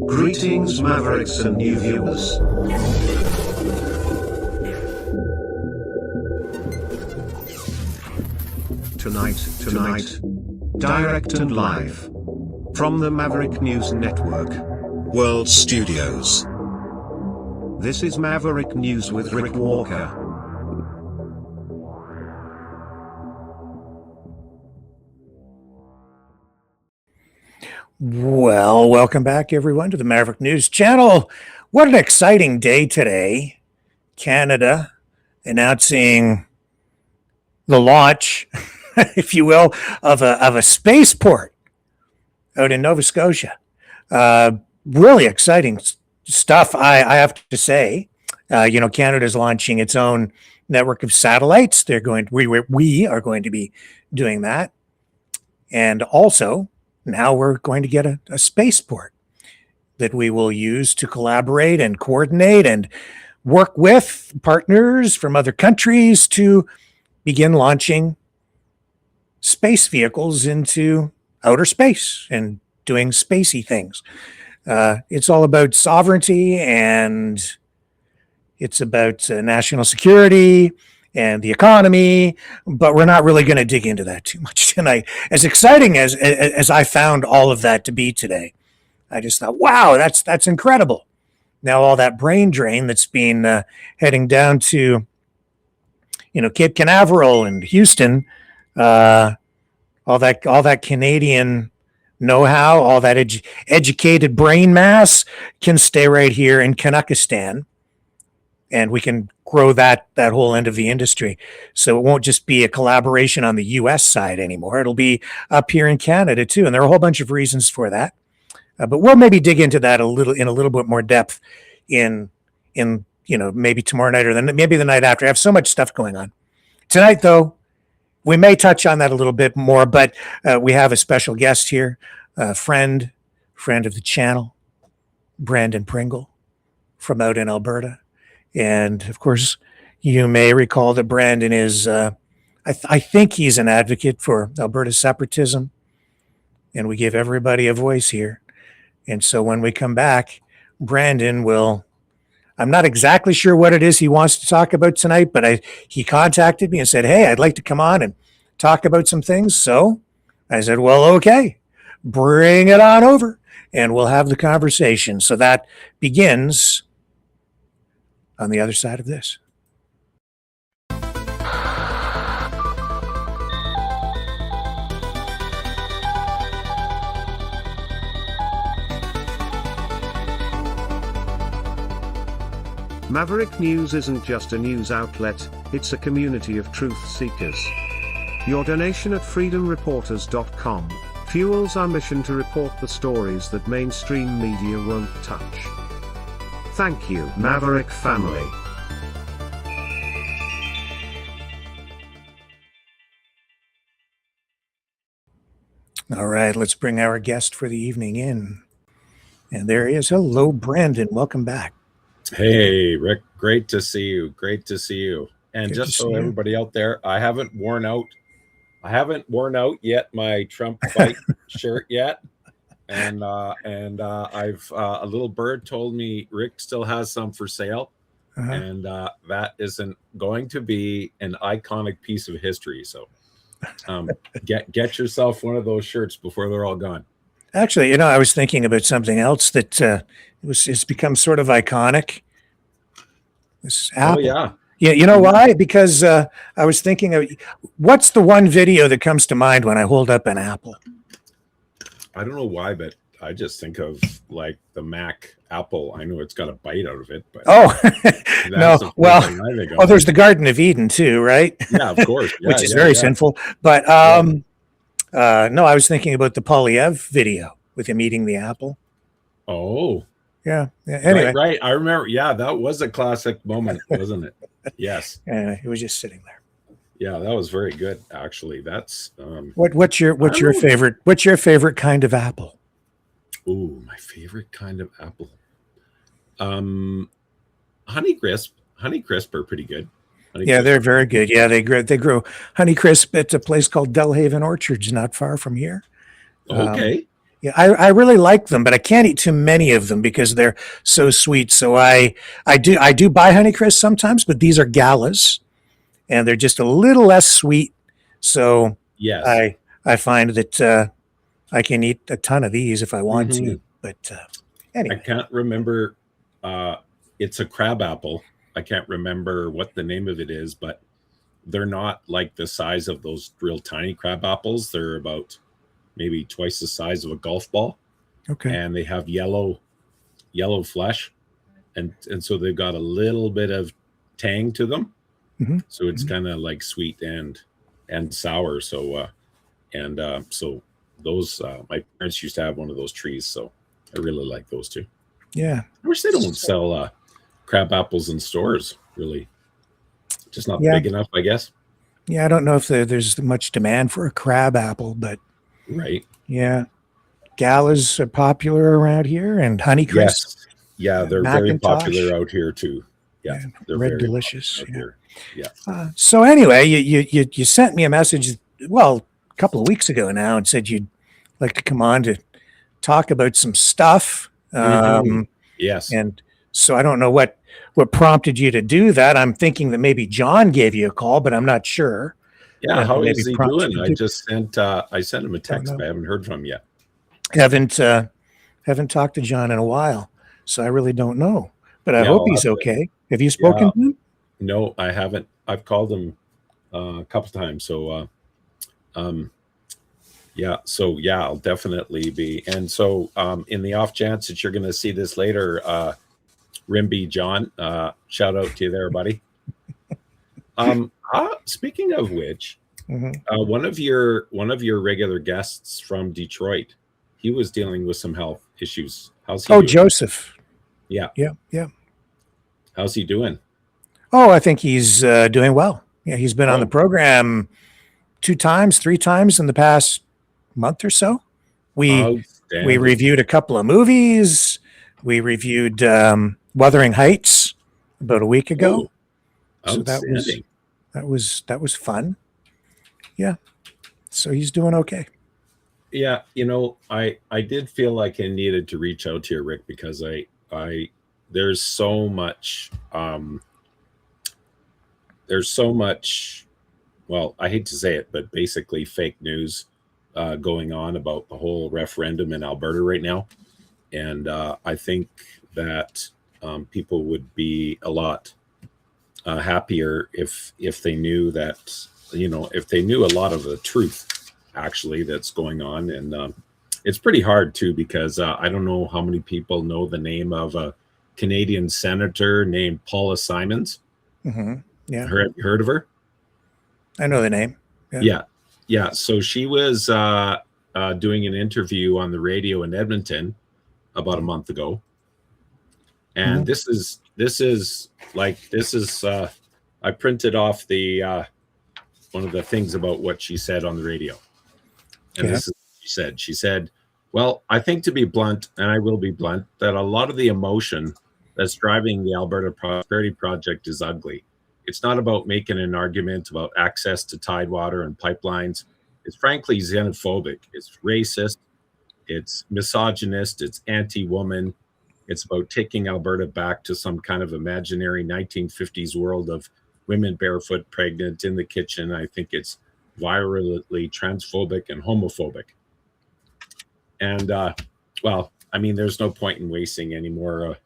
Greetings, Mavericks and new viewers. Tonight, direct and live from the Maverick News Network World Studios. This is Maverick News with Rick Walker. Well, welcome back, everyone, to the Maverick News Channel. What an exciting day today. Canada announcing the launch, if you will, of a spaceport out in Nova Scotia. Really exciting stuff, I have to say. Canada's launching its own network of satellites. We are going to be doing that. And also, now we're going to get a spaceport that we will use to collaborate and coordinate and work with partners from other countries to begin launching space vehicles into outer space and doing spacey things. It's all about sovereignty, and it's about national security and the economy, but we're not really going to dig into that too much tonight. As exciting as I found all of that to be today, I just thought, wow, that's incredible. Now all that brain drain that's been heading down to, Cape Canaveral and Houston, all that Canadian know-how, all that educated brain mass can stay right here in Kanakistan, and we can grow that whole end of the industry. So it won't just be a collaboration on the U.S. side anymore. It'll be up here in Canada too, and there are a whole bunch of reasons for that. But we'll maybe dig into that a little bit more depth in maybe tomorrow night, or then maybe the night after. I have so much stuff going on tonight, though. We may touch on that a little bit more, but we have a special guest here, a friend of the channel, Brandon Pringle from out in Alberta. And of course, you may recall that Brandon is, I think he's an advocate for Alberta separatism, and we give everybody a voice here. And so when we come back, Brandon will, I'm not exactly sure what it is he wants to talk about tonight, but he contacted me and said, hey, I'd like to come on and talk about some things. So I said, well, okay, bring it on over and we'll have the conversation. So that begins on the other side of this. Maverick News isn't just a news outlet, it's a community of truth seekers. Your donation at freedomreporters.com fuels our mission to report the stories that mainstream media won't touch. Thank you, Maverick family. All right, let's bring our guest for the evening in. And there he is. Hello, Brandon. Welcome back. Hey, Rick. Great to see you. Great to see you. And just so everybody out there, I haven't worn out yet my Trump fight shirt yet. And I've a little bird told me Rick still has some for sale. And that isn't going to be an iconic piece of history. So get yourself one of those shirts before they're all gone. Actually, I was thinking about something else that it's become sort of iconic. This Apple. Oh, yeah. Yeah, you know why? Because I was thinking of, what's the one video that comes to mind when I hold up an apple? I don't know why, but I just think of like the Mac apple. I know it's got a bite out of it, but no. Well, there's the Garden of Eden too, right? Yeah, of course. Yeah, which is very sinful. But no, I was thinking about the Polyev video with him eating the apple. Oh, yeah. Anyway, right. I remember. Yeah, that was a classic moment, wasn't it? Yes. He was just sitting there. Yeah, that was very good. Actually, that's what's your favorite kind of apple? Oh, my favorite kind of apple. Honeycrisp. Honeycrisp are pretty good. Yeah, they're very good. Yeah, they grow Honeycrisp at a place called Delhaven Orchards, not far from here. Okay. Yeah, I really like them, but I can't eat too many of them because they're so sweet. So I do buy Honeycrisp sometimes, but these are galas, and they're just a little less sweet. So Yes. I find that I can eat a ton of these if I want to. Hmm. But I anyway, can't remember. It's a crab apple. I can't remember what the name of it is, but they're not like the size of those real tiny crab apples. They're about maybe twice the size of a golf ball, okay. and they have yellow flesh, and so they've got a little bit of tang to them. Hmm. So it's kind of like sweet and sour. So those my parents used to have one of those trees, so I really like those too. Yeah. I wish they don't sell crab apples in stores. Really, just not Yeah. big enough, I guess. Yeah. I don't know if there's much demand for a crab apple, but Right. yeah, galas are popular around here, and Honeycrisp, Yes. Yeah, they're very Macintosh. popular out here too. Yeah, Yeah, they're Red very Delicious. popular out Yeah. here. Yeah. So anyway, you sent me a message, well, a couple of weeks ago now, and said you'd like to come on to talk about some stuff. Hmm. Yes. And so I don't know what prompted you to do that. I'm thinking that maybe John gave you a call, but I'm not sure. Yeah. How Maybe is he prompted doing? you to. I sent him a Don't text, know. but I haven't heard from him yet. Haven't haven't talked to John in a while, so I really don't know. But I Yeah, hope I'll he's have to. okay. Have you Yeah. spoken to him? No, I haven't. I've called him a couple times. So um yeah, I'll definitely be. And so in the off chance that you're gonna see this later, Rimby John, shout out to you there, buddy. Speaking of which, Hmm. one of your regular guests from Detroit, he was dealing with some health issues. How's he Oh, doing? Joseph. Yeah, Yeah, yeah. how's he doing? Oh, I think he's doing well. Yeah, he's been on the Oh, program 2 times, 3 times in the past month or so. We outstanding. reviewed a couple of movies. We reviewed Wuthering Heights about a week ago. Oh, So outstanding. that was fun. Yeah. So he's doing okay. Yeah, I did feel like I needed to reach out to you, Rick, because I there's so much there's so much, well, I hate to say it, but basically fake news going on about the whole referendum in Alberta right now. And I think that people would be a lot happier if they knew that, if they knew a lot of the truth actually that's going on. And it's pretty hard too, because I don't know how many people know the name of a Canadian senator named Paula Simons. Hmm. Yeah, Heard of her? I know the name. Yeah. Yeah. So she was doing an interview on the radio in Edmonton about a month ago, and Mhm. this is I printed off the one of the things about what she said on the radio, and Okay. this is what she said. She said, "Well, I think, to be blunt, and I will be blunt, that a lot of the emotion that's driving the Alberta Prosperity Project is ugly. It's not about making an argument about access to tidewater and pipelines. It's frankly xenophobic. It's racist. It's misogynist. It's anti-woman. It's about taking Alberta back to some kind of imaginary 1950s world of women barefoot, pregnant, in the kitchen. I think it's virulently transphobic and homophobic." And well, I mean, there's no point in wasting any more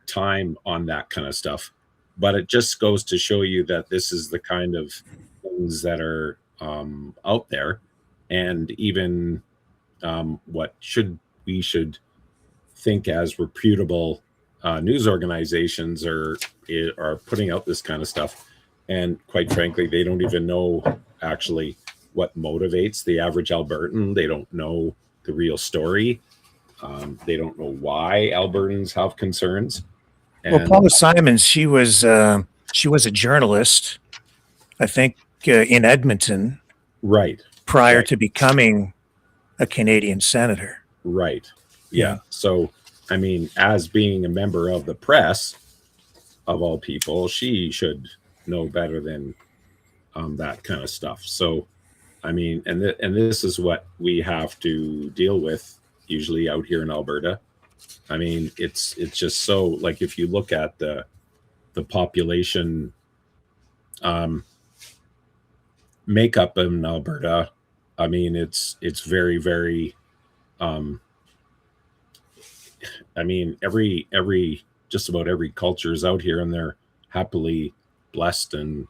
time on that kind of stuff. But it just goes to show you that this is the kind of things that are out there, and even what we should think as reputable news organizations are putting out this kind of stuff. And quite frankly, they don't even know actually what motivates the average Albertan. They don't know the real story. They don't know why Albertans have concerns. Well, And Paula Simons, she was a journalist, I think, in Edmonton right, prior right, to becoming a Canadian senator. right. Yeah. Yeah. So, I mean, as being a member of the press, of all people, she should know better than that kind of stuff. So, I mean, and this is what we have to deal with usually out here in Alberta. I mean, it's just so, like, if you look at the population makeup in Alberta, I mean, it's very, very. I mean, every just about every culture is out here, and they're happily blessed. And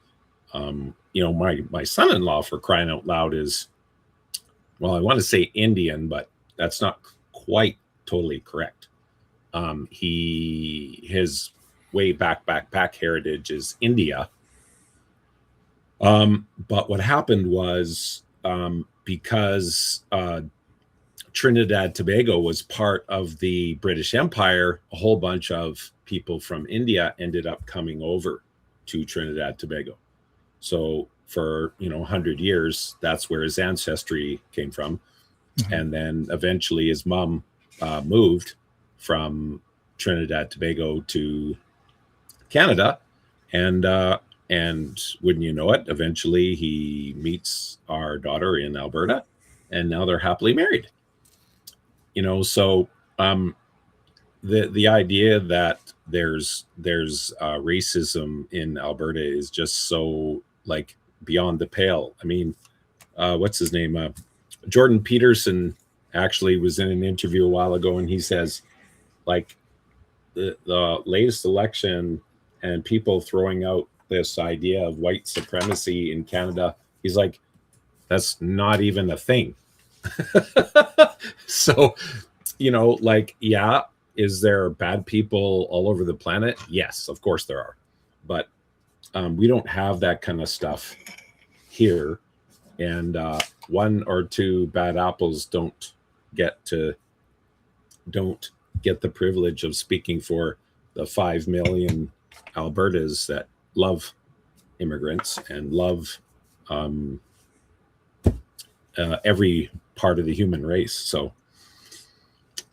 my son-in-law, for crying out loud, is, well, I want to say Indian, but that's not quite totally correct. His way back heritage is India. But what happened was, because Trinidad Tobago was part of the British Empire, a whole bunch of people from India ended up coming over to Trinidad Tobago. So for 100 years, that's where his ancestry came from. Mm-hmm. And then eventually his mom moved from Trinidad Tobago to Canada, and wouldn't you know it, eventually he meets our daughter in Alberta, and now they're happily married. So the idea that there's racism in Alberta is just so, like, beyond the pale. I mean, what's his name? Jordan Peterson actually was in an interview a while ago, and he says, like, the latest election and people throwing out this idea of white supremacy in Canada, he's like, that's not even a thing. So, like, yeah, is there bad people all over the planet? Yes, of course there are. But we don't have that kind of stuff here. And one or two bad apples don't get the privilege of speaking for the 5 million Albertas that love immigrants and love every part of the human race. So,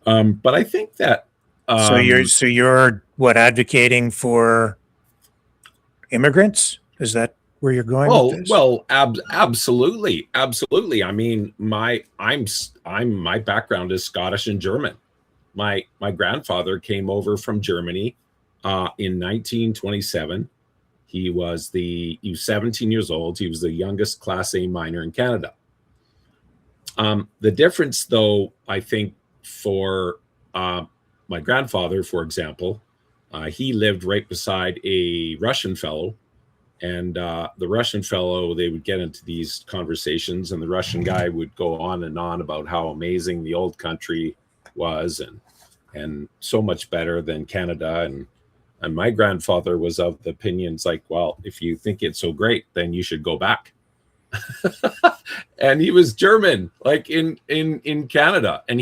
but I think that so you're what, advocating for immigrants? Is that where you're going with this? Well, absolutely. I mean, my background is Scottish and German. My grandfather came over from Germany in 1927. He was 17 years old. He was the youngest Class A miner in Canada. The difference, though, I think, for my grandfather, for example, he lived right beside a Russian fellow. And the Russian fellow, they would get into these conversations, and the Russian guy would go on and on about how amazing the old country was, and so much better than Canada. And my grandfather was of the opinions like, well, if you think it's so great, then you should go back. And he was German, like in Canada, and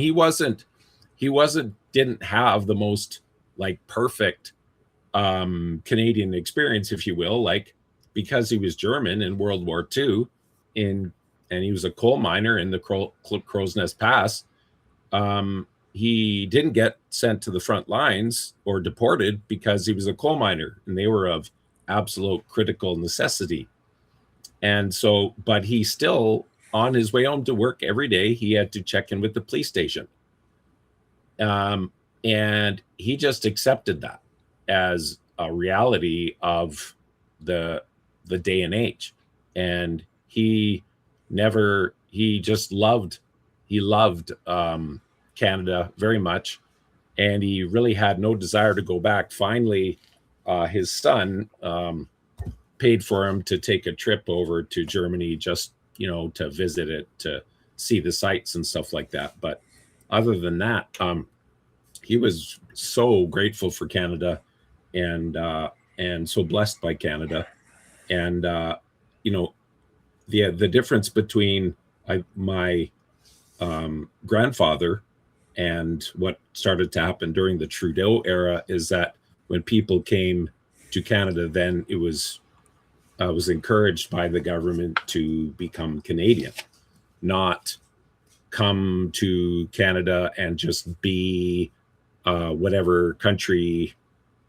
didn't have the most, like, perfect Canadian experience, if you will, like, because he was German in World War II, and he was a coal miner in the Crow's Nest Pass. He didn't get sent to the front lines or deported because he was a coal miner, and they were of absolute critical necessity. And so, but he still, on his way home to work every day, he had to check in with the police station. And he just accepted that as a reality of the day and age. And he loved Canada very much. And he really had no desire to go back. Finally, his son paid for him to take a trip over to Germany, just, to visit it, to see the sights and stuff like that. But other than that, he was so grateful for Canada, and so blessed by Canada. And the difference between my grandfather and what started to happen during the Trudeau era is that when people came to Canada, then it was encouraged by the government to become Canadian, not come to Canada and just be whatever country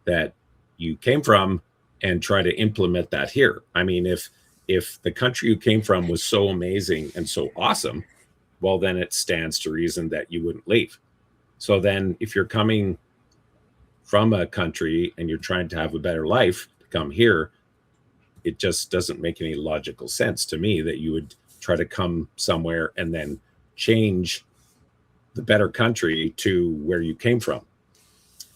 that you came from and try to implement that here. I mean, if if the country you came from was so amazing and so awesome, well, then it stands to reason that you wouldn't leave. So then if you're coming from a country and you're trying to have a better life to come here, it just doesn't make any logical sense to me that you would try to come somewhere and then change the better country to where you came from.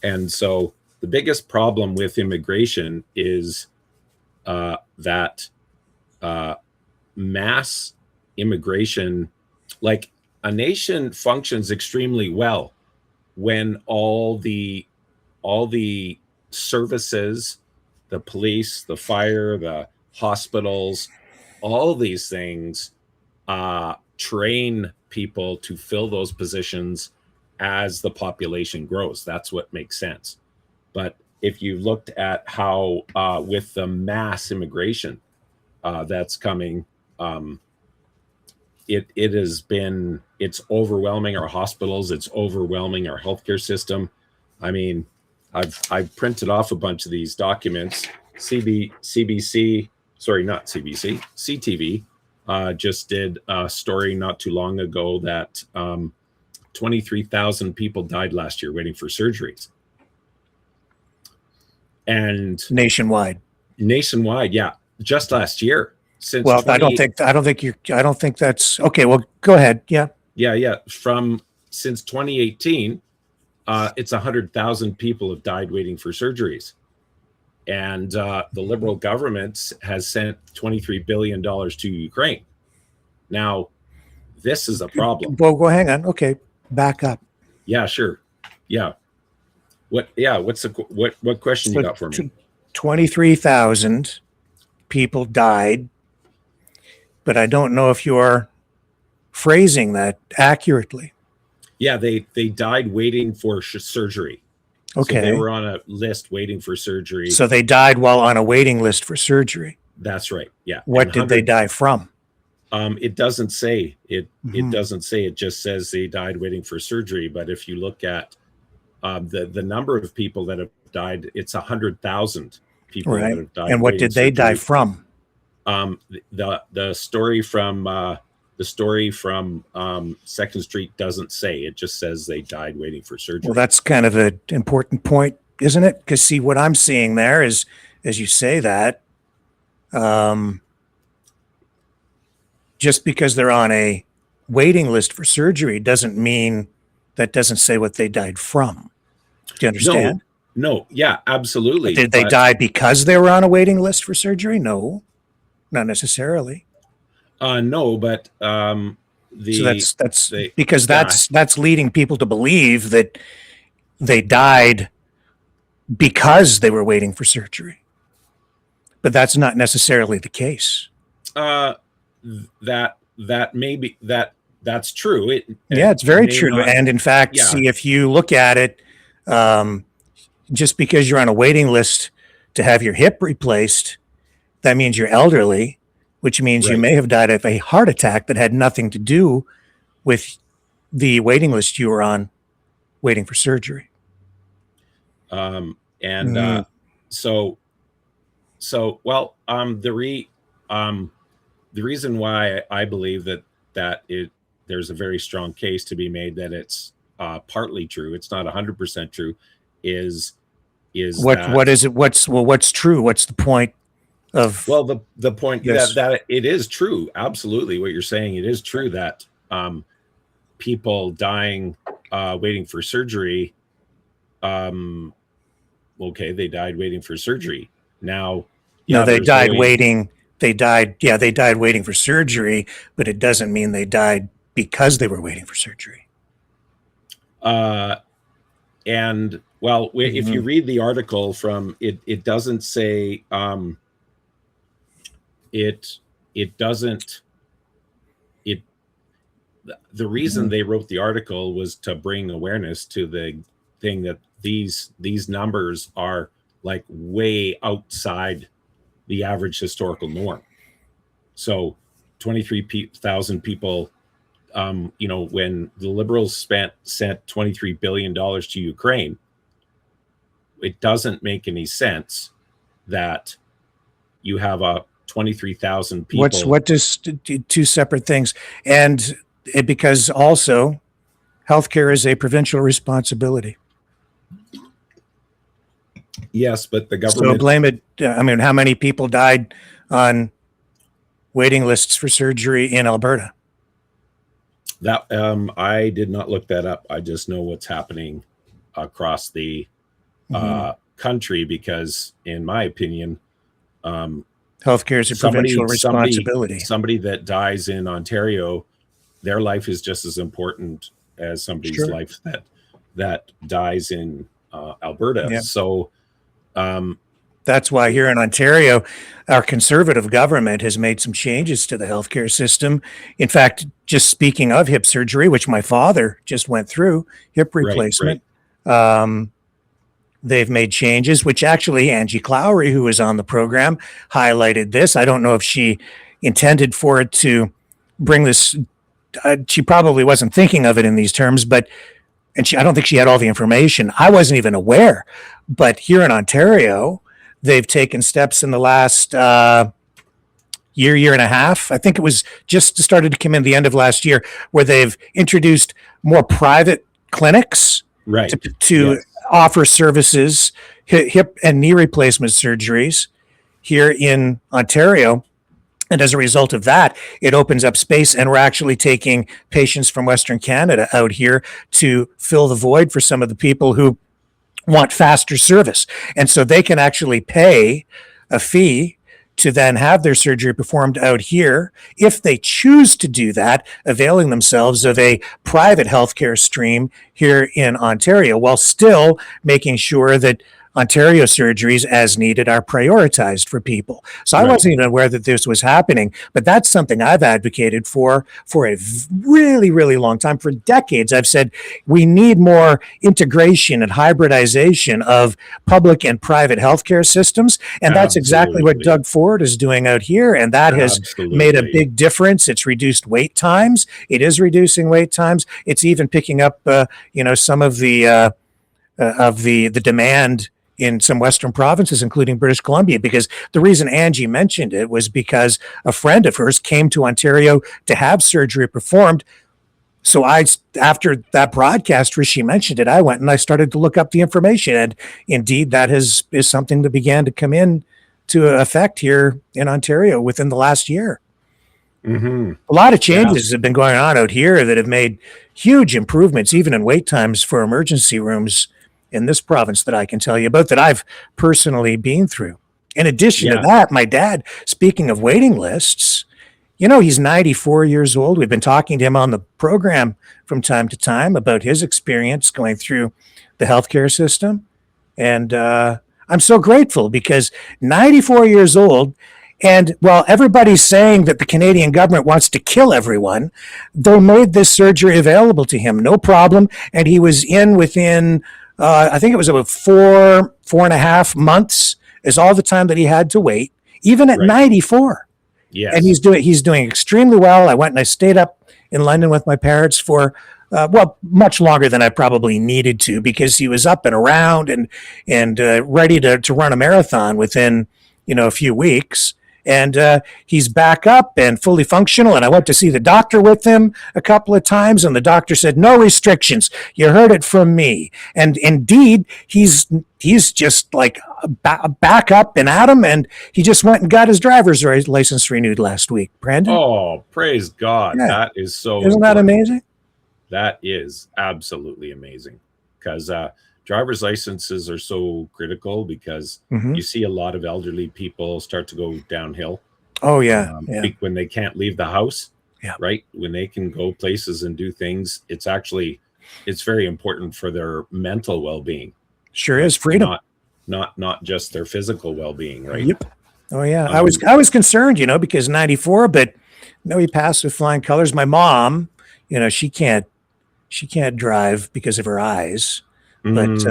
And so the biggest problem with immigration is that mass immigration, like a nation functions extremely well when all the services, the police, the fire, the hospitals, all these things train people to fill those positions as the population grows. That's what makes sense. But if you looked at how with the mass immigration that's coming, it's overwhelming our hospitals, it's overwhelming our healthcare system. I mean, I've printed off a bunch of these documents. CTV just did a story not too long ago that 23,000 people died last year waiting for surgeries. And nationwide, yeah, just last year. Since I don't think that's okay. Well, go ahead. Yeah. Since 2018, it's 100,000 people have died waiting for surgeries, and the Liberal government has sent $23 billion to Ukraine. Now, this is a problem. Well, hang on. Okay, back up. Yeah, sure. Yeah. What question you got for me? 23,000 people died, but I don't know if you're phrasing that accurately. Yeah, they died waiting for surgery. Okay. So they were on a list waiting for surgery. So they died while on a waiting list for surgery. That's right. Yeah. What did they die from? It doesn't say. It Mm-hmm. doesn't say. It just says they died waiting for surgery. But if you look at the number of people that have died, it's 100,000 people that have died. And what did they die from? The story from Second Street doesn't say. It just says they died waiting for surgery. Well, that's kind of an important point, isn't it? Because see, what I'm seeing there is, as you say that, just because they're on a waiting list for surgery doesn't mean that doesn't say what they died from. Do you understand? No. Yeah, absolutely. Did they die because they were on a waiting list for surgery? No, not necessarily. No, but so that's leading people to believe that they died because they were waiting for surgery, but that's not necessarily the case. That may be that's true. It's very true. And in fact, see, if you look at it, just because you're on a waiting list to have your hip replaced, that means you're elderly, which means you may have died of a heart attack that had nothing to do with the waiting list you were on waiting for surgery. The reason why I believe that there's a very strong case to be made that it's partly true, it's not 100% true, is what is it? What's true? What's the point of? Well, the point that it is true. Absolutely, what you're saying, it is true that people dying waiting for surgery. Okay, they died waiting for surgery. Now, they died waiting. They died waiting for surgery, but it doesn't mean they died because they were waiting for surgery. If you read the article from it doesn't say the reason they wrote the article was to bring awareness to the thing that these numbers are like way outside the average historical norm. So 23,000 people, when the Liberals sent $23 billion to Ukraine, it doesn't make any sense that you have a 23,000 people. What does two separate things? And because also healthcare is a provincial responsibility. Yes, but the government. So blame it. I mean, how many people died on waiting lists for surgery in Alberta? That I did not look that up. I just know what's happening across the country, because, in my opinion, healthcare is a provincial responsibility. Somebody that dies in Ontario, their life is just as important as somebody's life that dies in Alberta. Yeah. So that's why here in Ontario, our Conservative government has made some changes to the healthcare system. In fact, just speaking of hip surgery, which my father just went through, hip replacement, they've made changes, which actually Angie Clowry, who was on the program, highlighted this. I don't know if she intended for it to bring this. She probably wasn't thinking of it in these terms, but I don't think she had all the information. I wasn't even aware. But here in Ontario, they've taken steps in the last year and a half. I think it was just started to come in the end of last year, where they've introduced more private clinics to offer services, hip and knee replacement surgeries here in Ontario. And as a result of that, it opens up space, and we're actually taking patients from Western Canada out here to fill the void for some of the people who want faster service. And so they can actually pay a fee to then have their surgery performed out here if they choose to do that, availing themselves of a private healthcare stream here in Ontario, while still making sure that Ontario surgeries as needed are prioritized for people. So I wasn't even aware that this was happening, but that's something I've advocated for a really, really long time. For decades, I've said we need more integration and hybridization of public and private healthcare systems. And that's exactly what Doug Ford is doing out here. And that has made a big difference. It's reduced wait times. It is reducing wait times. It's even picking up, some of the demand in some Western provinces, including British Columbia, because the reason Angie mentioned it was because a friend of hers came to Ontario to have surgery performed. So after that broadcast where she mentioned it, I went and I started to look up the information. And indeed, that is something that began to come in to effect here in Ontario within the last year. A lot of changes have been going on out here that have made huge improvements, even in wait times for emergency rooms in this province, that I can tell you about, that I've personally been through. In addition to that, my dad, speaking of waiting lists, he's 94 years old. We've been talking to him on the program from time to time about his experience going through the healthcare system. And I'm so grateful, because 94 years old, and while everybody's saying that the Canadian government wants to kill everyone, they made this surgery available to him, no problem. And he was in within I think it was about 4.5 months is all the time that he had to wait, even at 94. Yes. And he's doing extremely well. I went and I stayed up in London with my parents for, much longer than I probably needed to, because he was up and around and ready to run a marathon within, a few weeks. And he's back up and fully functional. And I went to see the doctor with him a couple of times, and the doctor said, "No restrictions. You heard it from me." And indeed, he's just like back up and at him. And he just went and got his driver's license renewed last week. Brandon? Oh, praise God. Yeah. That is so Isn't that amazing? That is absolutely amazing, because driver's licenses are so critical, because you see a lot of elderly people start to go downhill. Oh, yeah. When they can't leave the house, right? When they can go places and do things, it's very important for their mental well-being. Sure is. Freedom. Not just their physical well-being, right? Yep. Oh, yeah. I was concerned, because 94, but he passed with flying colors. My mom, she can't drive because of her eyes. But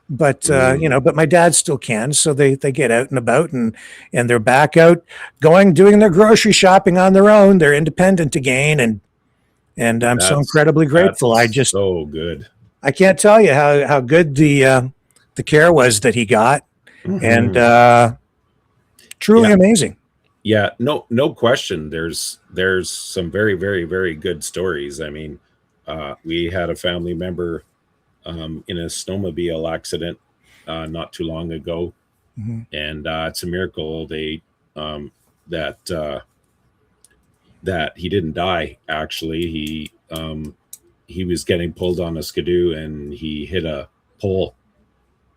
my dad still can. So they get out and about, and they're back out doing their grocery shopping on their own. They're independent again. And I'm so incredibly grateful. So good. I can't tell you how good the care was that he got, and truly amazing. Yeah, no question. There's some very, very, very good stories. I mean, we had a family member in a snowmobile accident not too long ago, Mm-hmm. and it's a miracle they that that he didn't die. Actually, he was getting pulled on a skidoo and he hit a pole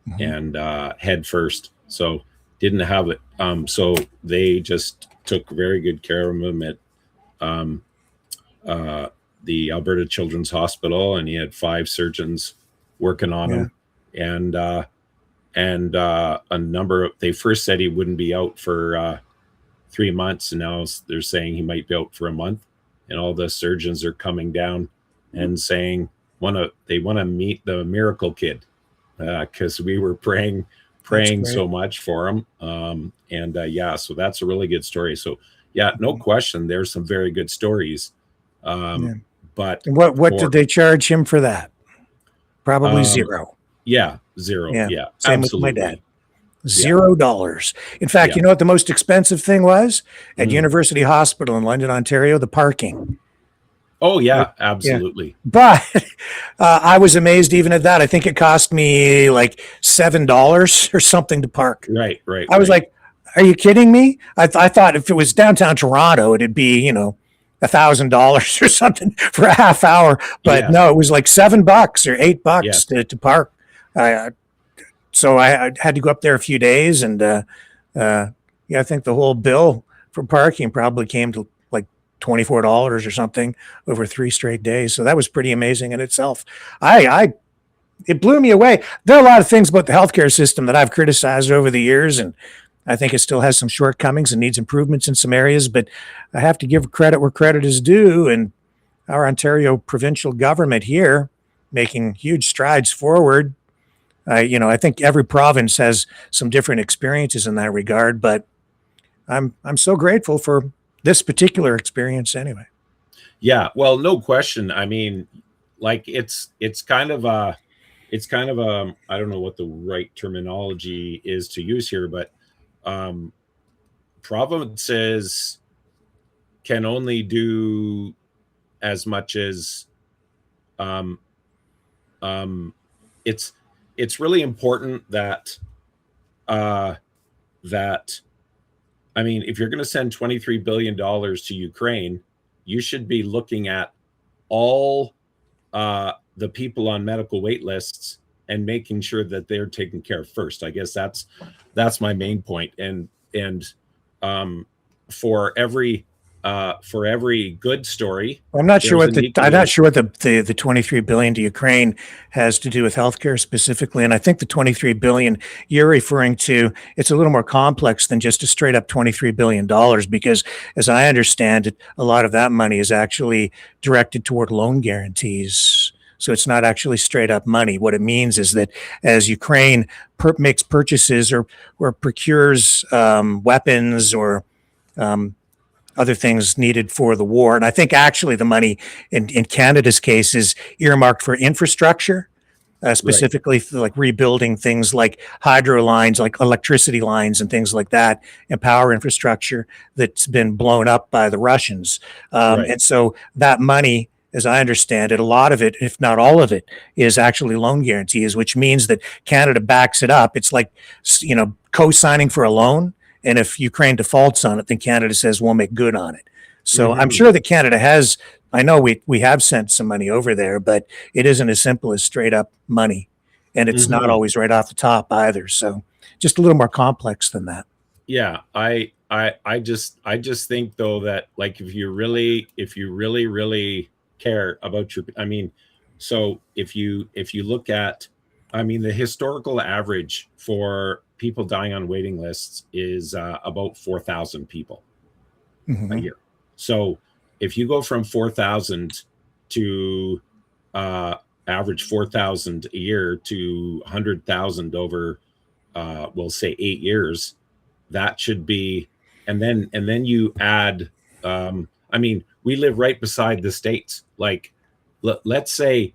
Mm-hmm. and head first. So didn't have it. So they just took very good care of him at um, uh, the Alberta Children's Hospital, and he had 5 surgeons working on Yeah. him, and a number of. They first said he wouldn't be out for 3 months, and now they're saying he might be out for a month, and all the surgeons are coming down and saying they want to meet the miracle kid because we were praying so much for him. Yeah, so that's a really good story. So yeah, no question, there's some very good stories. Yeah. But And what did they charge him for that? Probably zero. Yeah, zero. Yeah. Yeah, Same absolutely. with my dad. $0. In fact, Yeah. you know what the most expensive thing was at Mm. University Hospital in London, Ontario? The parking. Oh yeah, absolutely. But I was amazed even at that. I think it cost me like $7 or something to park. Right. I was like, "Are you kidding me?" I thought if it was downtown Toronto, it'd be $1,000 or something for a half hour. But Yeah. no, it was like $7 or $8 Yeah. to park. So I had to go up there a few days, and I think the whole bill for parking probably came to like $24 or something over 3 straight days. So that was pretty amazing in itself. It blew me away. There are a lot of things about the healthcare system that I've criticized over the years, and I think it still has some shortcomings and needs improvements in some areas. But I have to give credit where credit is due, and our Ontario provincial government here making huge strides forward. I think every province has some different experiences in that regard, but I'm so grateful for this particular experience anyway. Yeah, well, no question. I mean, like it's kind of a I don't know what the right terminology is to use here, but provinces can only do as much as um, it's really important that uh, that I mean, if you're going to send $23 billion to Ukraine, you should be looking at all the people on medical wait lists and making sure that they're taken care of first. I guess that's my main point. And um, for every good story, I'm not sure what I'm not equally, sure what the 23 billion to Ukraine has to do with healthcare specifically, and I think the 23 billion you're referring to, it's a little more complex than just a straight up 23 billion dollars, because as I understand it, a lot of that money is actually directed toward loan guarantees. So it's not actually straight up money. What it means is that as Ukraine makes purchases or procures weapons or other things needed for the war. And I think actually the money in Canada's case is earmarked for infrastructure, specifically for like rebuilding things like hydro lines, like electricity lines and things like that, and power infrastructure that's been blown up by the Russians. And so that money, as I understand it, a lot of it, if not all of it, is actually loan guarantees, which means that Canada backs it up. It's like, co-signing for a loan. And if Ukraine defaults on it, then Canada says we'll make good on it. So I'm sure that Canada has, I know we have sent some money over there, but it isn't as simple as straight up money. And it's not always right off the top either. So just a little more complex than that. Yeah, I just think though that like if you really care about your, I mean, so if you look at, I mean, the historical average for people dying on waiting lists is about 4,000 people a year. So if you go from 4,000 to average 4,000 a year to 100,000 over, we'll say 8 years, that should be, and then you add, I mean, we live right beside the States. Like, let's say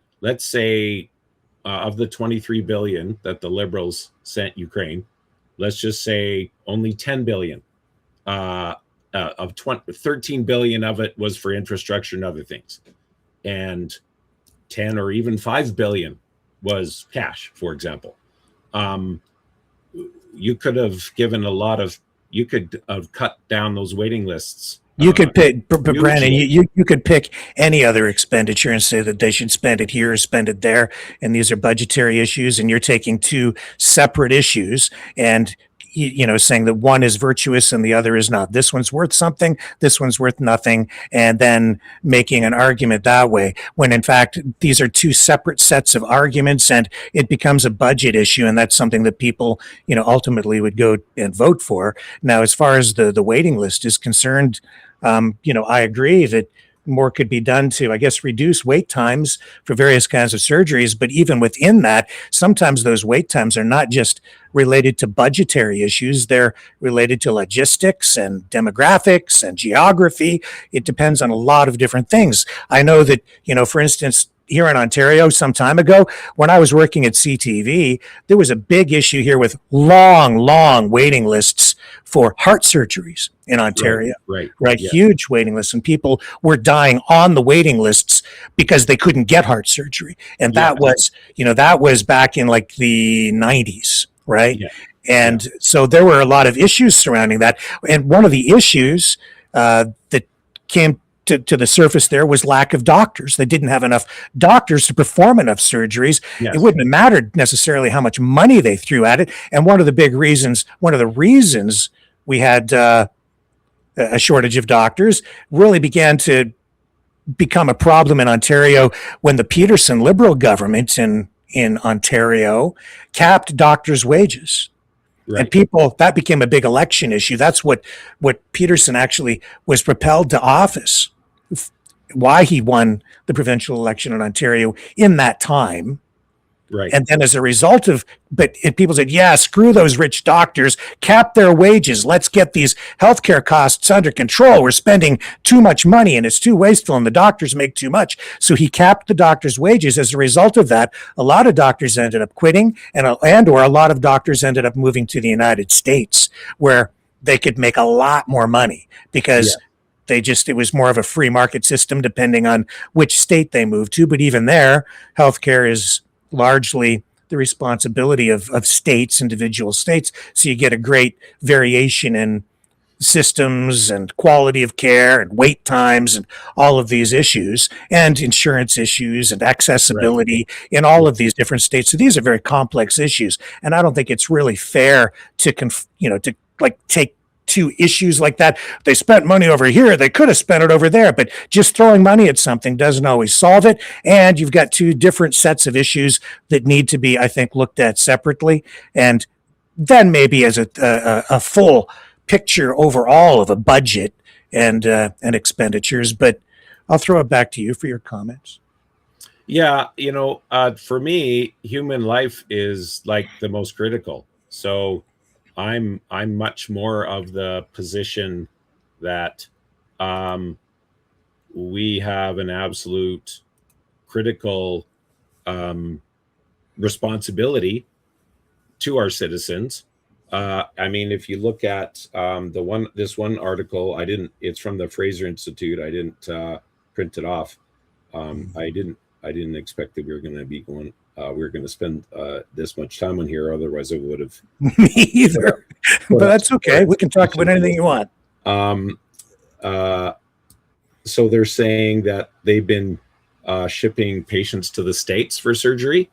of the 23 billion that the Liberals sent Ukraine, let's just say only 10 billion of 13 billion of it was for infrastructure and other things, and 10 or even 5 billion was cash, for example. You could have given you could have cut down those waiting lists. You could pick, Brandon, you could pick any other expenditure and say that they should spend it here or spend it there. And these are budgetary issues, and you're taking two separate issues and saying that one is virtuous and the other is not. This one's worth something, this one's worth nothing, and then making an argument that way, when in fact these are two separate sets of arguments, and it becomes a budget issue, and that's something that people ultimately would go and vote for. Now, as far as the waiting list is concerned, I agree that more could be done to, I guess, reduce wait times for various kinds of surgeries. But even within that, sometimes those wait times are not just related to budgetary issues. They're related to logistics and demographics and geography. It depends on a lot of different things. I know that, for instance, here in Ontario some time ago, when I was working at CTV, there was a big issue here with long waiting lists for heart surgeries in Ontario. Right. Yeah. Huge waiting lists, and people were dying on the waiting lists because they couldn't get heart surgery. And that was back in like the 90s, right? Yeah. And so there were a lot of issues surrounding that. And one of the issues that came to the surface there was lack of doctors. They didn't have enough doctors to perform enough surgeries. Yes. It wouldn't have mattered necessarily how much money they threw at it. And one of the reasons we had a shortage of doctors really began to become a problem in Ontario when the Peterson Liberal government in Ontario capped doctors' wages. Right. And that became a big election issue. That's what Peterson actually was propelled to office, why he won the provincial election in Ontario in that time. Right. And then as a result of, people said, yeah, screw those rich doctors, cap their wages. Let's get these healthcare costs under control. We're spending too much money and it's too wasteful and the doctors make too much. So he capped the doctors' wages. As a result of that, a lot of doctors ended up quitting or a lot of doctors ended up moving to the United States where they could make a lot more money because it was more of a free market system depending on which state they moved to. But even there, healthcare is largely the responsibility of states, individual states. So you get a great variation in systems and quality of care and wait times and all of these issues and insurance issues and accessibility in all of these different states. So these are very complex issues. And I don't think it's really fair to take two issues like that. They spent money over here. They could have spent it over there, but just throwing money at something doesn't always solve it. And you've got two different sets of issues that need to be, I think, looked at separately. And then maybe as a full picture overall of a budget and expenditures. But I'll throw it back to you for your comments. Yeah. For me, human life is like the most critical. So I'm much more of the position that we have an absolute critical responsibility to our citizens. I mean, if you look at this one article, it's from the Fraser Institute. I didn't print it off. I didn't expect that we were going to be going. We're going to spend this much time on here. Otherwise, I would have. Me either. But that's okay. We can talk about anything you want. So they're saying that they've been shipping patients to the States for surgery.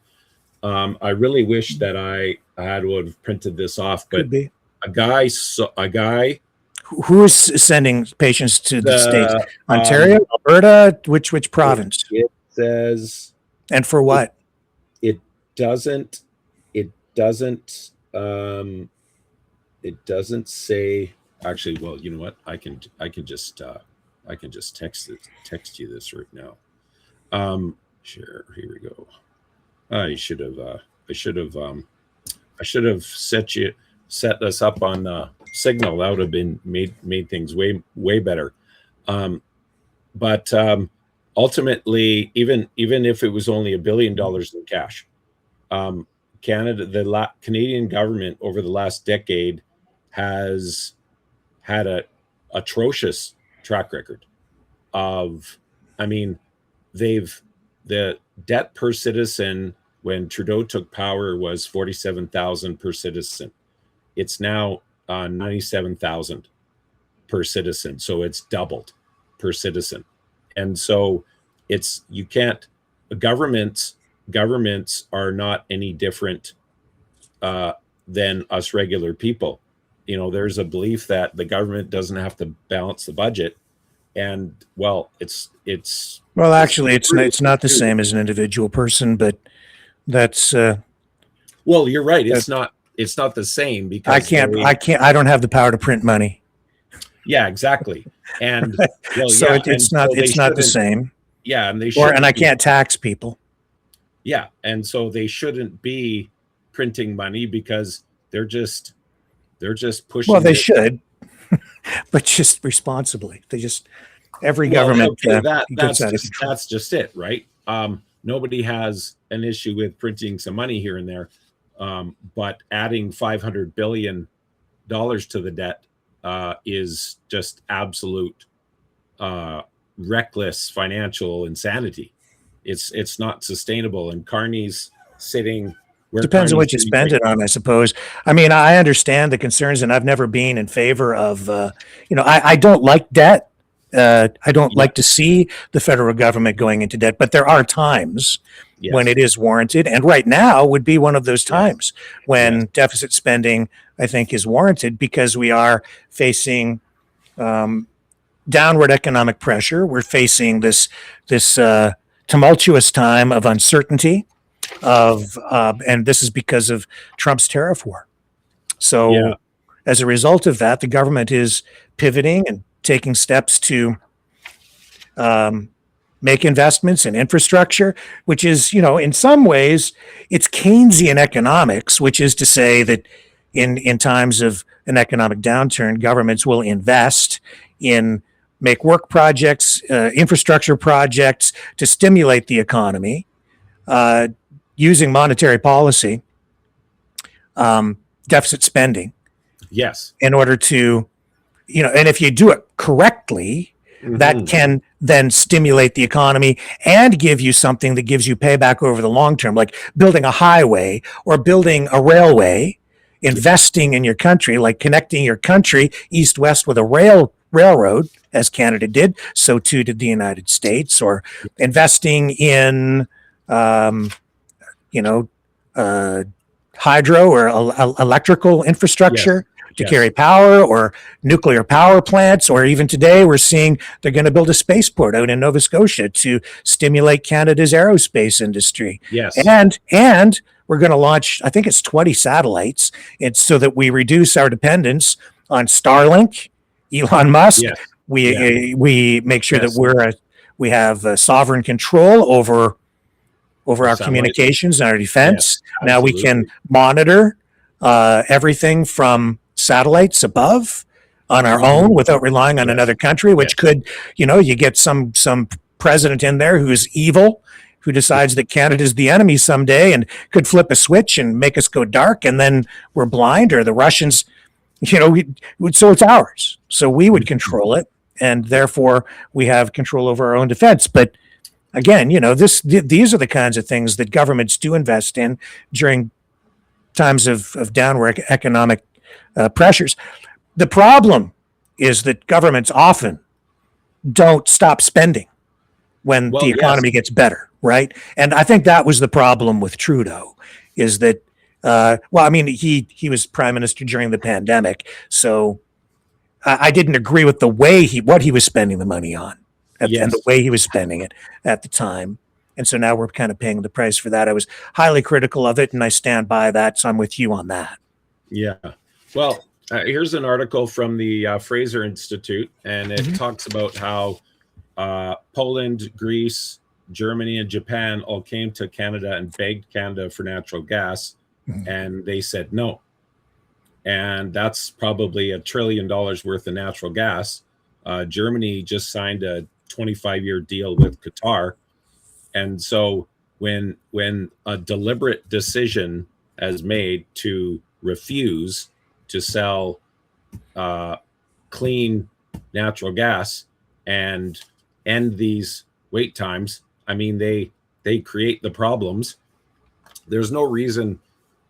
I really wish that I would have printed this off, but a guy. Who is sending patients to the States? Ontario, Alberta, which province? It says. And for what? It doesn't say. Actually, well, you know what? I can just text you this right now. Sure. Here we go. I should have set us up on Signal. That would have been made things way better. But ultimately, even if it was only $1 billion in cash, Canadian government over the last decade has had a atrocious track record of, I mean, the debt per citizen when Trudeau took power was 47,000 per citizen. It's now 97,000 per citizen. So it's doubled per citizen. And so you can't, governments are not any different than us regular people. You know, there's a belief that the government doesn't have to balance the budget. And well, actually, it's not the same as an individual person, but that's well, you're right. It's not the same because I don't have the power to print money. Yeah, exactly. And well, so yeah, it's not the same. Yeah, and I can't tax people. Yeah, and so they shouldn't be printing money because they're just pushing. Well, they should, but just responsibly. Every government that's just it, right? Nobody has an issue with printing some money here and there, but adding $500 billion to the debt is just absolute reckless financial insanity. It's not sustainable, and Carney's sitting. Depends on what you spend it on, I suppose. I mean, I understand the concerns, and I've never been in favor of. I don't like debt. I don't like to see the federal government going into debt, but there are times when it is warranted, and right now would be one of those times when deficit spending, I think, is warranted because we are facing downward economic pressure. We're facing this tumultuous time of uncertainty, and this is because of Trump's tariff war. So, as a result of that, the government is pivoting and taking steps to make investments in infrastructure, which is, in some ways, it's Keynesian economics, which is to say that in times of an economic downturn, governments will invest in make work projects, infrastructure projects to stimulate the economy using monetary policy, deficit spending. Yes. In order to, and if you do it correctly, that can then stimulate the economy and give you something that gives you payback over the long term, like building a highway or building a railway, investing in your country, like connecting your country east-west with a railroad, as Canada did, so too did the United States, or investing in, hydro or electrical infrastructure to carry power, or nuclear power plants, or even today we're seeing they're going to build a spaceport out in Nova Scotia to stimulate Canada's aerospace industry. Yes. And we're going to launch, I think it's 20 satellites. It's so that we reduce our dependence on Starlink, Elon Musk. Yes. We make sure that we have sovereign control over our communications and our defense. Now we can monitor everything from satellites above on our own without relying on another country, which could, you get some president in there who's evil, who decides that Canada's the enemy someday and could flip a switch and make us go dark, and then we're blind, or the Russians, so it's ours. So we would control it, and therefore we have control over our own defense. But again, these are the kinds of things that governments do invest in during times of downward economic pressures. The problem is that governments often don't stop spending when the economy gets better, right? And I think that was the problem with Trudeau, is that, he was prime minister during the pandemic, so I didn't agree with the way what he was spending the money on, and the way he was spending it at the time. And so now we're kind of paying the price for that. I was highly critical of it, and I stand by that. So I'm with you on that. Yeah. Well, here's an article from the Fraser Institute, and it talks about how Poland, Greece, Germany, and Japan all came to Canada and begged Canada for natural gas, and they said no. And that's probably $1 trillion worth of natural gas. Germany just signed a 25-year deal with Qatar. And so when a deliberate decision is made to refuse to sell clean natural gas and end these wait times, I mean, they create the problems. There's no reason,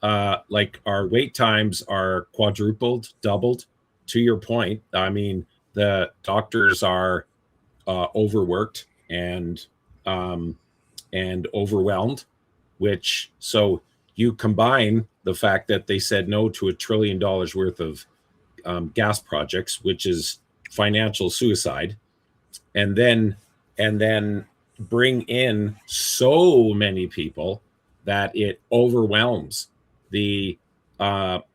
like our wait times are quadrupled, doubled. To your point, I mean, the doctors are overworked and overwhelmed, which so you combine the fact that they said no to $1 trillion worth of gas projects, which is financial suicide, and then bring in so many people that it overwhelms the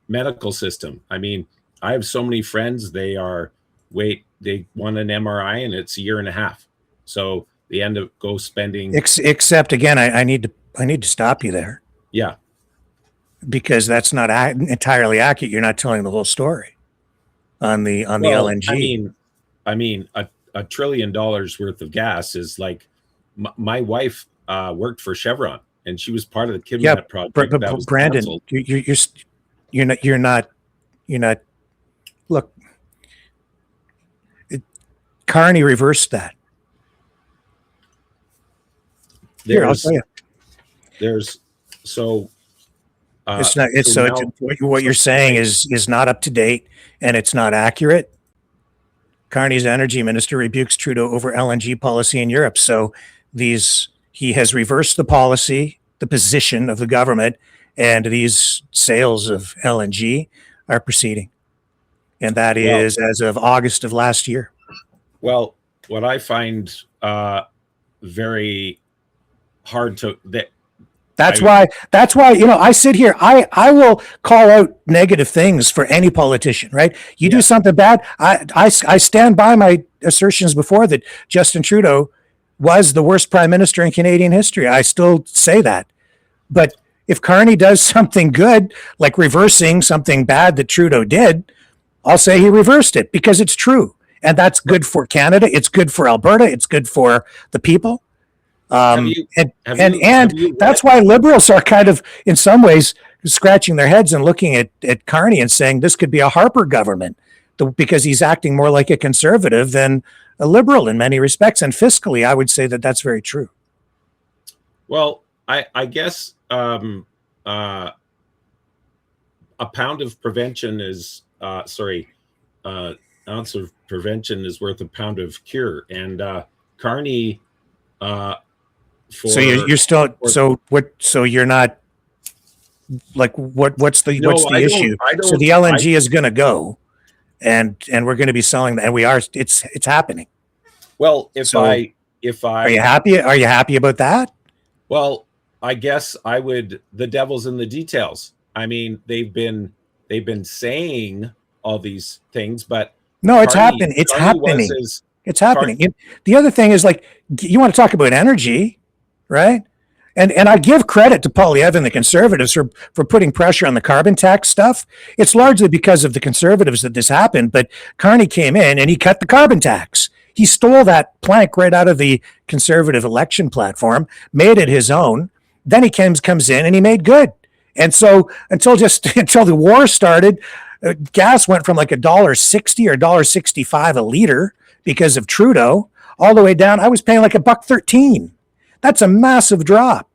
medical system. I mean, I have so many friends, they want an MRI and it's a year and a half. So they end up spending. Except again, I need to stop you there. Yeah. Because that's not entirely accurate. You're not telling the whole story on the LNG. I mean, $1 trillion worth of gas is like my wife worked for Chevron and she was part of the Kibnet project. But Brandon, you're not. Look, Carney reversed that. I'll tell you. It's not. What you're saying is not up to date and it's not accurate. Carney's energy minister rebukes Trudeau over LNG policy in Europe. So he has reversed the policy, the position of the government, and these sales of LNG are proceeding. And that is as of August of last year. Well, what I find very hard to that's why I sit here. I will call out negative things for any politician, right? You do something bad, I stand by my assertions before that Justin Trudeau was the worst prime minister in Canadian history. I still say that. But if Carney does something good, like reversing something bad that Trudeau did, I'll say he reversed it because it's true. And that's good for Canada. It's good for Alberta. It's good for the people. That's why liberals are kind of, in some ways, scratching their heads and looking at Carney and saying this could be a Harper government because he's acting more like a conservative than a liberal in many respects. And fiscally, I would say that that's very true. Well, I guess a pound of prevention is ounce of prevention is worth a pound of cure. And Carney. So you're still so you're not like what's the issue? So the LNG is going to go, and we're going to be selling that, and we are. It's happening. Well, if I are you happy? Are you happy about that? Well, I guess I would. The devil's in the details. I mean, they've been saying all these things, but no, it's happening. It's happening. It's happening. The other thing is, like, you want to talk about energy, right? And I give credit to Poilievre and the Conservatives for putting pressure on the carbon tax stuff. It's largely because of the Conservatives that this happened, but Carney came in and he cut the carbon tax. He stole that plank right out of the Conservative election platform, made it his own. Then he comes in and he made good. And so until the war started, gas went from like $1.60 or $1.65 a liter because of Trudeau, all the way down. I was paying like $1.13. That's a massive drop.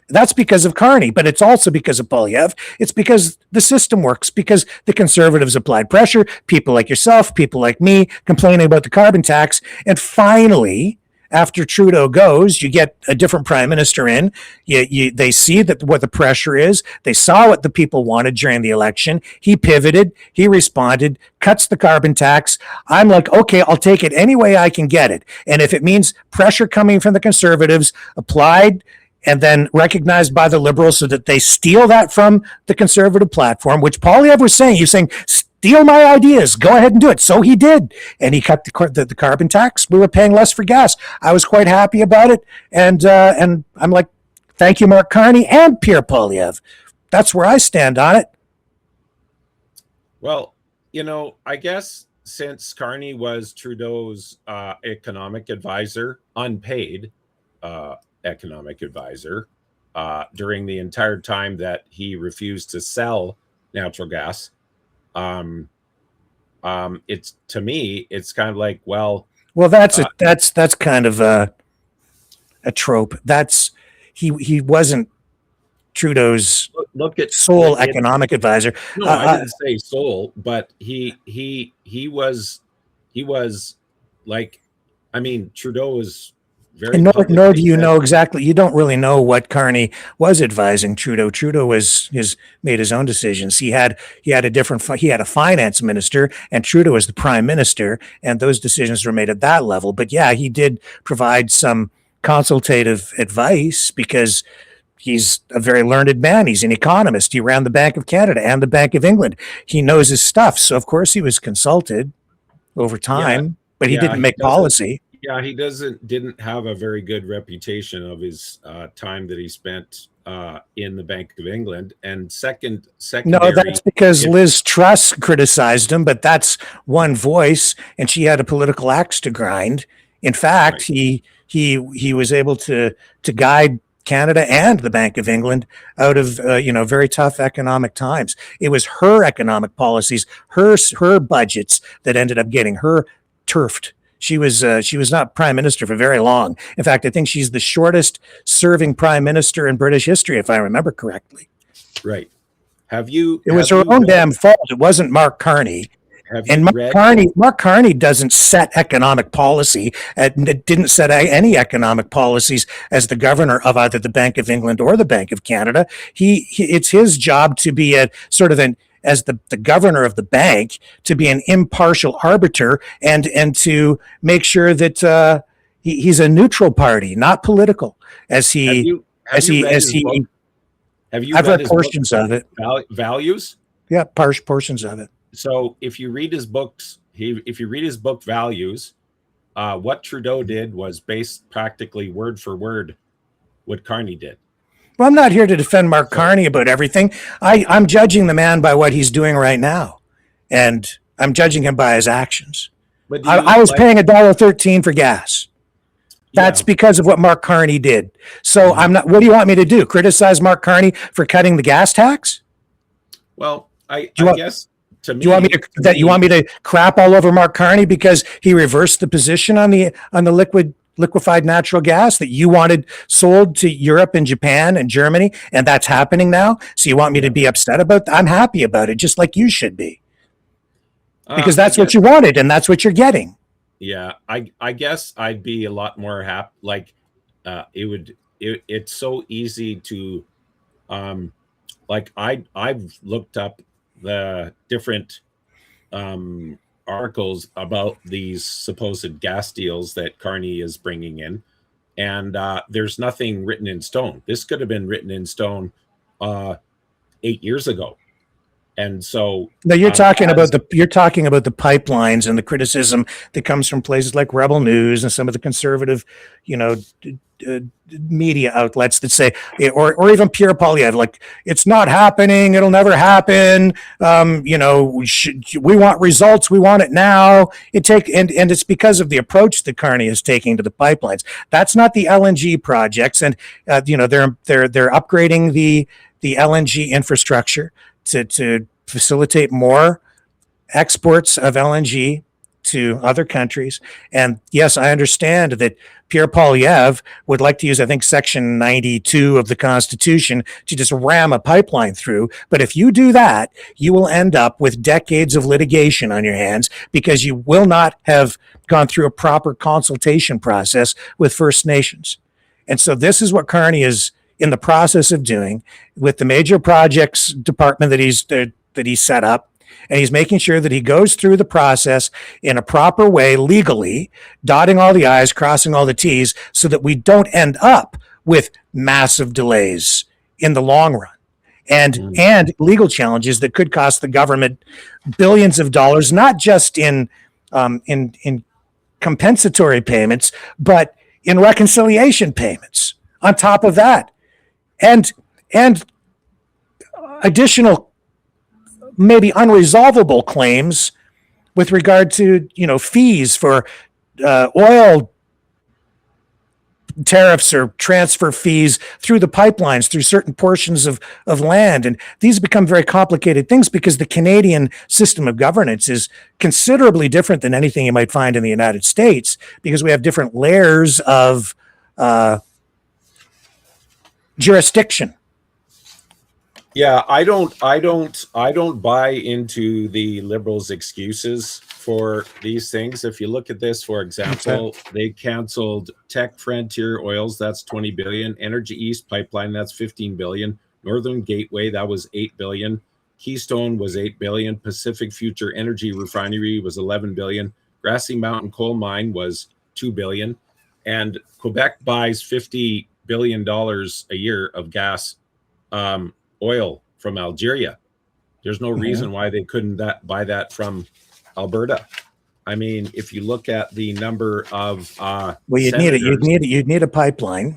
That's because of Carney, but it's also because of Poilievre. It's because the system works, because the Conservatives applied pressure, people like yourself, people like me complaining about the carbon tax. And finally, after Trudeau goes, you get a different prime minister in. They see what the pressure is. They saw what the people wanted during the election. He pivoted. He responded, cuts the carbon tax. I'm like, okay, I'll take it any way I can get it. And if it means pressure coming from the Conservatives, applied and then recognized by the Liberals so that they steal that from the Conservative platform, which Poilievre was saying, he's saying, steal my ideas, go ahead and do it. So he did. And he cut the carbon tax. We were paying less for gas. I was quite happy about it. And I'm like, thank you, Mark Carney and Pierre Poilievre. That's where I stand on it. Well, I guess since Carney was Trudeau's economic advisor, unpaid economic advisor, during the entire time that he refused to sell natural gas, it's, to me, it's kind of like, well, that's kind of a trope. That's he wasn't Trudeau's look at sole economic advisor. No, I didn't say sole, but he was like, I mean, Trudeau was very And nor do publicly you said, know exactly. You don't really know what Carney was advising Trudeau. Trudeau made his own decisions. He had a finance minister, and Trudeau was the prime minister, and those decisions were made at that level. But yeah, he did provide some consultative advice because he's a very learned man. He's an economist. He ran the Bank of Canada and the Bank of England. He knows his stuff. So of course he was consulted over time, but he didn't make policy. Yeah, he didn't have a very good reputation of his time that he spent in the Bank of England. And no, that's because Liz Truss criticized him, but that's one voice, and she had a political axe to grind. In fact, right. he was able to guide Canada and the Bank of England out of very tough economic times. It was her economic policies, her budgets that ended up getting her turfed. She was not prime minister for very long. In fact, I think she's the shortest serving prime minister in British history, if I remember correctly. Right. It was her own damn fault. It wasn't Mark Carney. And Mark Carney doesn't set economic policy. It didn't set any economic policies as the governor of either the Bank of England or the Bank of Canada. It's his job to be as the governor of the bank, to be an impartial arbiter and to make sure that he's a neutral party, not political. Have you read portions of it? Values? Yeah, portions of it. So if you read his books, if you read his book Values, what Trudeau did was based practically word for word what Carney did. Well, I'm not here to defend Mark Carney about everything. I'm judging the man by what he's doing right now, and I'm judging him by his actions. But I was paying $1.13 for gas. That's because of what Mark Carney did. So I'm not. What do you want me to do? Criticize Mark Carney for cutting the gas tax? Well, I guess. Do you want me to crap all over Mark Carney because he reversed the position on the liquefied natural gas that you wanted sold to Europe and Japan and Germany, and that's happening now? So you want me to be upset about that? I'm happy about it, just like you should be, because that's what you wanted and that's what you're getting. Yeah, I guess I'd be a lot more happy. Like, it's so easy to, like I've looked up the different articles about these supposed gas deals that Carney is bringing in, and there's nothing written in stone. This could have been written in stone 8 years ago. And so now you're talking about the pipelines and the criticism that comes from places like Rebel News and some of the conservative, media outlets that say, or even Pierre Poilievre, like, it's not happening, it'll never happen. We want results, we want it now. And it's because of the approach that Carney is taking to the pipelines. That's not the LNG projects, and they're upgrading the LNG infrastructure to facilitate more exports of LNG to other countries. And yes, I understand that Pierre Poilievre would like to use, I think, Section 92 of the Constitution to just ram a pipeline through. But if you do that, you will end up with decades of litigation on your hands because you will not have gone through a proper consultation process with First Nations. And so this is what Carney is in the process of doing with the major projects department that he's set up. And he's making sure that he goes through the process in a proper way, legally, dotting all the I's, crossing all the T's, so that we don't end up with massive delays in the long run and legal challenges that could cost the government billions of dollars, not just in compensatory payments, but in reconciliation payments on top of that. And additional, maybe unresolvable claims with regard to, fees for oil tariffs or transfer fees through the pipelines, through certain portions of land. And these become very complicated things because the Canadian system of governance is considerably different than anything you might find in the United States, because we have different layers of jurisdiction. Yeah, I don't buy into the Liberals' excuses for these things. If you look at this, for example, they canceled Tech Frontier Oils, that's 20 billion, Energy East Pipeline, that's 15 billion, Northern Gateway, that was 8 billion, Keystone was 8 billion, Pacific Future Energy Refinery was 11 billion, Grassy Mountain Coal Mine was 2 billion, and Quebec buys $50 billion a year of gas, oil from Algeria. There's no reason why they couldn't buy that from Alberta. I mean, if you look at the number of well, you'd need a pipeline.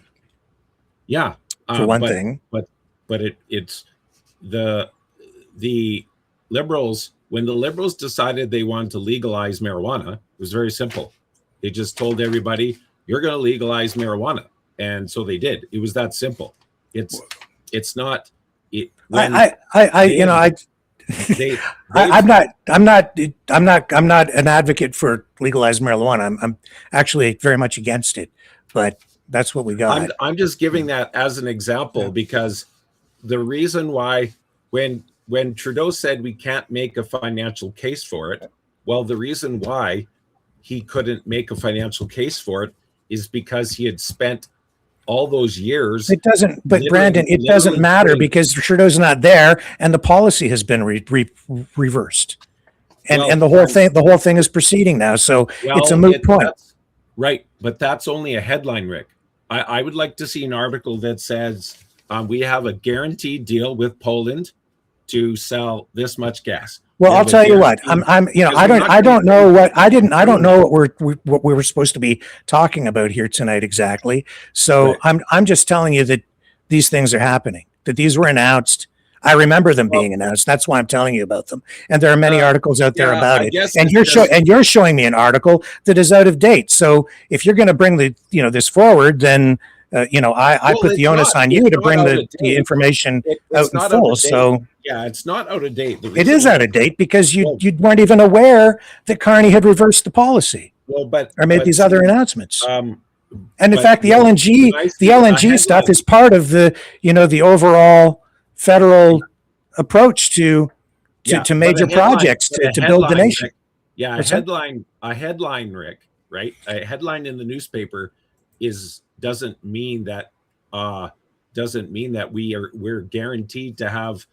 Yeah, for one thing. But it's the Liberals. When the Liberals decided they wanted to legalize marijuana, it was very simple. They just told everybody, "You're going to legalize marijuana," and so they did. It was that simple. It's not. I'm not an advocate for legalized marijuana. I'm actually very much against it, but that's what we got. I'm just giving that as an example because the reason why when Trudeau said we can't make a financial case for it, well, the reason why he couldn't make a financial case for it is because he had spent all those years. It doesn't, but Brandon, it doesn't matter because Trudeau's not there and the policy has been reversed. And the whole thing is proceeding now. So it's a moot point. Right. But that's only a headline, Rick. I would like to see an article that says we have a guaranteed deal with Poland to sell this much gas. Well, I'll tell you what. I don't know what we were supposed to be talking about here tonight exactly. So right. I'm just telling you that these things are happening. That these were announced. I remember them being announced. That's why I'm telling you about them. And there are many articles out there about it. And you're showing me an article that is out of date. So if you're going to bring this forward, then I put the onus on you to bring the information out in full. So. Yeah, it's not out of date. It is out of date because you weren't even aware that Carney had reversed the policy. Or made these other announcements. And in fact, the LNG stuff is part of the overall federal approach to major projects to build the nation. Yeah, a headline, Rick. Right, a headline in the newspaper doesn't mean that we're guaranteed to have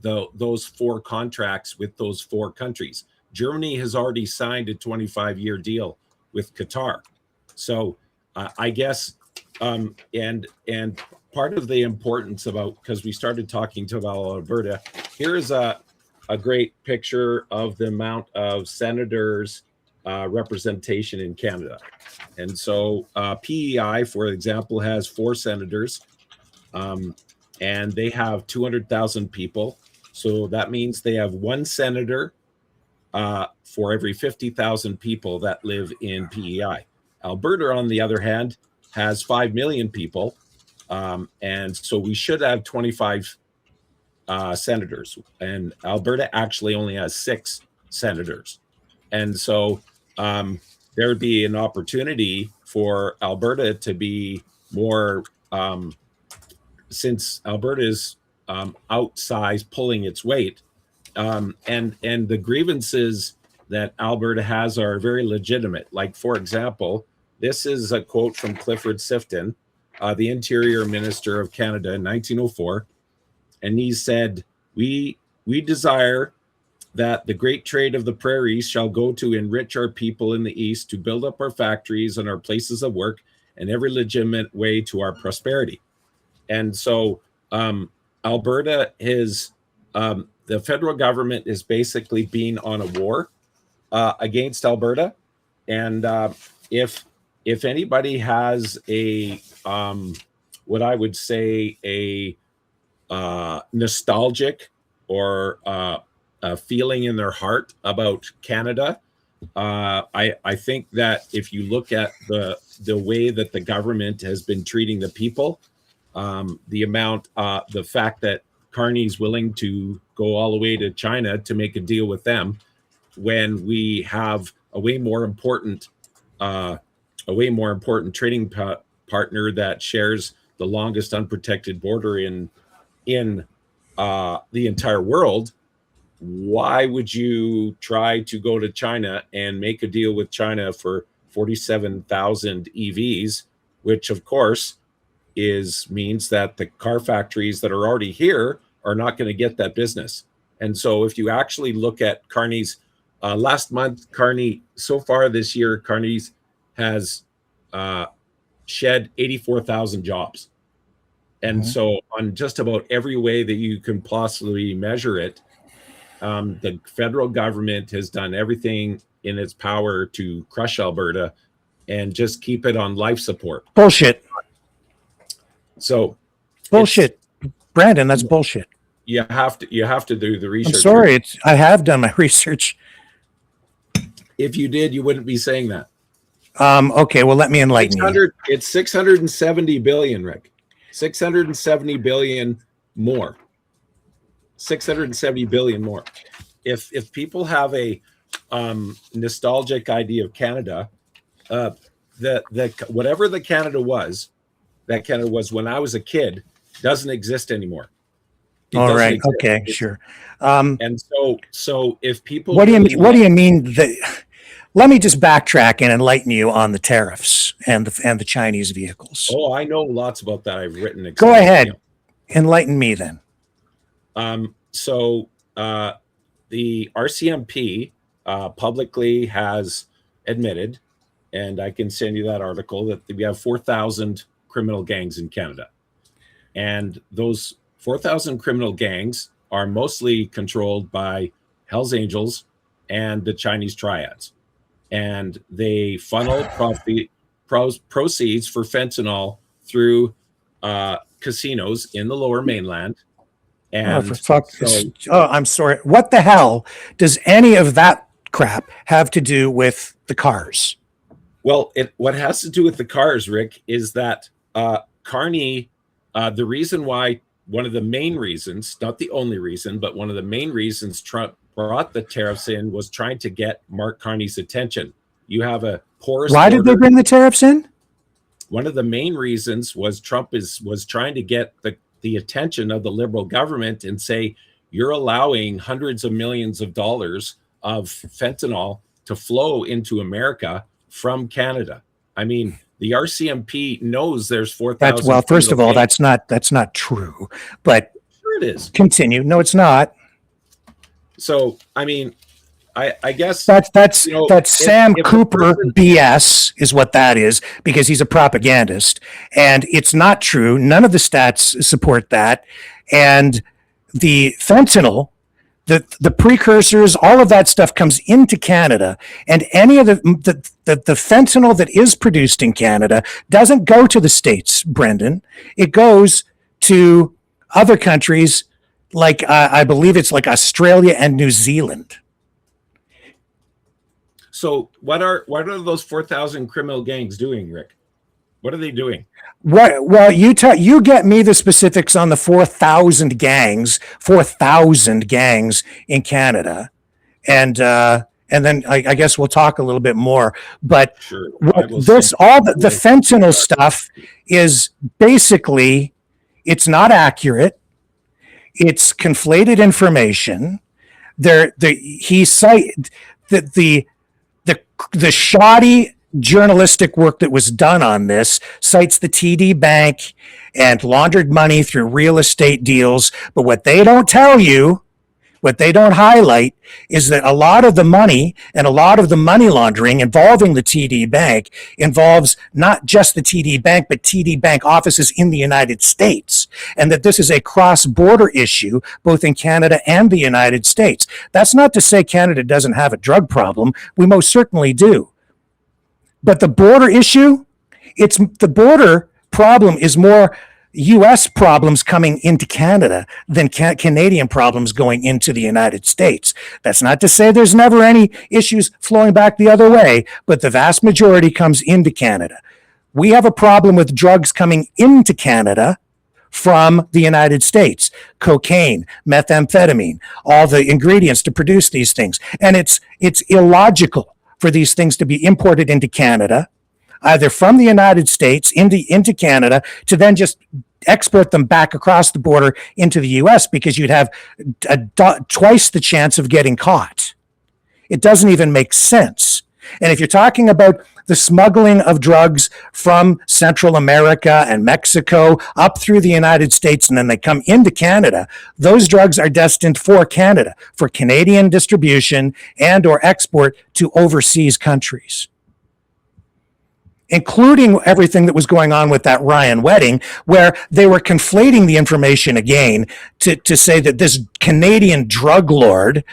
those 4 contracts with those 4 countries. Germany has already signed a 25-year deal with Qatar. So I guess and part of the importance because we started talking about Alberta, here's a great picture of the amount of senators representation in Canada. And so PEI, for example, has 4 senators and they have 200,000 people. So that means they have 1 senator for every 50,000 people that live in PEI. Alberta, on the other hand, has 5 million people. And so we should have 25 senators. And Alberta actually only has 6 senators. And so there would be an opportunity for Alberta to be more, since Alberta is outsized, pulling its weight, and the grievances that Alberta has are very legitimate. Like, for example, this is a quote from Clifford Sifton, the Interior Minister of Canada in 1904, and he said, "We desire that the great trade of the prairies shall go to enrich our people in the East, to build up our factories and our places of work, and every legitimate way to our prosperity." And so Alberta is, the federal government is basically being on a war against Alberta. And if anybody has what I would say a nostalgic or a feeling in their heart about Canada, I think that if you look at the way that the government has been treating the people, the fact that Carney's willing to go all the way to China to make a deal with them, when we have a way more important trading partner that shares the longest unprotected border in the entire world. Why would you try to go to China and make a deal with China for 47,000 EVs, which of course means that the car factories that are already here are not going to get that business. And so if you actually look at Carney's last month, so far this year, Carney's has shed 84,000 jobs. And so on just about every way that you can possibly measure it, the federal government has done everything in its power to crush Alberta and just keep it on life support. Bullshit. So bullshit, Brandon. That's bullshit. You have to do the research. I'm sorry. I have done my research. If you did, you wouldn't be saying that. Okay. Well, let me enlighten you. It's 670 billion, Rick. 670 billion more. 670 billion more. If people have a nostalgic idea of Canada, whatever the Canada was when I was a kid doesn't exist anymore. All right. Okay. Sure. And so if people, what do you mean? What do you mean? Let me just backtrack and enlighten you on the tariffs and the Chinese vehicles. Oh, I know lots about that. I've written. Go ahead. Enlighten me then. So the RCMP publicly has admitted, and I can send you that article, that we have 4,000 criminal gangs in Canada. And those 4,000 criminal gangs are mostly controlled by Hells Angels and the Chinese triads. And they funnel proceeds for fentanyl through casinos in the Lower Mainland. And I'm sorry. What the hell does any of that crap have to do with the cars? Well, what has to do with the cars, Rick, is that Carney, the reason why, one of the main reasons, not the only reason, but one of the main reasons Trump brought the tariffs in was trying to get Mark Carney's attention. You have a porous Why did they bring the tariffs in? One of the main reasons was Trump was trying to get the attention of the Liberal government and say, you're allowing hundreds of millions of dollars of fentanyl to flow into America from Canada. I mean, the RCMP knows there's 4,000. Well, first of all, that's not true. But sure it is. Continue. No, it's not. So, I mean, I guess that's Sam Cooper BS is what that is, because he's a propagandist, and it's not true. None of the stats support that, and the fentanyl, the precursors, all of that stuff comes into Canada, and any of the fentanyl that is produced in Canada doesn't go to the States, Brendan. It goes to other countries, like I believe it's like Australia and New Zealand. So what are those 4,000 criminal gangs doing, Rick? What are they doing? Well, you get me the specifics on the 4,000 gangs in Canada, and then I guess we'll talk a little bit more. But sure. The fentanyl stuff is basically, it's not accurate. It's conflated information. The shoddy journalistic work that was done on this cites the TD Bank and laundered money through real estate deals. But what they don't tell you, what they don't highlight, is that a lot of the money and a lot of the money laundering involving the TD Bank involves not just the TD Bank, but TD Bank offices in the United States. And that this is a cross-border issue, both in Canada and the United States. That's not to say Canada doesn't have a drug problem. We most certainly do. But the border issue, the border problem is more US problems coming into Canada than Canadian problems going into the United States. That's not to say there's never any issues flowing back the other way, but the vast majority comes into Canada. We have a problem with drugs coming into Canada from the United States: cocaine, methamphetamine, all the ingredients to produce these things. And it's illogical for these things to be imported into Canada, either from the United States into Canada, to then just export them back across the border into the US, because you'd have twice the chance of getting caught. It doesn't even make sense. And if you're talking about the smuggling of drugs from Central America and Mexico up through the United States, and then they come into Canada, those drugs are destined for Canada, for Canadian distribution and or export to overseas countries, including everything that was going on with that Ryan wedding, where they were conflating the information again to say that this Canadian drug lord,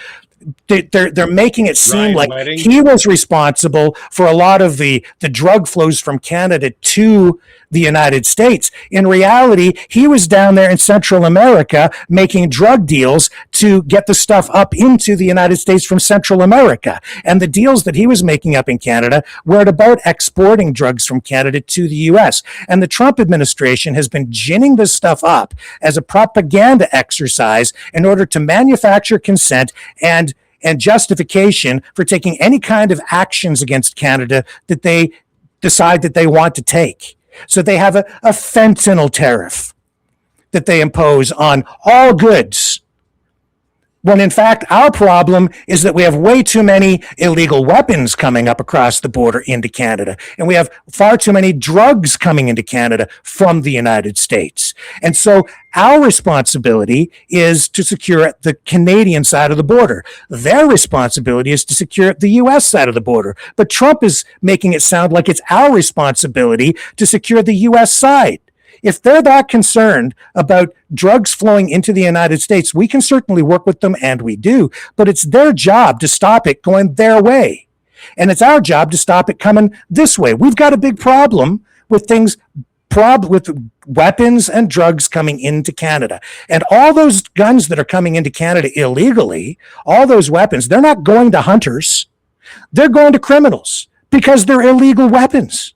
they're making it seem like he was responsible for a lot of the drug flows from Canada to the United States. In reality, he was down there in Central America making drug deals to get the stuff up into the United States from Central America. And the deals that he was making up in Canada were about exporting drugs from Canada to the US. And the Trump administration has been ginning this stuff up as a propaganda exercise in order to manufacture consent and justification for taking any kind of actions against Canada that they decide that they want to take. So they have a fentanyl tariff that they impose on all goods, when in fact our problem is that we have way too many illegal weapons coming up across the border into Canada, and we have far too many drugs coming into Canada from the United States. And so our responsibility is to secure the Canadian side of the border. Their responsibility is to secure the US side of the border. But Trump is making it sound like it's our responsibility to secure the US side. If they're that concerned about drugs flowing into the United States, we can certainly work with them, and we do, but it's their job to stop it going their way. And it's our job to stop it coming this way. We've got a big problem with with weapons and drugs coming into Canada. And all those guns that are coming into Canada illegally, all those weapons, they're not going to hunters. They're going to criminals because they're illegal weapons.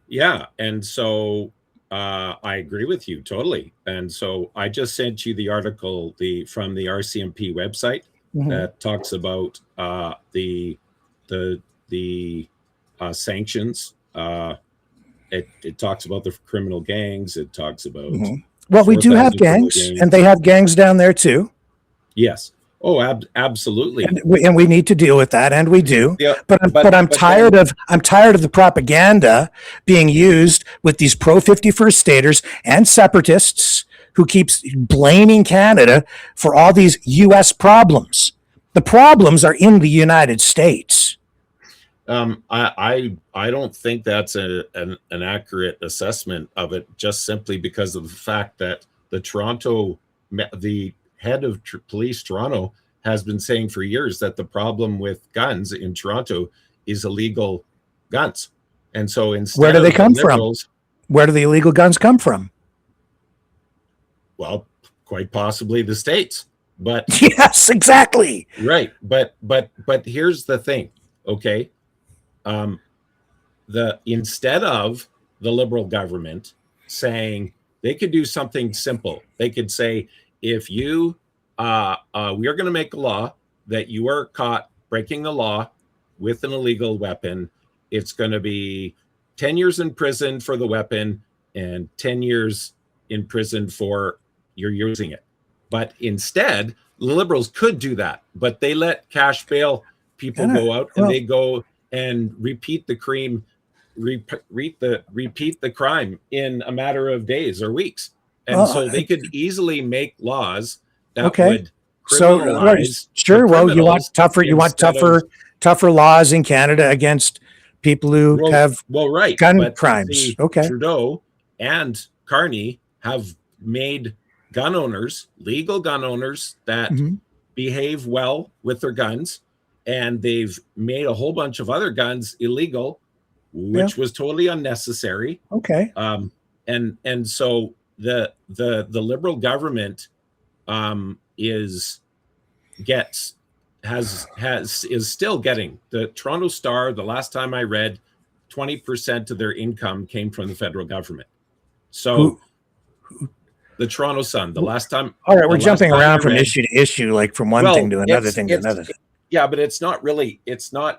Yeah, and so I agree with you totally. And so I just sent you the article from the RCMP website that talks about the sanctions. It talks about the criminal gangs. It talks about well, we do have gangs, and they have gangs down there too. Yes. Oh, absolutely. And we need to deal with that, and we do. Yeah, but I'm tired of the propaganda being used with these pro-51st staters and separatists who keeps blaming Canada for all these U.S. problems. The problems are in the United States. I don't think that's an accurate assessment of it, just simply because of the fact that the head of police Toronto has been saying for years that the problem with guns in Toronto is illegal guns. And so instead, where do they come from? Where do the illegal guns come from? Well, quite possibly the States. But yes, exactly. Right. But here's the thing. Okay. Instead of the Liberal government saying, they could do something simple. They could say, if you we are going to make a law that you are caught breaking the law with an illegal weapon, it's going to be 10 years in prison for the weapon and 10 years in prison for you're using it. But instead, the Liberals could do that, but they let cash bail people go out, and they go and repeat the crime in a matter of days or weeks. And so they could easily make laws that would criminalize. Sure. Well, you want tougher laws in Canada against people who have gun crimes. Trudeau and Carney have made gun owners, legal gun owners that behave well with their guns, and they've made a whole bunch of other guns illegal, which was totally unnecessary. and so the Liberal government is still getting the Toronto Star. The last time I read, 20% of their income came from the federal government. So the Toronto Sun, the last time. All right, we're jumping around from issue to issue, like from one thing to another thing to another thing. Yeah, but it's not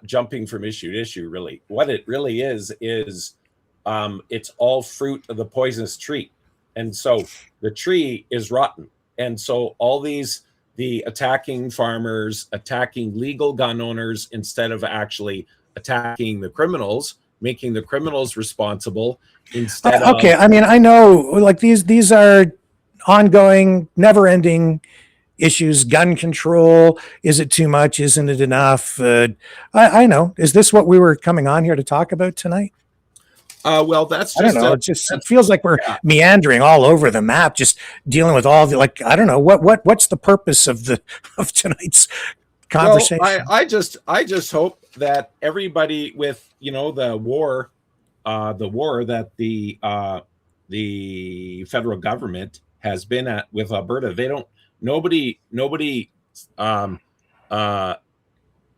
jumping from issue to issue, really. What it really is it's all fruit of the poisonous tree. And so the tree is rotten. And so all the attacking farmers, attacking legal gun owners instead of actually attacking the criminals, making the criminals responsible instead of. Okay, I mean, I know, like, these are ongoing, never-ending issues. Gun control, is it too much? Isn't it enough? I know. Is this what we were coming on here to talk about tonight? Well, that's just, I don't know. It feels like we're meandering all over the map, just dealing with all the, like, I don't know what's the purpose of tonight's conversation. Well, I just hope that everybody with the war that the federal government has been at with Alberta, nobody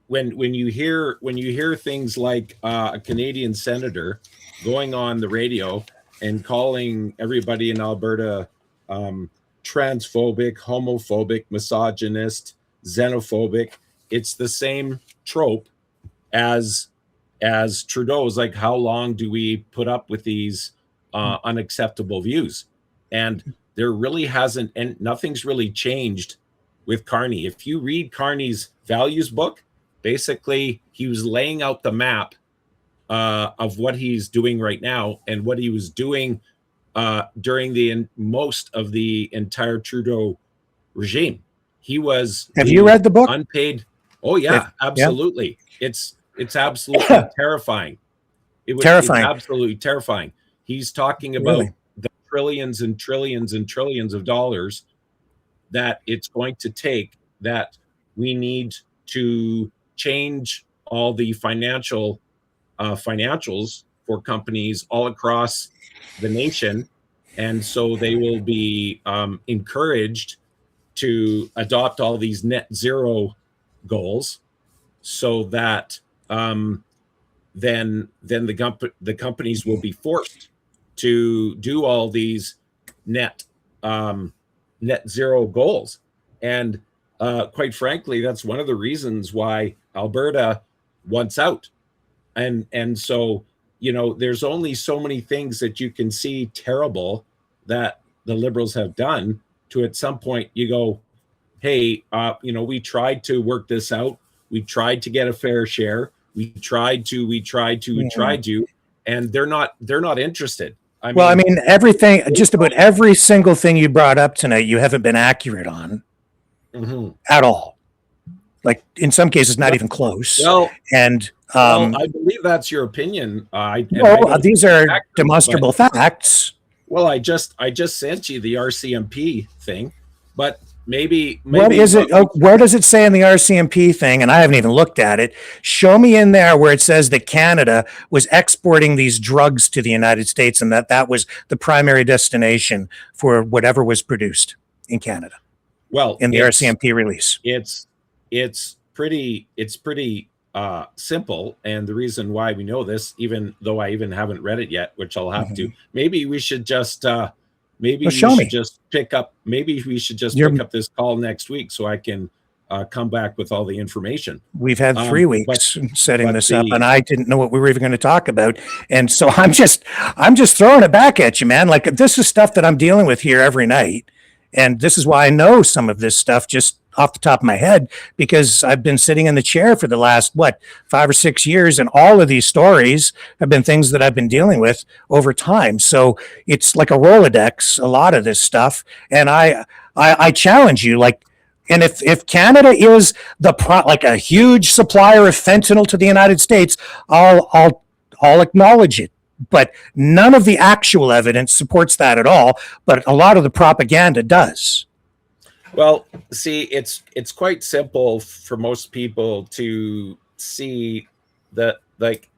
when you hear things like a Canadian senator going on the radio and calling everybody in Alberta transphobic, homophobic, misogynist, xenophobic, it's the same trope as Trudeau's, like, how long do we put up with these unacceptable views? And there really hasn't, and nothing's really changed with Carney. If you read Carney's values book, basically he was laying out the map of what he's doing right now and what he was doing during most of the entire Trudeau regime. He was. Have you read the book? Unpaid. Oh yeah, absolutely. Yeah. It's absolutely terrifying. It's absolutely terrifying. He's talking about the trillions and trillions and trillions of dollars that it's going to take, that we need to change all the financials for companies all across the nation, and so they will be encouraged to adopt all these net zero goals, so that then the companies will be forced to do all these net zero goals. And quite frankly, that's one of the reasons why Alberta wants out. And so, there's only so many things that you can see terrible that the Liberals have done to, at some point, you go, hey, we tried to work this out. We tried to get a fair share. We tried to, and they're not interested. I mean, everything, just about every single thing you brought up tonight, you haven't been accurate on at all. Like, in some cases, not even close. Well, and I believe that's your opinion. These are demonstrable facts. Well, I just sent you the RCMP thing, but maybe what is it? Where does it say in the RCMP thing? And I haven't even looked at it. Show me in there where it says that Canada was exporting these drugs to the United States, and that was the primary destination for whatever was produced in Canada. Well, in the RCMP release, it's pretty simple, and the reason why we know this, even though I even haven't read it yet, which I'll have to, maybe we should just pick up this call next week so I can come back with all the information. We've had 3 weeks setting this up, and I didn't know what we were even going to talk about, and so I'm just throwing it back at you, man. Like, this is stuff that I'm dealing with here every night, and this is why I know some of this stuff just off the top of my head, because I've been sitting in the chair for the last 5 or 6 years, and all of these stories have been things that I've been dealing with over time. So it's like a Rolodex, a lot of this stuff, and I challenge you, like, and if Canada is like a huge supplier of fentanyl to the United States, I'll acknowledge it. But none of the actual evidence supports that at all. But a lot of the propaganda does. Well, see, it's quite simple for most people to see that, like,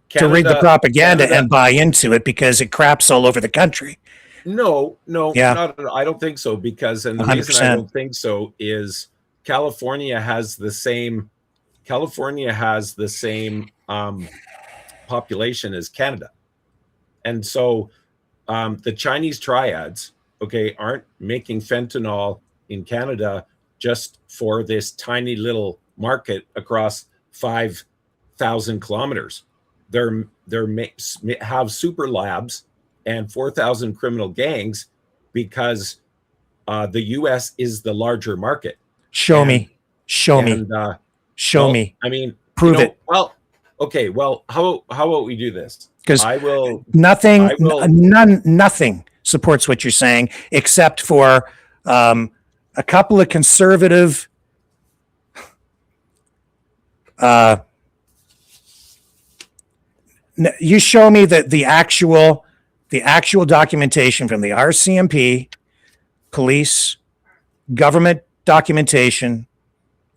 Canada, to read the propaganda and buy into it, because it craps all over the country. No, Yeah, not. I don't think so, because, and the reason I 100%. don't think so is California has the same. California has the same population as Canada, and so the Chinese triads, okay, aren't making fentanyl in Canada just for this tiny little market across 5,000 kilometers. They're have super labs and 4,000 criminal gangs because the U.S. is the larger market. Show And me. Show me. Show well, me. I mean, Prove it. well, okay, well, how about we do this? Because I will. nothing supports what you're saying, except for a couple of conservative you show me that the actual documentation from the RCMP, police, government documentation,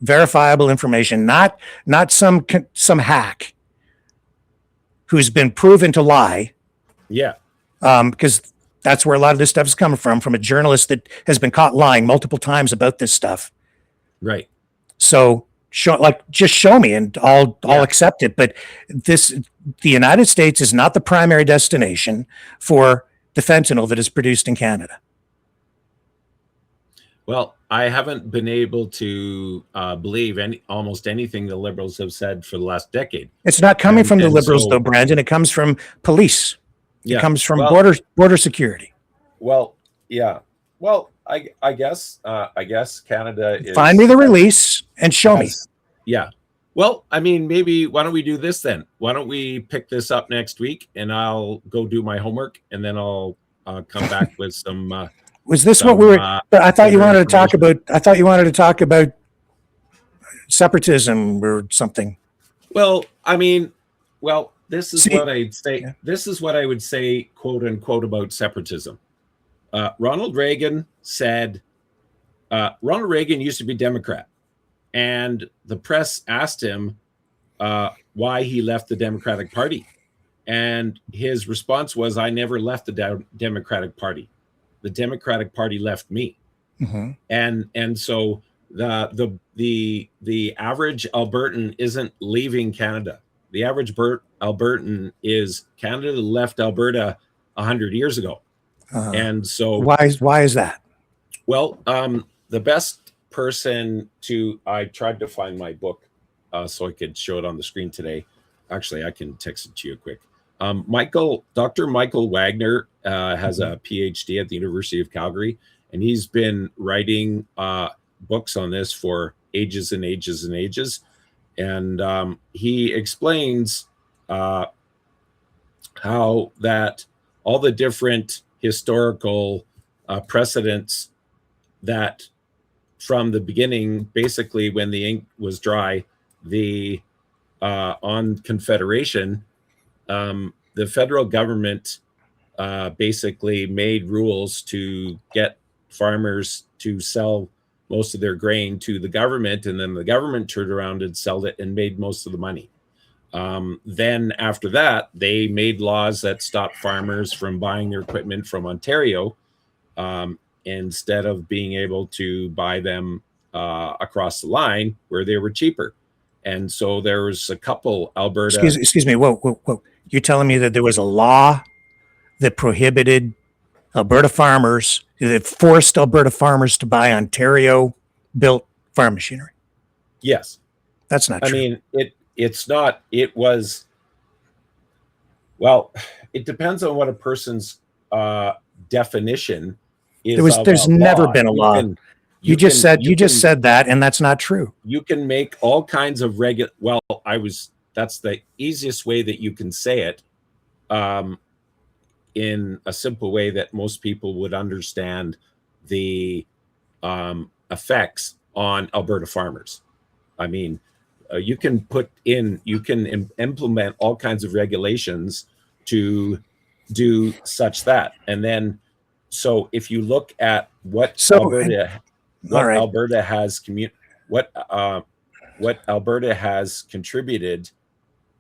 verifiable information, not some hack who's been proven to lie. Yeah. Because that's where a lot of this stuff is coming from a journalist that has been caught lying multiple times about this stuff. Right. So just show me and I'll accept it. But the United States is not the primary destination for the fentanyl that is produced in Canada. Well, I haven't been able to believe almost anything the Liberals have said for the last decade. It's not coming from the Liberals, though, Brandon. It comes from police. It comes from border security. Well, yeah. Well, I guess Canada is. Find me the release and show me. Yeah. Well, I mean, maybe why don't we do this then? Why don't we pick this up next week, and I'll go do my homework, and then I'll come back with some. Was this what we were? I thought you wanted to talk about. I thought you wanted to talk about separatism or something. Well, I mean, this is what I'd say. Yeah. This is what I would say, quote unquote, about separatism. Ronald Reagan said. Ronald Reagan used to be Democrat, and the press asked him why he left the Democratic Party, and his response was, "I never left the Democratic Party. The Democratic Party left me." Mm-hmm. And so the average Albertan isn't leaving Canada. The average Albertan is Canada left Alberta 100 years ago. And so why is that? Well, the best person I tried to find my book so I could show it on the screen today. Actually, I can text it to you quick. Dr. Michael Wagner has a PhD at the University of Calgary, and he's been writing books on this for ages and ages and ages. And he explains how that all the different historical precedents that from the beginning, basically when the ink was dry, on Confederation, the federal government basically made rules to get farmers to sell most of their grain to the government, and then the government turned around and sold it and made most of the money. Then after that, they made laws that stopped farmers from buying their equipment from Ontario instead of being able to buy them across the line where they were cheaper. And so there was a couple Alberta. Excuse me. Whoa. You're telling me that there was a law that prohibited Alberta farmers, that forced Alberta farmers to buy Ontario-built farm machinery? Yes. That's not true. I mean, it's not. It was. Well, it depends on what a person's definition is. There's never been a law. You just said that, and that's not true. You can make all kinds of that's the easiest way that you can say it, in a simple way that most people would understand the effects on Alberta farmers. I mean, you can implement all kinds of regulations to do such that, and then so if you look at what Alberta has contributed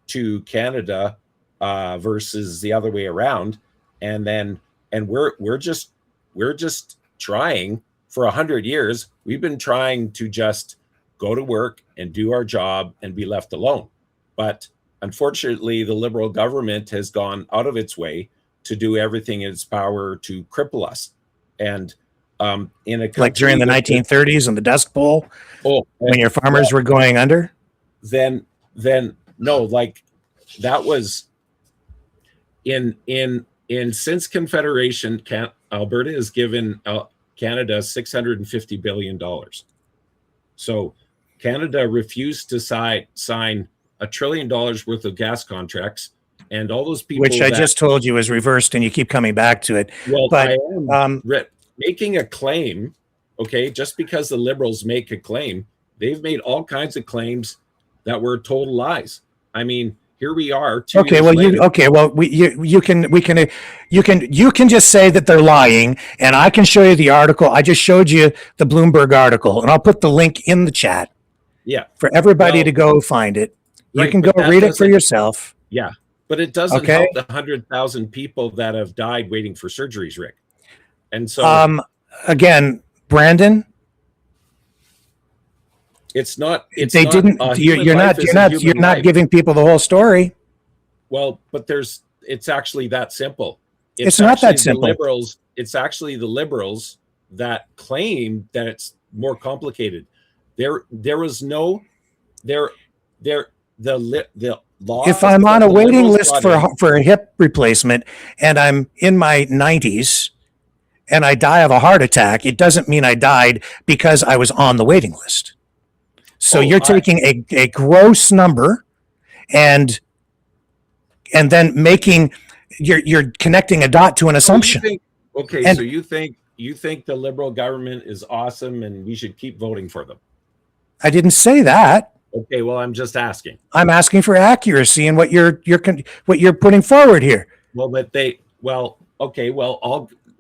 to Canada versus the other way around, and then and we're just trying for 100 years. We've been trying to just go to work and do our job and be left alone. But unfortunately, the Liberal government has gone out of its way to do everything in its power to cripple us. And in a country like during the 1930s and the Dust Bowl, when your farmers were going under, then no, like that was in since Confederation, Alberta has given Canada $650 billion. So Canada refused to sign $1 trillion worth of gas contracts, and all those people, which I just told you is reversed, and you keep coming back to it. Well, but I am making a claim. Okay, just because the Liberals make a claim, they've made all kinds of claims that were total lies. I mean, here we are. You can just say that they're lying, and I can show you the article. I just showed you the Bloomberg article, and I'll put the link in the chat. Yeah, for everybody to go find it. You can go read it for yourself. Yeah, but it doesn't help the 100,000 people that have died waiting for surgeries, Rick. And so, again, Brandon, it's not. They didn't. You're not giving people the whole story. Well, but it's actually that simple. It's not that simple. It's actually the Liberals that claim that it's more complicated. The law. If I'm on a waiting list for a hip replacement and I'm in my 90s and I die of a heart attack, it doesn't mean I died because I was on the waiting list. So you're taking a gross number and then you're connecting a dot to an assumption. So you think the Liberal government is awesome and we should keep voting for them? I didn't say that. Okay, well, I'm just asking. I'm asking for accuracy in what you're putting forward here.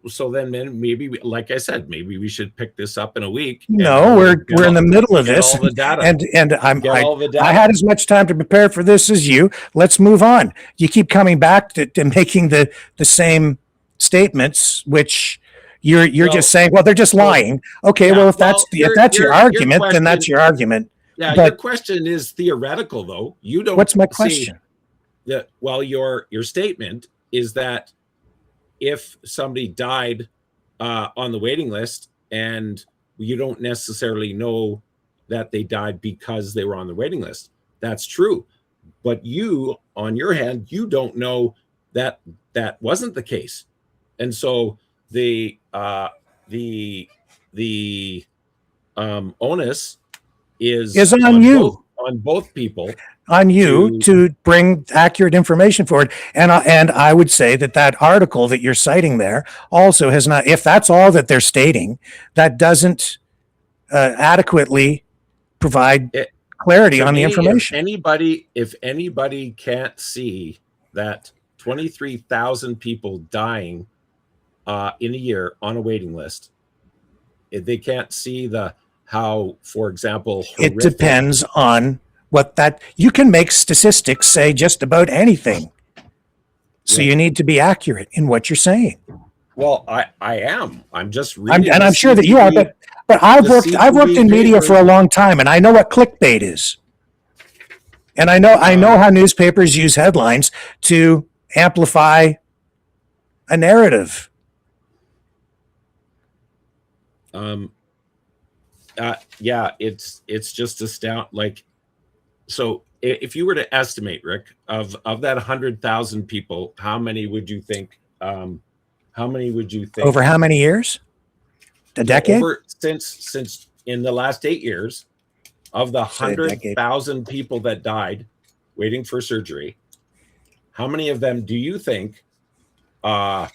So then maybe, like I said, maybe we should pick this up in a week. No, we're in the middle of this, and I had as much time to prepare for this as you. Let's move on. You keep coming back to making the same statements, which you're just saying, well, they're just lying. Okay, well, if that's your argument, then that's your argument. Yeah, your question is theoretical, though. You don't. What's my question? Your statement is that if somebody died on the waiting list and you don't necessarily know that they died because they were on the waiting list, that's true. But you, on your hand, you don't know that that wasn't the case, and so the onus is on you, on both people, on you to bring accurate information forward. And I would say that article that you're citing there also has not. If that's all that they're stating, that doesn't adequately provide clarity on the information. If anybody can't see that 23,000 people dying in a year on a waiting list, if they can't see how, for example, it depends on you can make statistics say just about anything. So you need to be accurate in what you're saying. Well, I am. I'm just reading. I'm sure that you are, but I've worked in media for a long time, and I know what clickbait is. And I know how newspapers use headlines to amplify a narrative. It's just astounding. So if you were to estimate, Rick, of that 100,000 people, how many would you think? Over how many years? A decade? Since in the last 8 years, of the 100,000 people that died waiting for surgery, how many of them do you think are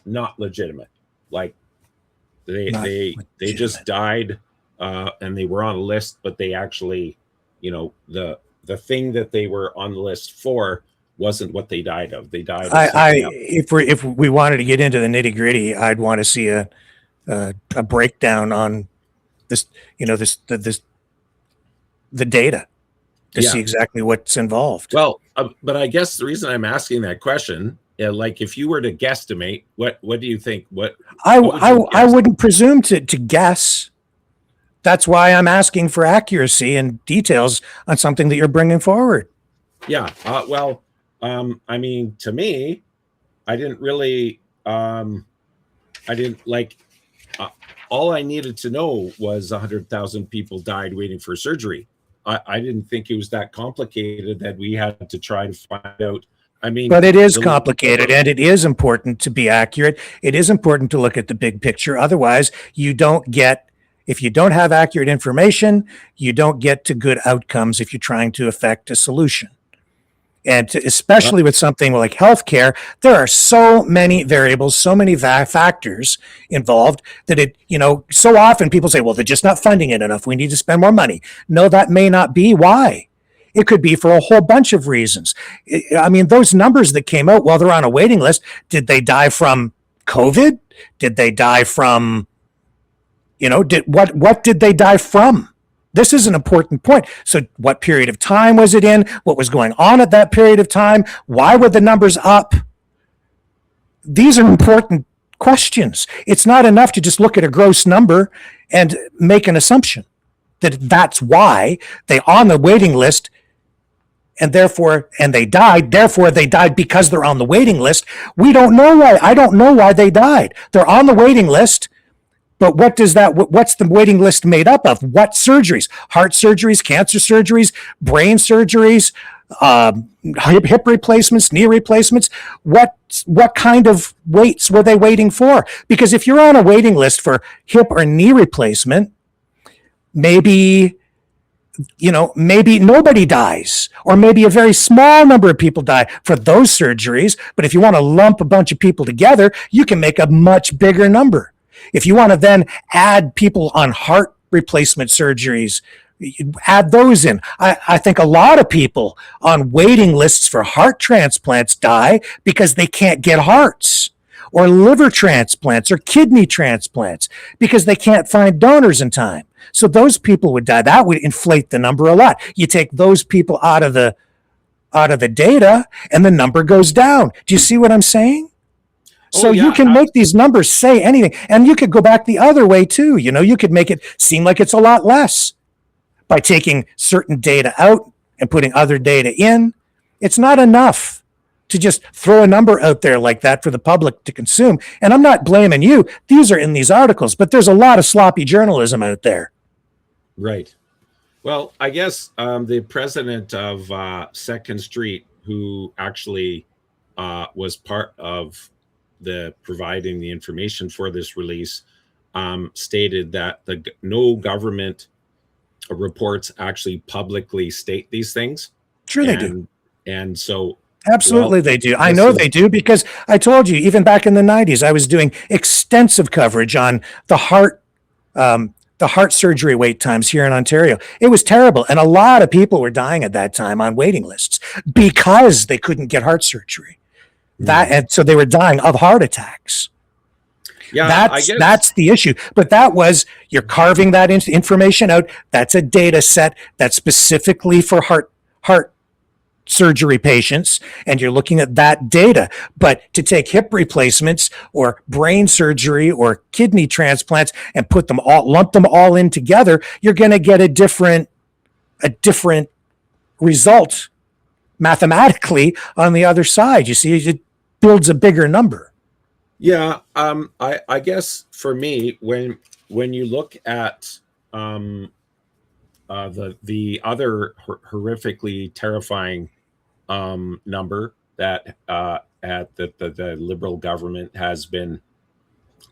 not legitimate? Like they just died. And they were on a list, but they actually, the thing that they were on the list for wasn't what they died of. They died of something else. If we wanted to get into the nitty gritty, I'd want to see a breakdown on this, the data. to see exactly what's involved. Well, but I guess the reason I'm asking that question, like if you were to guesstimate, what do you think? What would you I guess? wouldn't presume to guess. That's why I'm asking for accuracy and details on something that you're bringing forward. Yeah. Well, I mean, to me, I didn't really, I didn't like, all I needed to know was 100,000 people died waiting for surgery. I didn't think it was that complicated that we had to try to find out. I mean, but it is complicated, and it is important to be accurate. It is important to look at the big picture. Otherwise, you don't get, if you don't have accurate information, you don't get to good outcomes if you're trying to affect a solution. And especially with something like healthcare, there are so many variables, so many factors involved that it, so often people say, well, they're just not funding it enough. We need to spend more money. No, that may not be why. It could be for a whole bunch of reasons. I mean, those numbers that came out while they're on a waiting list, did they die from COVID? Did they die from, what did they die from? This is an important point. So what period of time was it in? What was going on at that period of time? Why were the numbers up? These are important questions. It's not enough to just look at a gross number and make an assumption that that's why they're on the waiting list and they died. Therefore, they died because they're on the waiting list. We don't know why. I don't know why they died. They're on the waiting list. But what's the waiting list made up of? What surgeries? Heart surgeries, cancer surgeries, brain surgeries, hip replacements, knee replacements. What kind of waits were they waiting for? Because if you're on a waiting list for hip or knee replacement, maybe nobody dies, or maybe a very small number of people die for those surgeries. But if you want to lump a bunch of people together, you can make a much bigger number. If you want to then add people on heart replacement surgeries, add those in. I think a lot of people on waiting lists for heart transplants die because they can't get hearts, or liver transplants or kidney transplants because they can't find donors in time. So those people would die. That would inflate the number a lot. You take those people out of the data and the number goes down. Do you see what I'm saying? So you can make these numbers say anything, and you could go back the other way too. You could make it seem like it's a lot less by taking certain data out and putting other data in. It's not enough to just throw a number out there like that for the public to consume. And I'm not blaming you. These are in these articles, but there's a lot of sloppy journalism out there. Right. Well, I guess the president of Second Street, who actually was part of the providing the information for this release, stated that no government reports actually publicly state these things. Sure, they do. And so absolutely they do. I know they do, because I told you, even back in the 90s, I was doing extensive coverage on the heart surgery wait times here in Ontario. It was terrible. And a lot of people were dying at that time on waiting lists because they couldn't get heart surgery. And so they were dying of heart attacks. Yeah, that's the issue. But you're carving that information out. That's a data set that's specifically for heart surgery patients, and you're looking at that data. But to take hip replacements or brain surgery or kidney transplants and lump them all in together, you're going to get a different result mathematically on the other side. You see, it builds a bigger number. Yeah, I guess for me, when you look at the other horrifically terrifying number that the Liberal government has been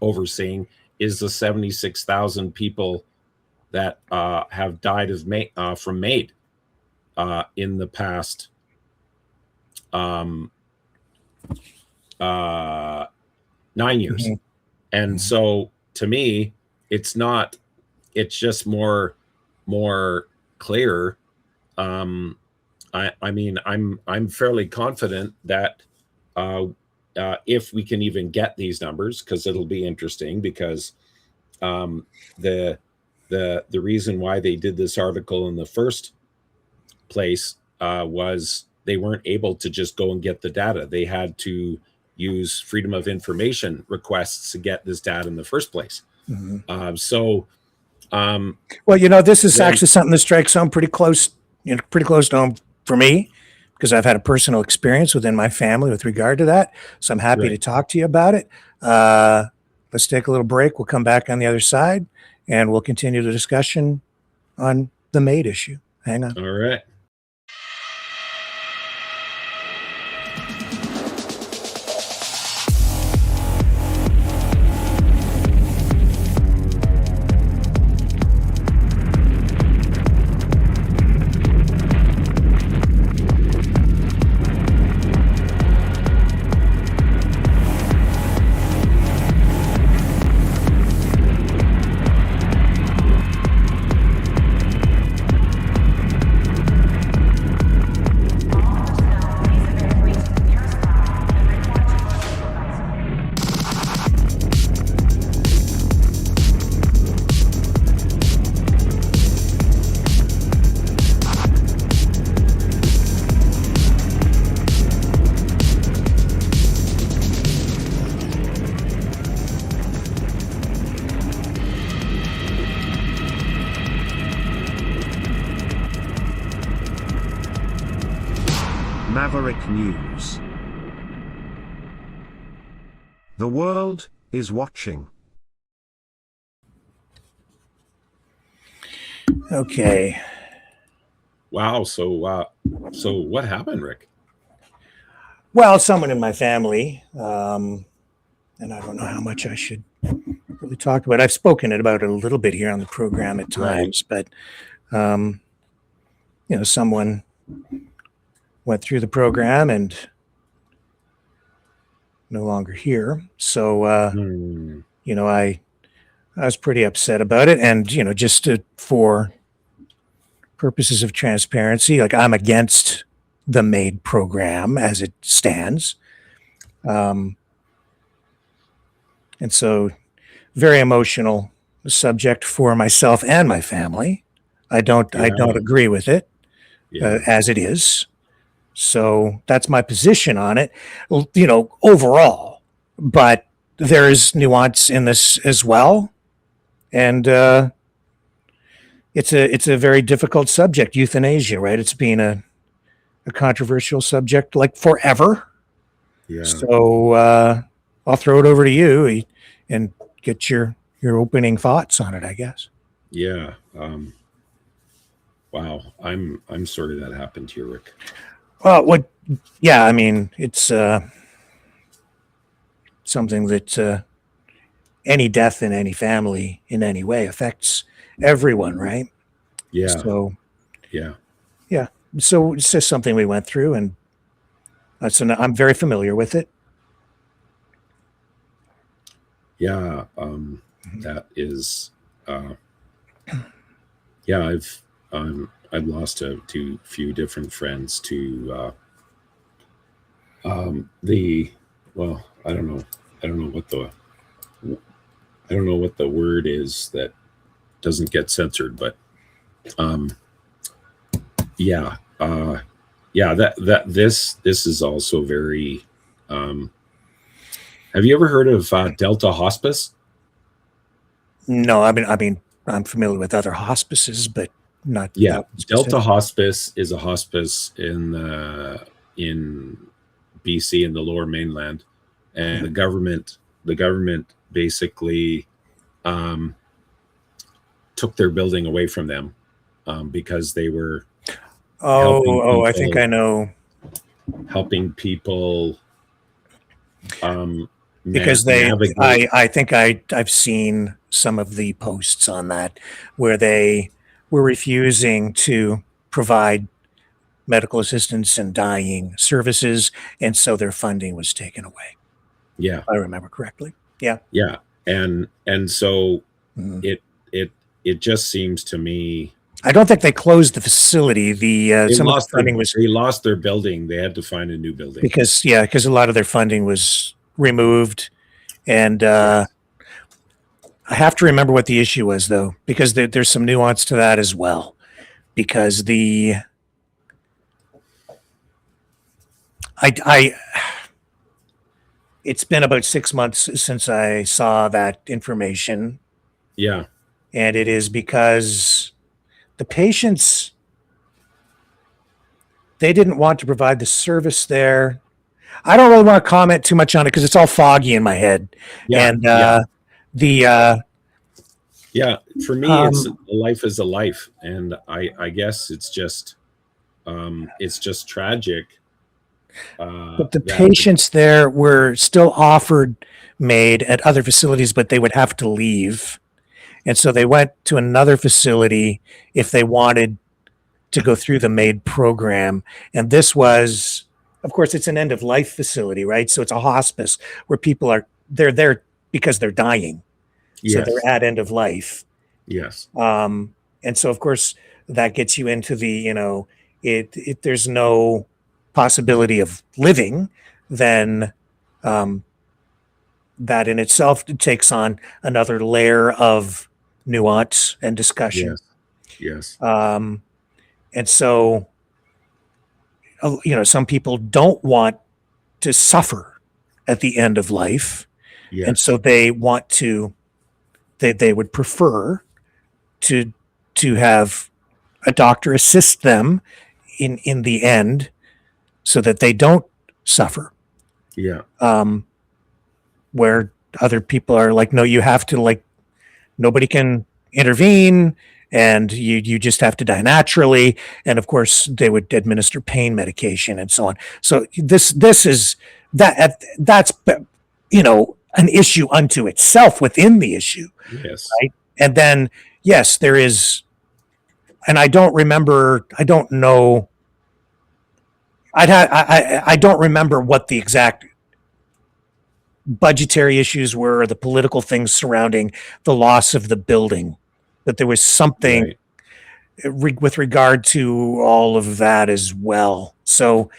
overseeing, is the 76,000 people that have died from MAID in the past 9 years. Mm-hmm. And so to me, it's just more clear. I mean, I'm fairly confident that if we can even get these numbers, because it'll be interesting, because the reason why they did this article in the first place was they weren't able to just go and get the data. They had to use freedom of information requests to get this data in the first place. Well, this is actually something that strikes home pretty close to home for me, because I've had a personal experience within my family with regard to that. So I'm happy to talk to you about it. Let's take a little break. We'll come back on the other side, and we'll continue the discussion on the MAID issue. Hang on. All right. Maverick News. The world is watching. Okay. Wow. So what happened, Rick? Well, someone in my family, and I don't know how much I should really talk about it. I've spoken about it a little bit here on the program at times, but someone went through the program and no longer here. So, I was pretty upset about it. And, just for purposes of transparency, like, I'm against the MAID program as it stands. And so very emotional subject for myself and my family. I don't agree with it as it is. So that's my position on it, overall, but there is nuance in this as well. And, it's a very difficult subject, euthanasia, right? It's been a controversial subject like forever. Yeah. So, I'll throw it over to you and get your opening thoughts on it, I guess. Yeah. Wow. I'm sorry that happened to you, Rick. Well, it's something that any death in any family in any way affects everyone, right? Yeah. So, yeah. So it's just something we went through, and I'm very familiar with it. Yeah. That is. I've lost a few different friends to I don't know what the word is that doesn't get censored, but this is also very have you ever heard of Delta Hospice? No, I mean I'm familiar with other hospices, but not. Delta Hospice is a hospice in BC in the Lower Mainland, and the government basically took their building away from them because they were I think I know, helping people because I think I've seen some of the posts on that where they were refusing to provide medical assistance and dying services, and so their funding was taken away. Yeah, if I remember correctly. Yeah, and so it just seems to me. I don't think they closed the facility. They lost their building. They had to find a new building because a lot of their funding was removed, and I have to remember what the issue was, though, because there's some nuance to that as well, because the I it's been about 6 months since I saw that information, Yeah. and it is because the patients, they didn't want to provide the service there. I don't really want to comment too much on it because it's all foggy in my head. Yeah. And Yeah. the Yeah. For me, it's um, life is a life. And I guess it's just tragic. but the That patients there were still offered MAID at other facilities, but they would have to leave. And so they went to another facility if they wanted to go through the MAID program. And this was, of course, it's an end of life facility, right? So it's a hospice where people are, they're there because they're dying. So they're yes. at end of life. Yes. And so, of course, that gets you into the, there's no possibility of living, then um, that in itself takes on another layer of nuance and discussion. Yes. Yes. Um, and so, some people don't want to suffer at the end of life. And Yes. so they would prefer to have a doctor assist them in the end so that they don't suffer. Yeah. Where other people are like, no, you have to, like, nobody can intervene, and you just have to die naturally. And of course they would administer pain medication and so on. So this is that's an issue unto itself within the issue, Yes. right? And then yes, there is, and I don't remember, I don't know, I don't remember what the exact budgetary issues were, or the political things surrounding the loss of the building, but there was something Right. with regard to all of that as well. So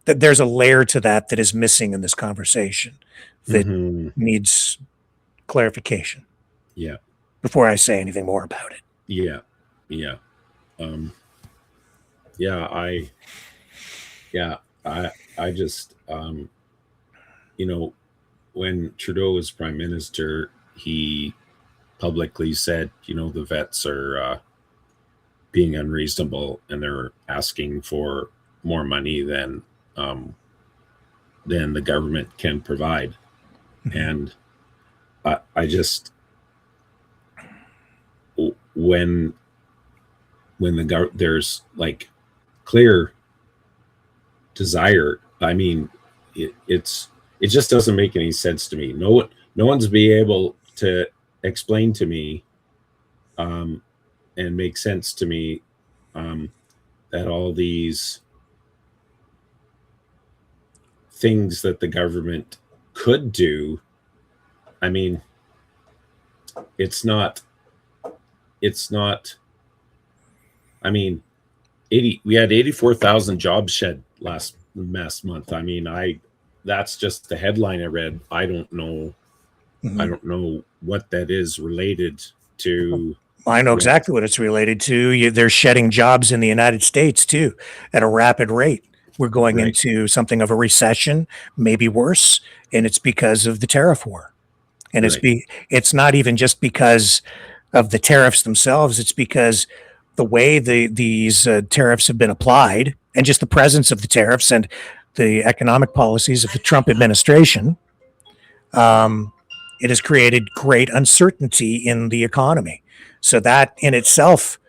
there's a layer to that is missing in this conversation that Hmm. needs clarification Yeah. before I say anything more about it. Yeah. Yeah. Um, yeah. Yeah. I just, when Trudeau was prime minister, he publicly said, the vets are being unreasonable and they're asking for more money than the government can provide. And I just, when there's like clear desire, I mean, it just doesn't make any sense to me. No one's be able to explain to me and make sense to me that all these things that the government could do, I mean, it's not I mean, we had 84,000 jobs shed last month. I mean, that's just the headline I read. I don't know what that is related to. I know exactly what it's related to. They're shedding jobs in the United States too at a rapid rate. We're going Right. into something of a recession, maybe worse, and it's because of the tariff war. And Right. it's not even just because of the tariffs themselves. It's because the way these tariffs have been applied, and just the presence of the tariffs and the economic policies of the Trump administration, it has created great uncertainty in the economy. So that in itself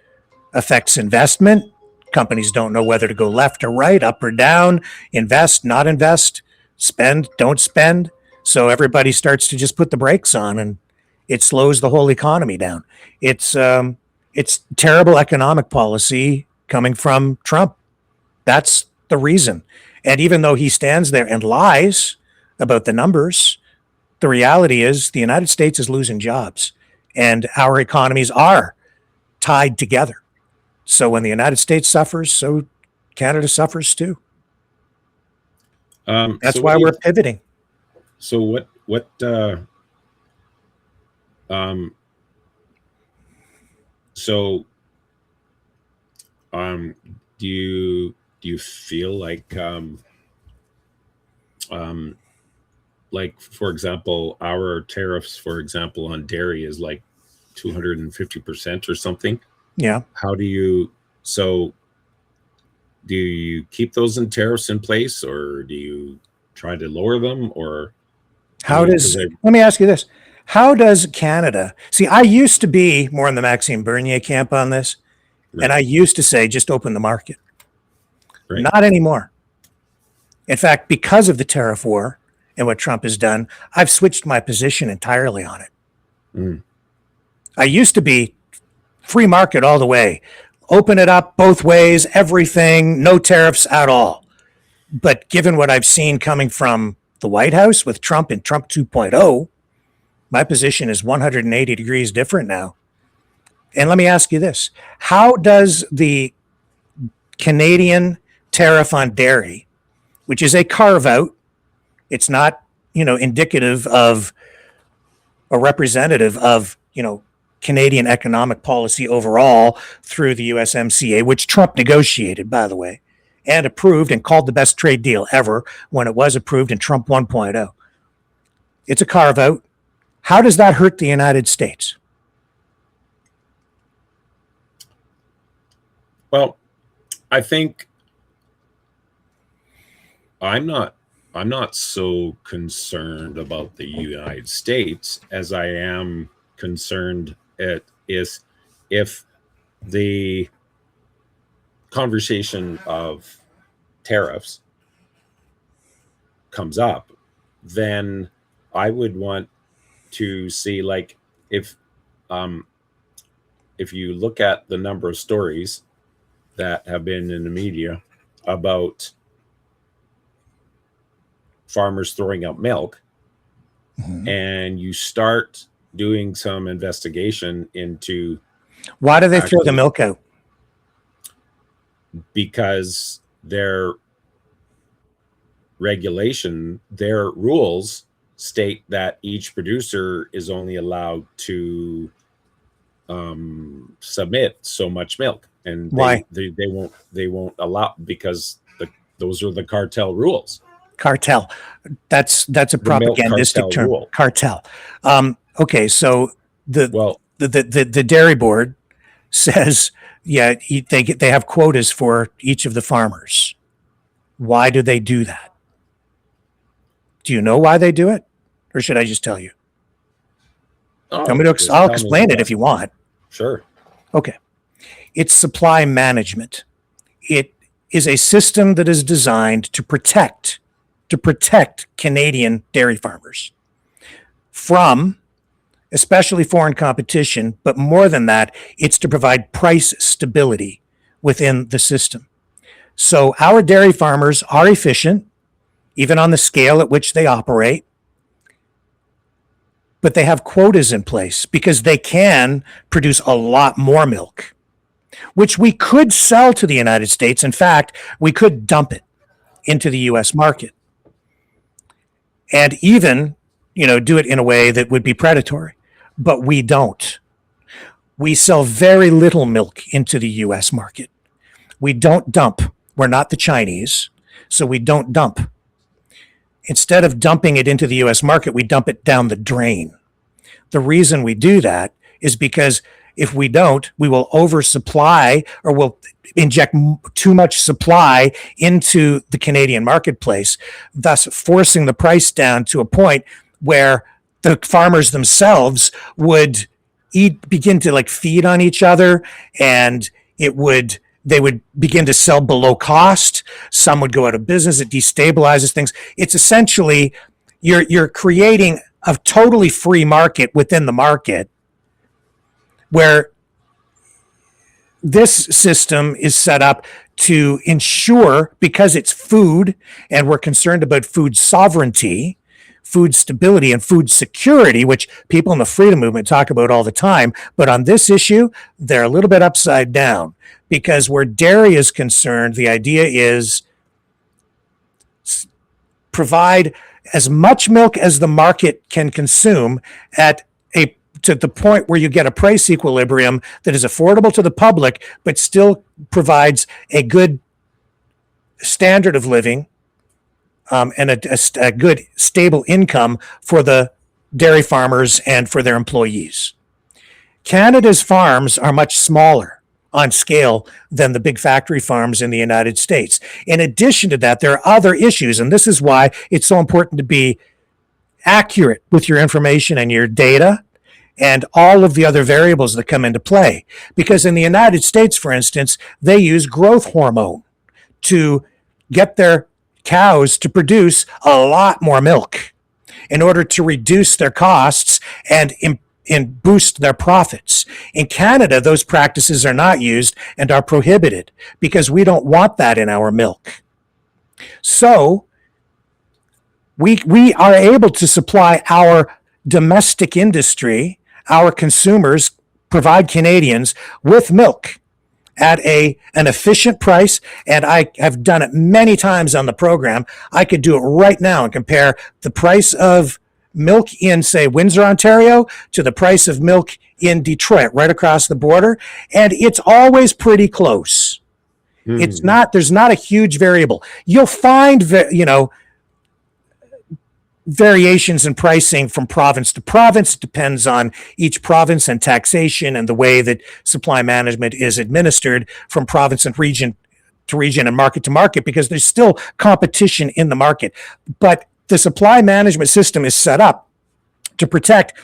affects investment. Companies don't know whether to go left or right, up or down, invest, not invest, spend, don't spend. So everybody starts to just put the brakes on, and it slows the whole economy down. It's terrible economic policy coming from Trump. That's the reason. And even though he stands there and lies about the numbers, the reality is the United States is losing jobs, and our economies are tied together. So when the United States suffers, so Canada suffers too. That's So why we're pivoting. So what um so um do you feel like like, for example, our tariffs, for example, on dairy is like 250% or something. Yeah. How do you, so do you keep those in tariffs in place, or do you try to lower them? Or, let me ask you this. How does Canada, see, I used to be more in the Maxime Bernier camp on this, right, and I used to say, just open the market. right. Not anymore. In fact, because of the tariff war and what Trump has done, I've switched my position entirely on it. Mm. I used to be free market all the way, open it up both ways, everything, no tariffs at all. But given what I've seen coming from the White House with Trump and Trump 2.0, my position is 180 degrees different now. And let me ask you this. How does the Canadian tariff on dairy, which is a carve out, it's not, indicative of or representative of, Canadian economic policy overall through the USMCA, which Trump negotiated, by the way, and approved and called the best trade deal ever when it was approved in Trump 1.0. It's a carve out. How does that hurt the United States? Well, I think I'm not so concerned about the United States as I am concerned is if the conversation of tariffs comes up, then I would want to see, like, if you look at the number of stories that have been in the media about farmers throwing out milk, and you start doing some investigation into why do they throw the milk out? Because their regulation, their rules state that each producer is only allowed to submit so much milk, and why they won't allow, because those are the cartel rules. Cartel. That's a propagandistic term. Rule. Cartel. Okay, so the dairy board says, yeah, they have quotas for each of the farmers. Why do they do that? Do you know why they do it, or should I just tell you? I'll explain it if you want. Sure. Okay. It's supply management. It is a system that is designed to protect Canadian dairy farmers from especially foreign competition, but more than that, it's to provide price stability within the system. So our dairy farmers are efficient, even on the scale at which they operate, but they have quotas in place because they can produce a lot more milk, which we could sell to the United States. In fact, we could dump it into the US market and even, do it in a way that would be predatory, but we don't. We sell very little milk into the US market. We don't dump. We're not the Chinese, so we don't dump. Instead of dumping it into the US market, we dump it down the drain. The reason we do that is because if we don't, we will oversupply, or we'll inject too much supply into the Canadian marketplace, thus forcing the price down to a point where the farmers themselves would begin to feed on each other, and they would begin to sell below cost. Some would go out of business. It destabilizes things. It's essentially you're creating a totally free market within the market, where this system is set up to ensure, because it's food and we're concerned about food sovereignty, food stability, and food security, which people in the freedom movement talk about all the time. But on this issue, they're a little bit upside down, because where dairy is concerned, the idea is provide as much milk as the market can consume to the point where you get a price equilibrium that is affordable to the public, but still provides a good standard of living and a good stable income for the dairy farmers and for their employees. Canada's farms are much smaller on scale than the big factory farms in the United States. In addition to that, there are other issues, and this is why it's so important to be accurate with your information and your data and all of the other variables that come into play. Because in the United States, for instance, they use growth hormone to get their cows to produce a lot more milk in order to reduce their costs and boost their profits. In Canada, those practices are not used and are prohibited because we don't want that in our milk. So we are able to supply our domestic industry, our consumers, provide Canadians with milk at an efficient price. And I have done it many times on the program. I could do it right now and compare the price of milk in, say, Windsor, Ontario, to the price of milk in Detroit, right across the border. And it's always pretty close. It's not, there's not a huge variable. You'll find, variations in pricing from province to province. It depends on each province and taxation and the way that supply management is administered from province and region to region and market to market, because there's still competition in the market. But the supply management system is set up to protect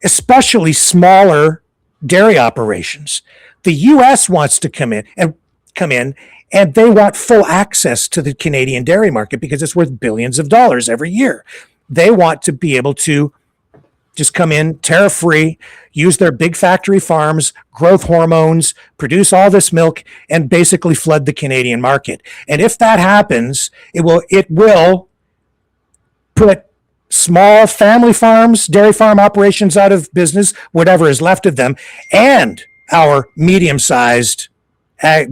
especially smaller dairy operations. The U.S. wants to come in and they want full access to the Canadian dairy market because it's worth billions of dollars every year. They want to be able to just come in tariff-free, use their big factory farms, growth hormones, produce all this milk, and basically flood the Canadian market. And if that happens, it will put small family farms, dairy farm operations out of business, whatever is left of them, and our medium-sized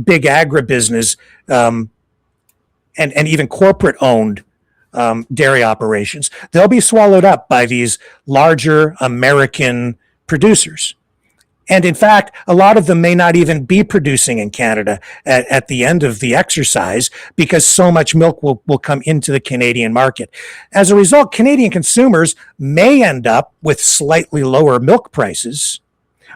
big agribusiness and even corporate-owned dairy operations. They'll be swallowed up by these larger American producers. And in fact, a lot of them may not even be producing in Canada at the end of the exercise because so much milk will come into the Canadian market. As a result, Canadian consumers may end up with slightly lower milk prices,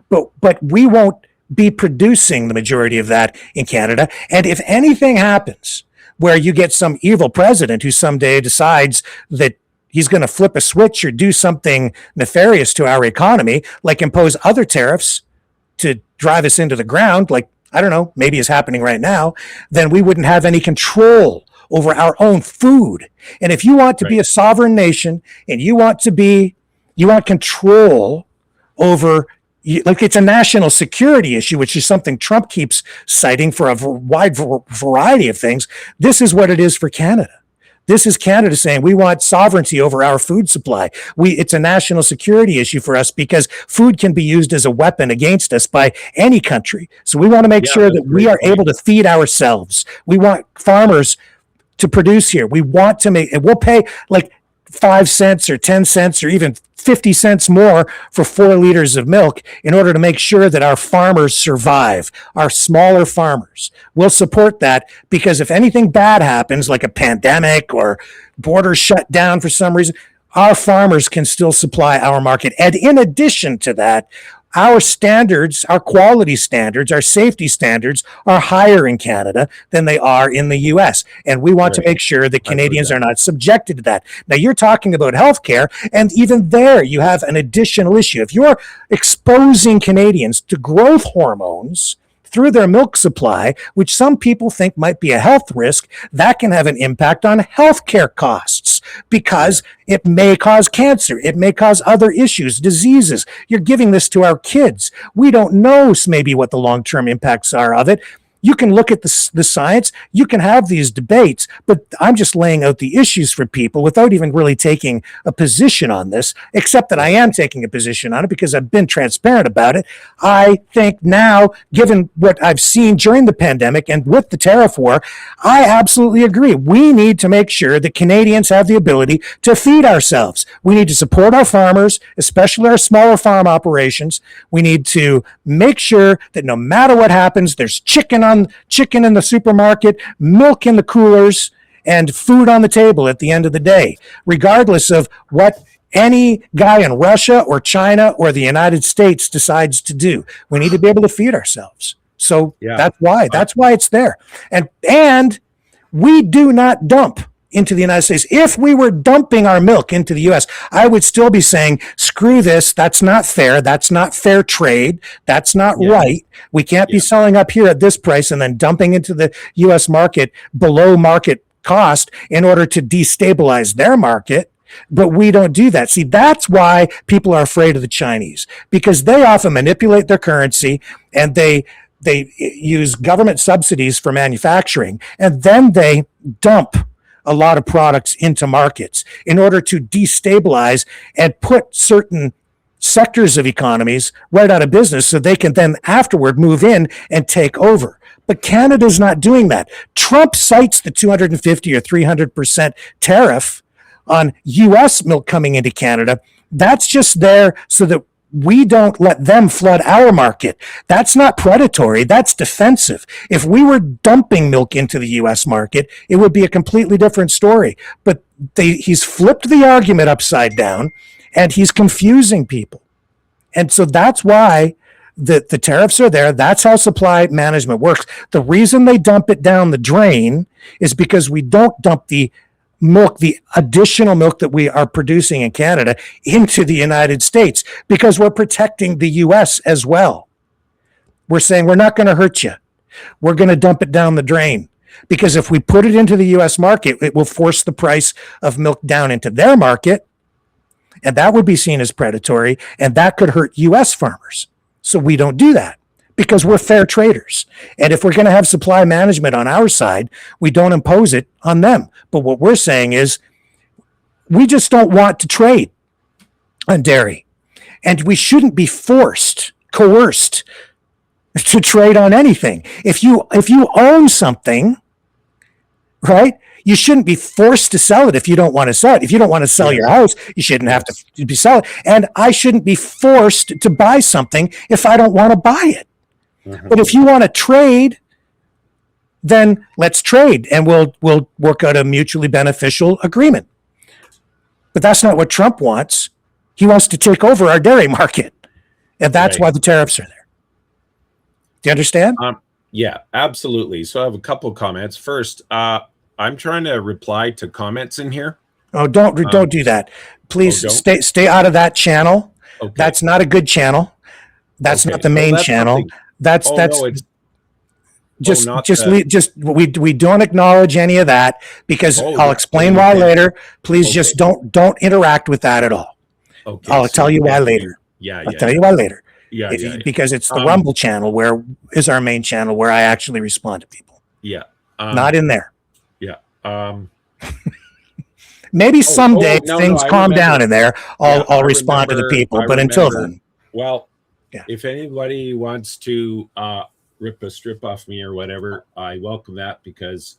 but we won't be producing the majority of that in Canada. And if anything happens where you get some evil president who someday decides that he's going to flip a switch or do something nefarious to our economy, like impose other tariffs to drive us into the ground, like, I don't know, maybe is happening right now, then we wouldn't have any control over our own food. And if you want to be a sovereign nation and you want control over, like, it's a national security issue, which is something Trump keeps citing for a wide variety of things. This is what it is for Canada. This is Canada saying we want sovereignty over our food supply. It's a national security issue for us because food can be used as a weapon against us by any country. So we want to make sure that we are able to feed ourselves. We want farmers to produce here. We want to we'll pay like 5 cents or 10 cents or even 50 cents more for 4 liters of milk in order to make sure that our farmers survive, our smaller farmers. We'll support that because if anything bad happens, like a pandemic or borders shut down for some reason, our farmers can still supply our market. And in addition to that, our standards, our quality standards, our safety standards are higher in Canada than they are in the U.S. And we want to make sure that Canadians are not subjected to that. Now, you're talking about healthcare, and even there you have an additional issue. If you're exposing Canadians to growth hormones through their milk supply, which some people think might be a health risk, that can have an impact on healthcare costs because it may cause cancer. It may cause other issues, diseases. You're giving this to our kids. We don't know maybe what the long-term impacts are of it. You can look at the science, you can have these debates, but I'm just laying out the issues for people without even really taking a position on this, except that I am taking a position on it because I've been transparent about it. I think now, given what I've seen during the pandemic and with the tariff war, I absolutely agree. We need to make sure that Canadians have the ability to feed ourselves. We need to support our farmers, especially our smaller farm operations. We need to make sure that no matter what happens, there's chicken in the supermarket, milk in the coolers, and food on the table at the end of the day, regardless of what any guy in Russia or China or the United States decides to do. We need to be able to feed ourselves. So that's why it's there. And we do not dump into the United States. If we were dumping our milk into the US, I would still be saying, screw this. That's not fair. That's not fair trade. That's not right. We can't be selling up here at this price and then dumping into the US market below market cost in order to destabilize their market. But we don't do that. See, that's why people are afraid of the Chinese, because they often manipulate their currency and they use government subsidies for manufacturing, and then they dump a lot of products into markets in order to destabilize and put certain sectors of economies right out of business so they can then afterward move in and take over. But Canada's not doing that. Trump cites the 250 or 300% tariff on U.S. milk coming into Canada. That's just there so that we don't let them flood our market. That's not predatory. That's defensive. If we were dumping milk into the U.S. market, it would be a completely different story. But he's flipped the argument upside down, and he's confusing people. And so that's why the tariffs are there. That's how supply management works. The reason they dump it down the drain is because we don't dump the milk, the additional milk that we are producing in Canada, into the United States, because we're protecting the US as well. We're saying we're not going to hurt you. We're going to dump it down the drain, because if we put it into the US market, it will force the price of milk down into their market, and that would be seen as predatory, and that could hurt US farmers. So we don't do that, because we're fair traders. And if we're going to have supply management on our side, we don't impose it on them. But what we're saying is we just don't want to trade on dairy. And we shouldn't be coerced to trade on anything. If you own something, right, you shouldn't be forced to sell it if you don't want to sell it. If you don't want to sell your house, you shouldn't have to be selling. And I shouldn't be forced to buy something if I don't want to buy it. But if you want to trade, then let's trade, and we'll work out a mutually beneficial agreement. But that's not what Trump wants. He wants to take over our dairy market, and that's why the tariffs are there. Do you understand? Yeah, absolutely. So I have a couple of comments. First, I'm trying to reply to comments in here. Oh, don't do that. Please stay out of that channel. Okay. That's not a good channel. That's not the main channel. We don't acknowledge any of that, because I'll explain why later. Please just don't interact with that at all. Okay, I'll tell you why later. I'll tell you why later. Because it's the Rumble channel where is our main channel where I actually respond to people. Not in there. Maybe someday things calm down in there. I'll respond to the people, but until then. Well, if anybody wants to rip a strip off me or whatever, I welcome that, because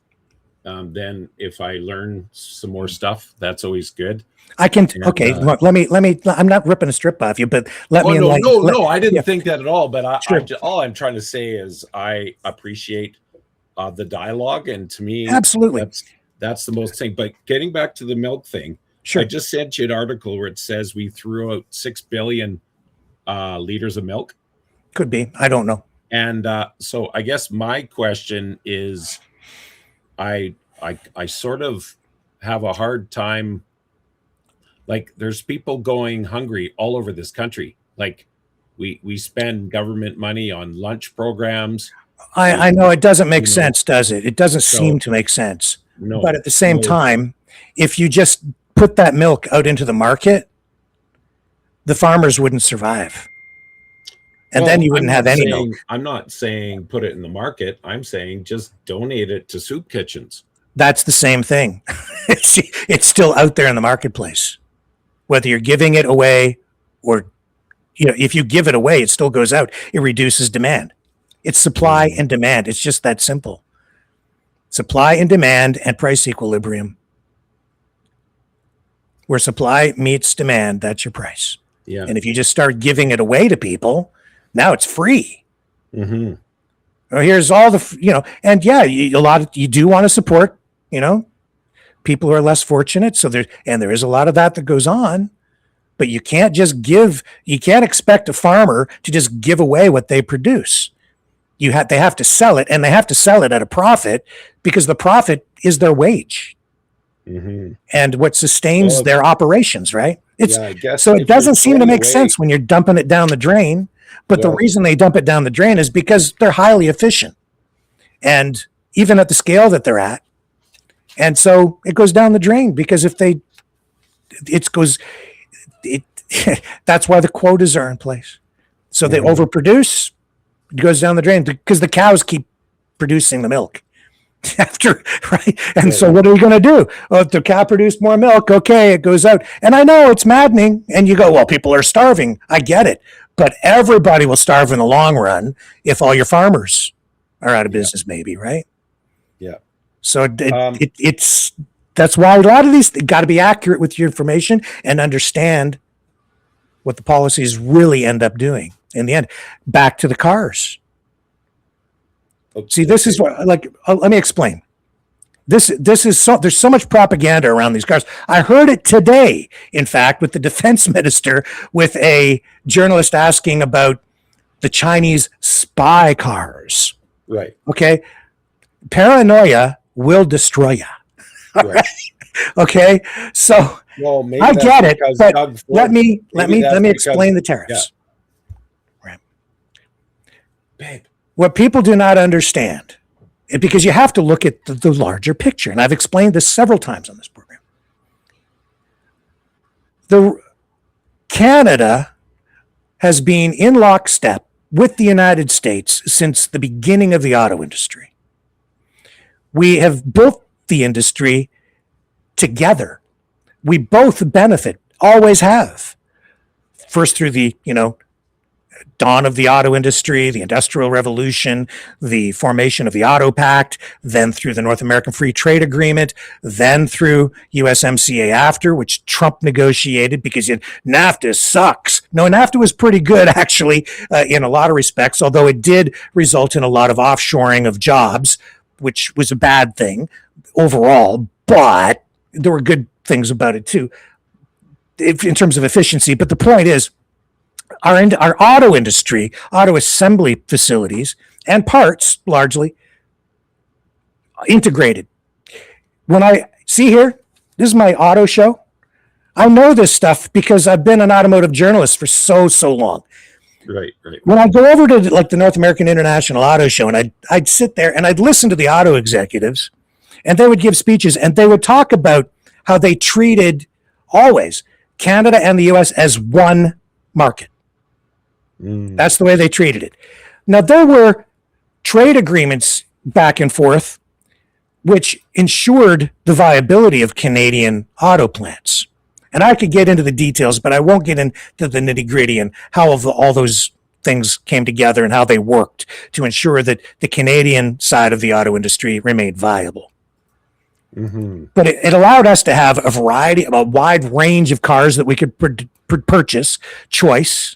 then if I learn some more stuff, that's always good. I can. Look, let me. I'm not ripping a strip off you, but let me. No, I didn't think that at all. But all I'm trying to say is I appreciate the dialogue, and to me, absolutely, that's the most thing. But getting back to the milk thing, I just sent you an article where it says we threw out 6 billion liters of milk. Could be. I don't know. And so I guess my question is, I sort of have a hard time. Like, there's people going hungry all over this country. Like, we spend government money on lunch programs. I know it doesn't make sense, does it? It doesn't seem to make sense. No. But at the same time, if you just put that milk out into the market, the farmers wouldn't survive. And then you wouldn't have any milk. I'm not saying put it in the market. I'm saying just donate it to soup kitchens. That's the same thing. It's still out there in the marketplace. Whether you're giving it away or, if you give it away, it still goes out. It reduces demand. It's supply and demand. It's just that simple. Supply and demand and price equilibrium. Where supply meets demand, that's your price. Yeah. And if you just start giving it away to people, now it's free. Here's all the, and you do want to support, people who are less fortunate. So there is a lot of that goes on, but you can't expect a farmer to just give away what they produce. They have to sell it, and they have to sell it at a profit, because the profit is their wage. Mm-hmm. And what sustains their operations, right? I guess so. It doesn't seem to make sense when you're dumping it down the drain. But the reason they dump it down the drain is because they're highly efficient, and even at the scale that they're at. And so it goes down the drain, because that's why the quotas are in place. So they overproduce, it goes down the drain, because the cows keep producing the milk after, right? And so what are we going to do? Well, if the cow produced more milk, okay, it goes out. And I know it's maddening, and you go, well, people are starving. I get it. But everybody will starve in the long run if all your farmers are out of business, maybe, right? Yeah. So that's why a lot of these got to be accurate with your information and understand what the policies really end up doing in the end. Back to the cars. Okay. See, this is what, let me explain. This is there's so much propaganda around these cars. I heard it today, in fact, with the defense minister, with a journalist asking about the Chinese spy cars. Right. Okay. Paranoia will destroy you. Right. Okay. So I get it, but let me explain the tariffs. Yeah. Right. Babe. What people do not understand, because you have to look at the larger picture, and I've explained this several times on this program. Canada has been in lockstep with the United States since the beginning of the auto industry. We have built the industry together. We both benefit, always have. First through the, dawn of the auto industry, the Industrial Revolution, the formation of the Auto Pact, then through the North American Free Trade Agreement, then through USMCA after, which Trump negotiated because NAFTA sucks. No, NAFTA was pretty good, actually, in a lot of respects, although it did result in a lot of offshoring of jobs, which was a bad thing overall, but there were good things about it too, in terms of efficiency. But the point is, our auto industry, auto assembly facilities, and parts largely integrated. When I see here, this is my auto show. I know this stuff because I've been an automotive journalist for so long. Right. When I go over to the North American International Auto Show, and I'd sit there and I'd listen to the auto executives, and they would give speeches, and they would talk about how they treated always Canada and the US as one market. That's the way they treated it. Now, there were trade agreements back and forth which ensured the viability of Canadian auto plants. And I could get into the details, but I won't get into the nitty-gritty and how all those things came together and how they worked to ensure that the Canadian side of the auto industry remained viable. Mm-hmm. But it allowed us to have a wide range of cars that we could purchase, choice.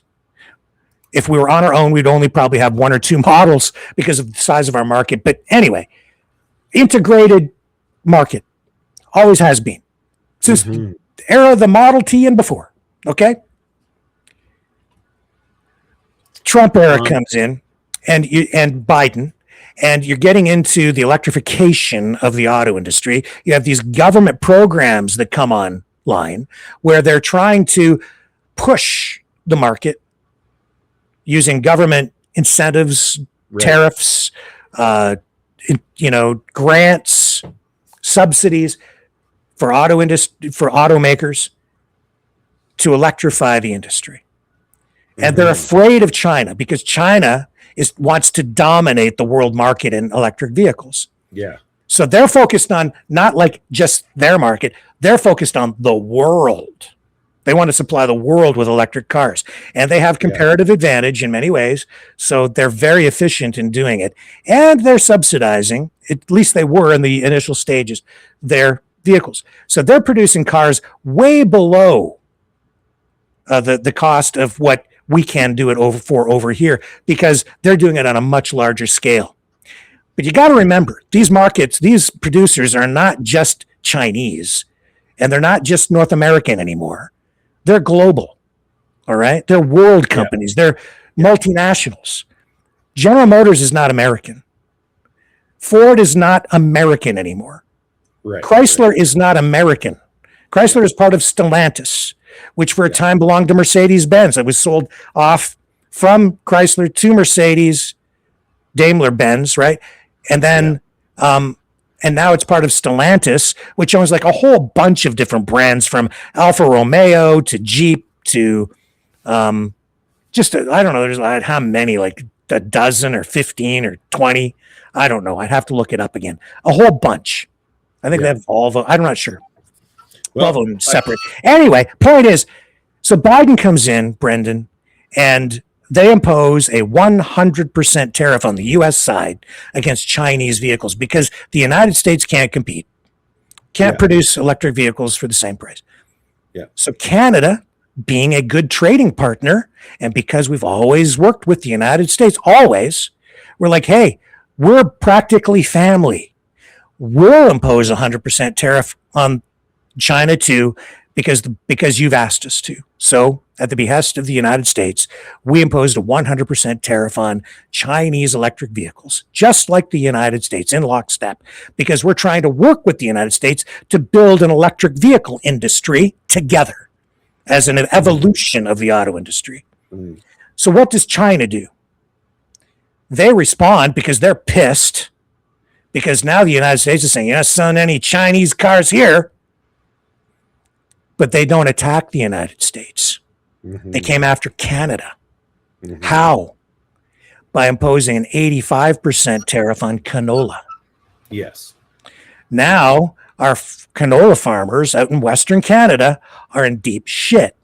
If we were on our own, we'd only probably have one or two models because of the size of our market. But anyway, integrated market, always has been. Since the era of the Model T and before, okay? Trump era comes in, and Biden, and you're getting into the electrification of the auto industry. You have these government programs that come online where they're trying to push the market using government incentives, tariffs, grants, subsidies for automakers to electrify the industry. And they're afraid of China because China wants to dominate the world market in electric vehicles. Yeah. So they're focused on not like just their market, they're focused on the world. They want to supply the world with electric cars, and they have comparative advantage in many ways. So they're very efficient in doing it, and they're subsidizing, at least they were in the initial stages, their vehicles. So they're producing cars way below the cost of what we can do it over here because they're doing it on a much larger scale. But you got to remember, these markets, these producers are not just Chinese, and they're not just North American anymore. They're global. All right. They're world companies. They're multinationals. General Motors is not American. Ford is not American anymore. Right. Chrysler is not American. Chrysler is part of Stellantis, which for a time belonged to Mercedes-Benz. It was sold off from Chrysler to Mercedes, Daimler-Benz, right? And then, and now it's part of Stellantis, which owns like a whole bunch of different brands, from Alfa Romeo to Jeep to I don't know, there's how many, like a dozen or 15 or 20. I don't know. I'd have to look it up again. A whole bunch. I think they have all of them. I'm not sure. Well, all of them separate. Anyway, point is, so Biden comes in, Brendan, and they impose a 100% tariff on the U.S. side against Chinese vehicles because the United States can't compete, can't produce electric vehicles for the same price. Yeah. So Canada, being a good trading partner, and because we've always worked with the United States, always, we're like, hey, we're practically family. We'll impose a 100% tariff on China too, because you've asked us to. So at the behest of the United States, we imposed a 100% tariff on Chinese electric vehicles, just like the United States, in lockstep, because we're trying to work with the United States to build an electric vehicle industry together as an evolution of the auto industry. Mm. So what does China do? They respond because they're pissed, because now the United States is saying, you're not selling any Chinese cars here. But they don't attack the United States. Mm-hmm. They came after Canada. Mm-hmm. How? By imposing an 85% tariff on canola. Yes. Now, our canola farmers out in Western Canada are in deep shit.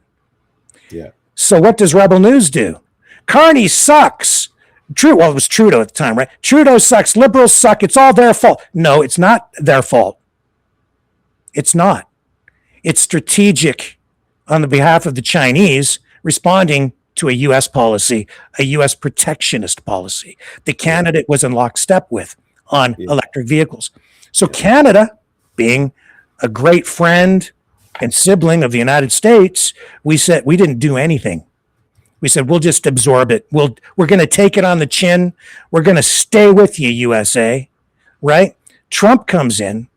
Yeah. So what does Rebel News do? Carney sucks. Well, it was Trudeau at the time, right? Trudeau sucks. Liberals suck. It's all their fault. No, it's not their fault. It's not. It's strategic on the behalf of the Chinese, responding to a U.S. policy, a U.S. protectionist policy that Canada was in lockstep with on electric vehicles. So Canada, being a great friend and sibling of the United States, we said we didn't do anything. We said, we'll just absorb it. We're going to take it on the chin. We're going to stay with you, USA, right? Trump comes in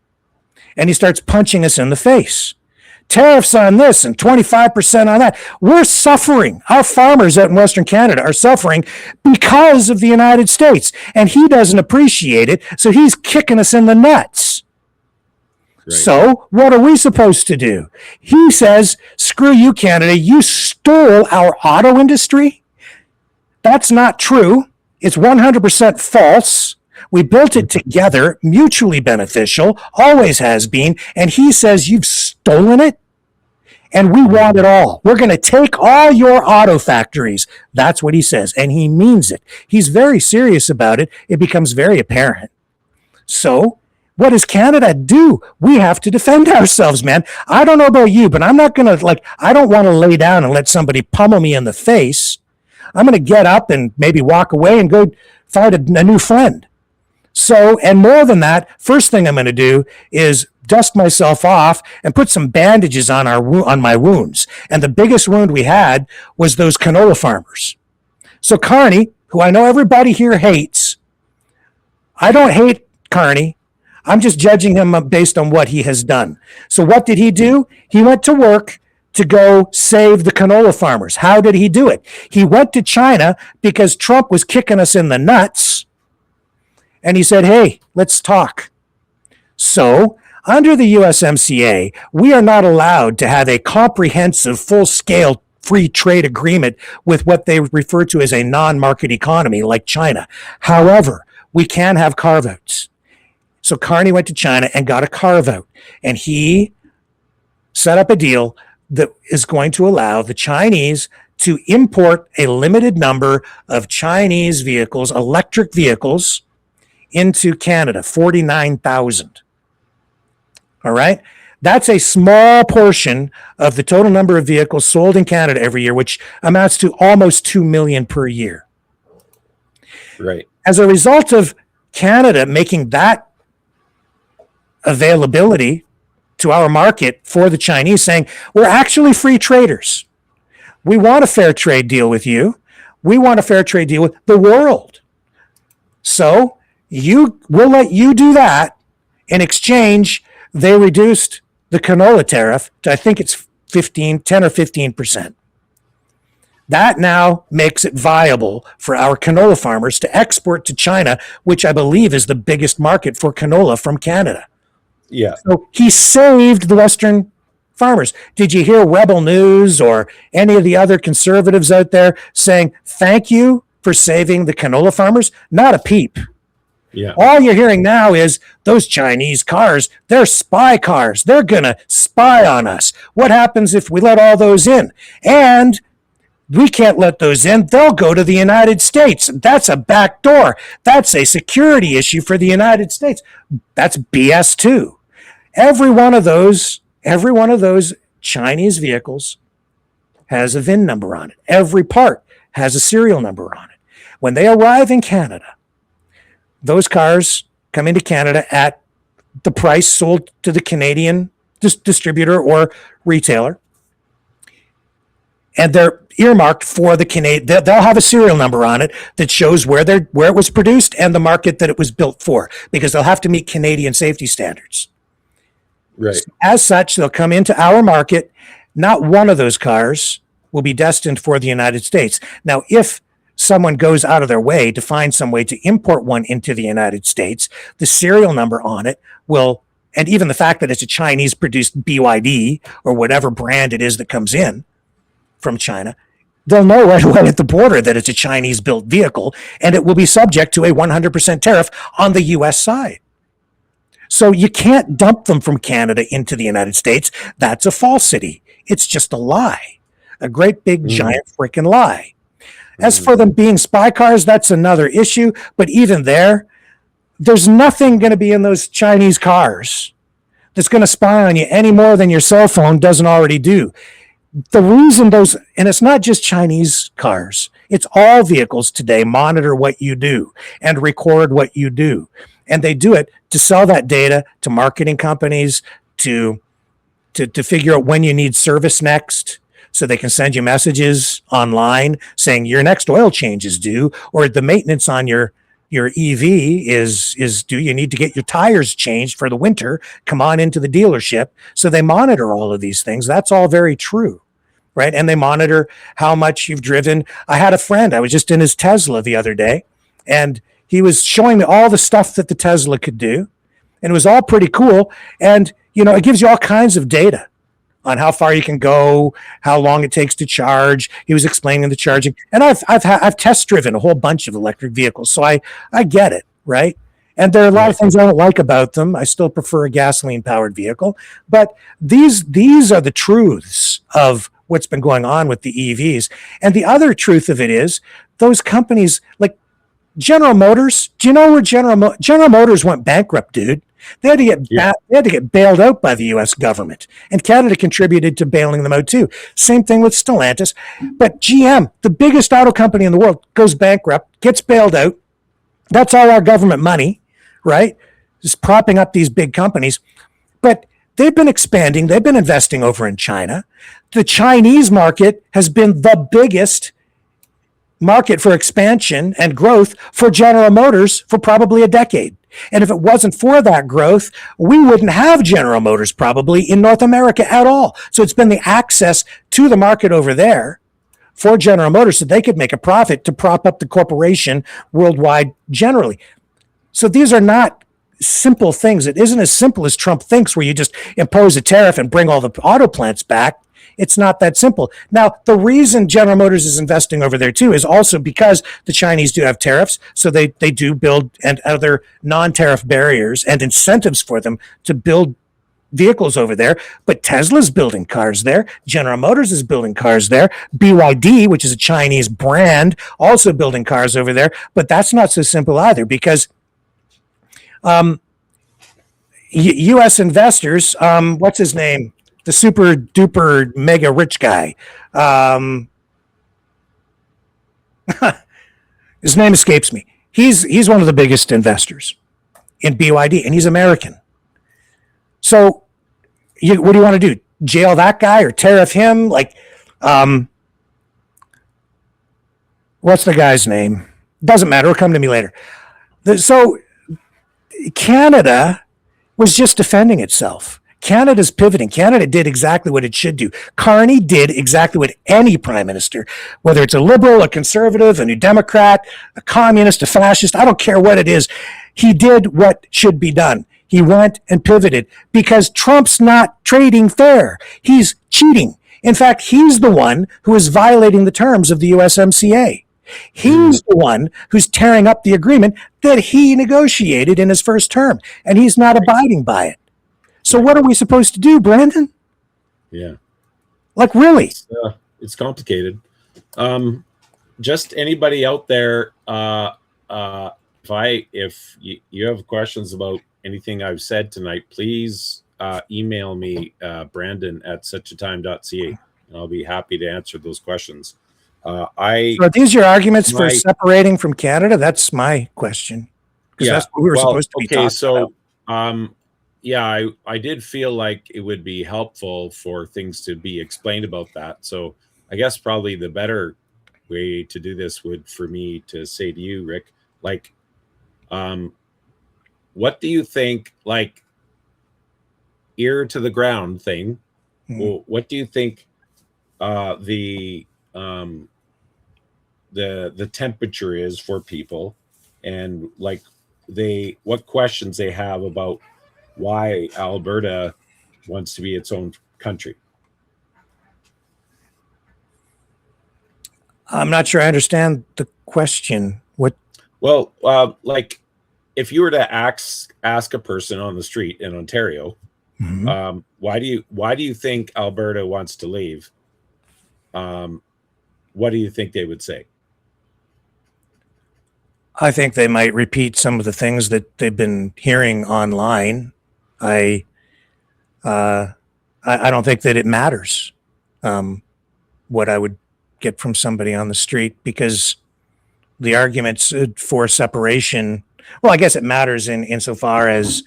and he starts punching us in the face. Tariffs on this and 25% on that. We're suffering. Our farmers out in Western Canada are suffering because of the United States. And he doesn't appreciate it. So he's kicking us in the nuts. Great. So what are we supposed to do? He says, screw you, Canada. You stole our auto industry. That's not true. It's 100% false. We built it together, mutually beneficial, always has been. And he says, you've stolen it, and we want it all. We're going to take all your auto factories. That's what he says, and he means it. He's very serious about it. It becomes very apparent. So what does Canada do? We have to defend ourselves, man. I don't know about you, but I'm not going to, I don't want to lay down and let somebody pummel me in the face. I'm going to get up and maybe walk away and go find a new friend. So, and more than that, first thing I'm going to do is dust myself off and put some bandages on my wounds. And the biggest wound we had was those canola farmers. So Carney, who I know everybody here hates, I don't hate Carney. I'm just judging him based on what he has done. So what did he do? He went to work to go save the canola farmers. How did he do it? He went to China because Trump was kicking us in the nuts. And he said, hey, let's talk. So under the USMCA, we are not allowed to have a comprehensive, full-scale free trade agreement with what they refer to as a non-market economy like China. However, we can have carve-outs. So Carney went to China and got a carve-out. And he set up a deal that is going to allow the Chinese to import a limited number of Chinese vehicles, electric vehicles, into Canada, 49,000. All right? That's a small portion of the total number of vehicles sold in Canada every year, which amounts to almost 2 million per year. Right. As a result of Canada making that availability to our market for the Chinese, saying, we're actually free traders. We want a fair trade deal with you. We want a fair trade deal with the world. So we'll let you do that. In exchange, they reduced the canola tariff to, I think it's 10 or 15%. That now makes it viable for our canola farmers to export to China, which I believe is the biggest market for canola from Canada. Yeah. So he saved the Western farmers. Did you hear Rebel News or any of the other conservatives out there saying, thank you for saving the canola farmers? Not a peep. Yeah. All you're hearing now is those Chinese cars, they're spy cars. They're going to spy on us. What happens if we let all those in? And we can't let those in. They'll go to the United States. That's a back door. That's a security issue for the United States. That's BS too. Every one of those Chinese vehicles has a VIN number on it. Every part has a serial number on it. When they arrive in Canada, those cars come into Canada at the price sold to the Canadian distributor or retailer. And they're earmarked for the Canadian. They'll have a serial number on it that shows where it was produced and the market that it was built for, because they'll have to meet Canadian safety standards. Right. So as such, they'll come into our market. Not one of those cars will be destined for the United States. Now, if someone goes out of their way to find some way to import one into the United States, the serial number on it will, and even the fact that it's a Chinese produced BYD or whatever brand it is that comes in from China, they'll know right away at the border that it's a Chinese built vehicle, and it will be subject to a 100% tariff on the US side. So you can't dump them from Canada into the United States. That's a falsity. It's just a lie, a great big giant freaking lie. As for them being spy cars, that's another issue. But even there's nothing going to be in those Chinese cars that's going to spy on you any more than your cell phone doesn't already do. The reason and it's not just Chinese cars, it's all vehicles today monitor what you do and record what you do. And they do it to sell that data to marketing companies, to figure out when you need service next, so they can send you messages online saying your next oil change is due, or the maintenance on your EV is due. You need to get your tires changed for the winter. Come on into the dealership. So they monitor all of these things. That's all very true, right? And they monitor how much you've driven. I had a friend, I was just in his Tesla the other day, and he was showing me all the stuff that the Tesla could do. And it was all pretty cool. And, it gives you all kinds of data on how far you can go, how long it takes to charge. He was explaining the charging, and I've test driven a whole bunch of electric vehicles, so I get it, right? And there are a lot of things I don't like about them. I still prefer a gasoline powered vehicle, but these are the truths of what's been going on with the EVs. And the other truth of it is those companies like General Motors. Do you know where General Motors went bankrupt, dude? They had to get bailed out by the U.S. government, and Canada contributed to bailing them out too. Same thing with Stellantis. But GM, the biggest auto company in the world, goes bankrupt, gets bailed out. That's all our government money, right? Just propping up these big companies. But they've been expanding. They've been investing over in China. The Chinese market has been the biggest market for expansion and growth for General Motors for probably a decade. And if it wasn't for that growth, we wouldn't have General Motors probably in North America at all. So it's been the access to the market over there for General Motors so they could make a profit to prop up the corporation worldwide generally. So these are not simple things. It isn't as simple as Trump thinks, where you just impose a tariff and bring all the auto plants back. It's not that simple. Now, the reason General Motors is investing over there too is also because the Chinese do have tariffs, so they do build and other non-tariff barriers and incentives for them to build vehicles over there. But Tesla's building cars there. General Motors is building cars there. BYD, which is a Chinese brand, also building cars over there. But that's not so simple either, because U.S. investors, what's his name? The super duper mega rich guy. His name escapes me. He's one of the biggest investors in BYD, and he's American. So, what do you want to do? Jail that guy or tariff him? Like, what's the guy's name? Doesn't matter. It'll come to me later. So, Canada was just defending itself. Canada's pivoting. Canada did exactly what it should do. Carney did exactly what any prime minister, whether it's a liberal, a conservative, a new Democrat, a communist, a fascist, I don't care what it is. He did what should be done. He went and pivoted because Trump's not trading fair. He's cheating. In fact, he's the one who is violating the terms of the USMCA. He's the one who's tearing up the agreement that he negotiated in his first term, and he's not abiding by it. So what are we supposed to do, Brandon? Yeah. Like, really? It's complicated. Just anybody out there, if you have questions about anything I've said tonight, please email me, brandon@suchatime.ca, and I'll be happy to answer those questions. So are these your arguments for separating from Canada? That's my question. Because that's what we were supposed to be talking about. Yeah, I did feel like it would be helpful for things to be explained about that. So I guess probably the better way to do this would for me to say to you, Rick, like, what do you think, like, ear to the ground thing? Well, what do you think the temperature is for people, and like what questions they have about why Alberta wants to be its own country? I'm not sure I understand the question. What? Well, like, if you were to ask a person on the street in Ontario, why do you think Alberta wants to leave? What do you think they would say? I think they might repeat some of the things that they've been hearing online. I don't think that it matters what I would get from somebody on the street, because the arguments for separation, well, I guess it matters insofar as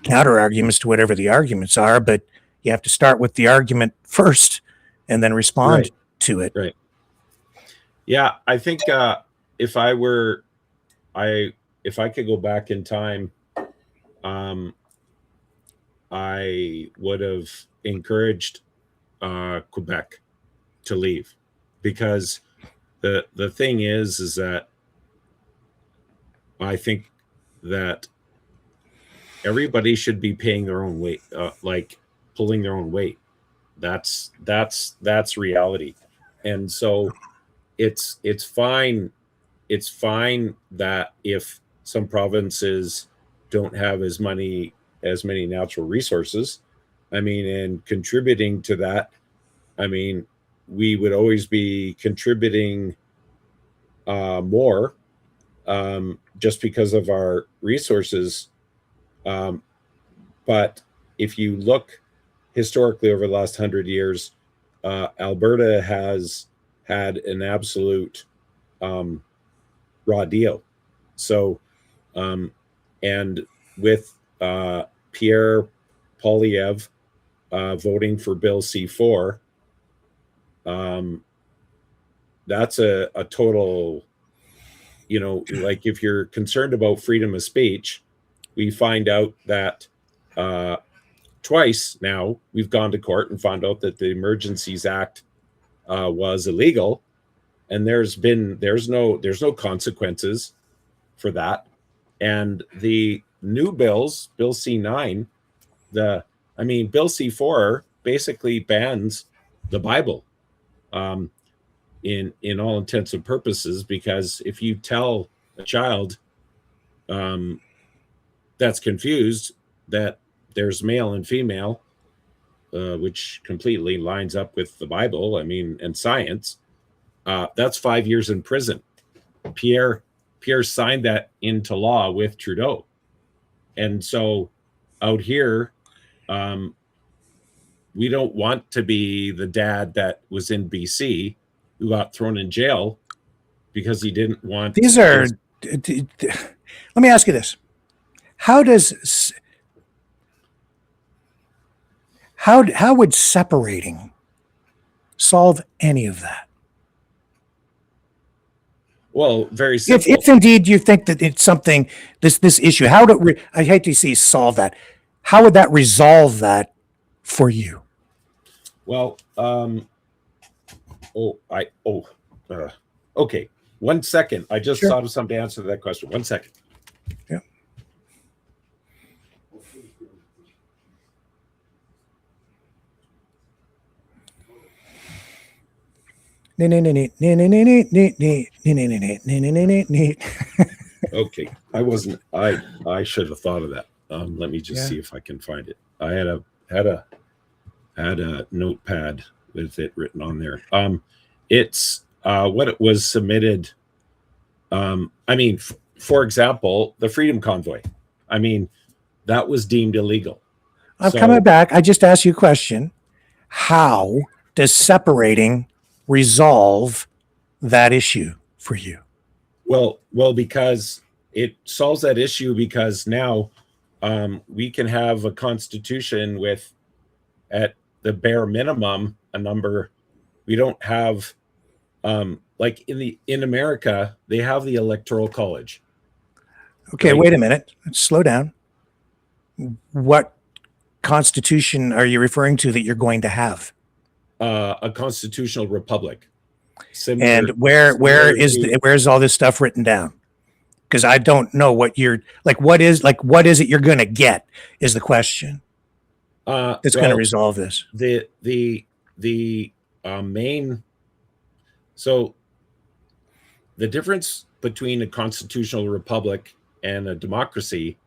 counter arguments to whatever the arguments are, but you have to start with the argument first and then respond to it. Right. Yeah, I think if I could go back in time, I would have encouraged Quebec to leave, because the thing is that I think that everybody should be paying their own weight, like pulling their own weight. That's reality. And so it's fine. It's fine that if some provinces don't have as many natural resources, I mean, and contributing to that, I mean, we would always be contributing more just because of our resources. But if you look historically over the last 100 years, Alberta has had an absolute raw deal. So, and with Pierre Poilievre voting for Bill C-4, that's a total, like, if you're concerned about freedom of speech, we find out that twice now we've gone to court and found out that the Emergencies Act was illegal, and there's no consequences for that. And the new bills, Bill C-9, Bill C-4 basically bans the Bible in all intents and purposes, because if you tell a child that's confused that there's male and female, which completely lines up with the Bible, and science, that's 5 years in prison. Pierre signed that into law with Trudeau. And so out here, we don't want to be the dad that was in BC who got thrown in jail because he didn't want. These are let me ask you this: how would separating solve any of that? Well, very simple. If indeed you think that it's something, this issue, I hate to see solve that. How would that resolve that for you? Well, okay. 1 second. I just thought of something to answer that question. 1 second. Yeah. Okay. I should have thought of that. Let me just see if I can find it. I had a notepad with it written on there. It's what it was submitted. For example, the Freedom Convoy. That was deemed illegal. I'm coming back. I just asked you a question. How does separating resolve that issue for you? Well, because it solves that issue because now we can have a constitution with, at the bare minimum, a number. We don't have like in America, they have the Electoral College. Okay, right? Wait a minute. Let's slow down. What constitution are you referring to that you're going to have? A constitutional republic. And where's all this stuff written down? Because I don't know what you're like. What is it you're going to get? Is the question. It's going to resolve this. The main. So the difference between a constitutional republic and a democracy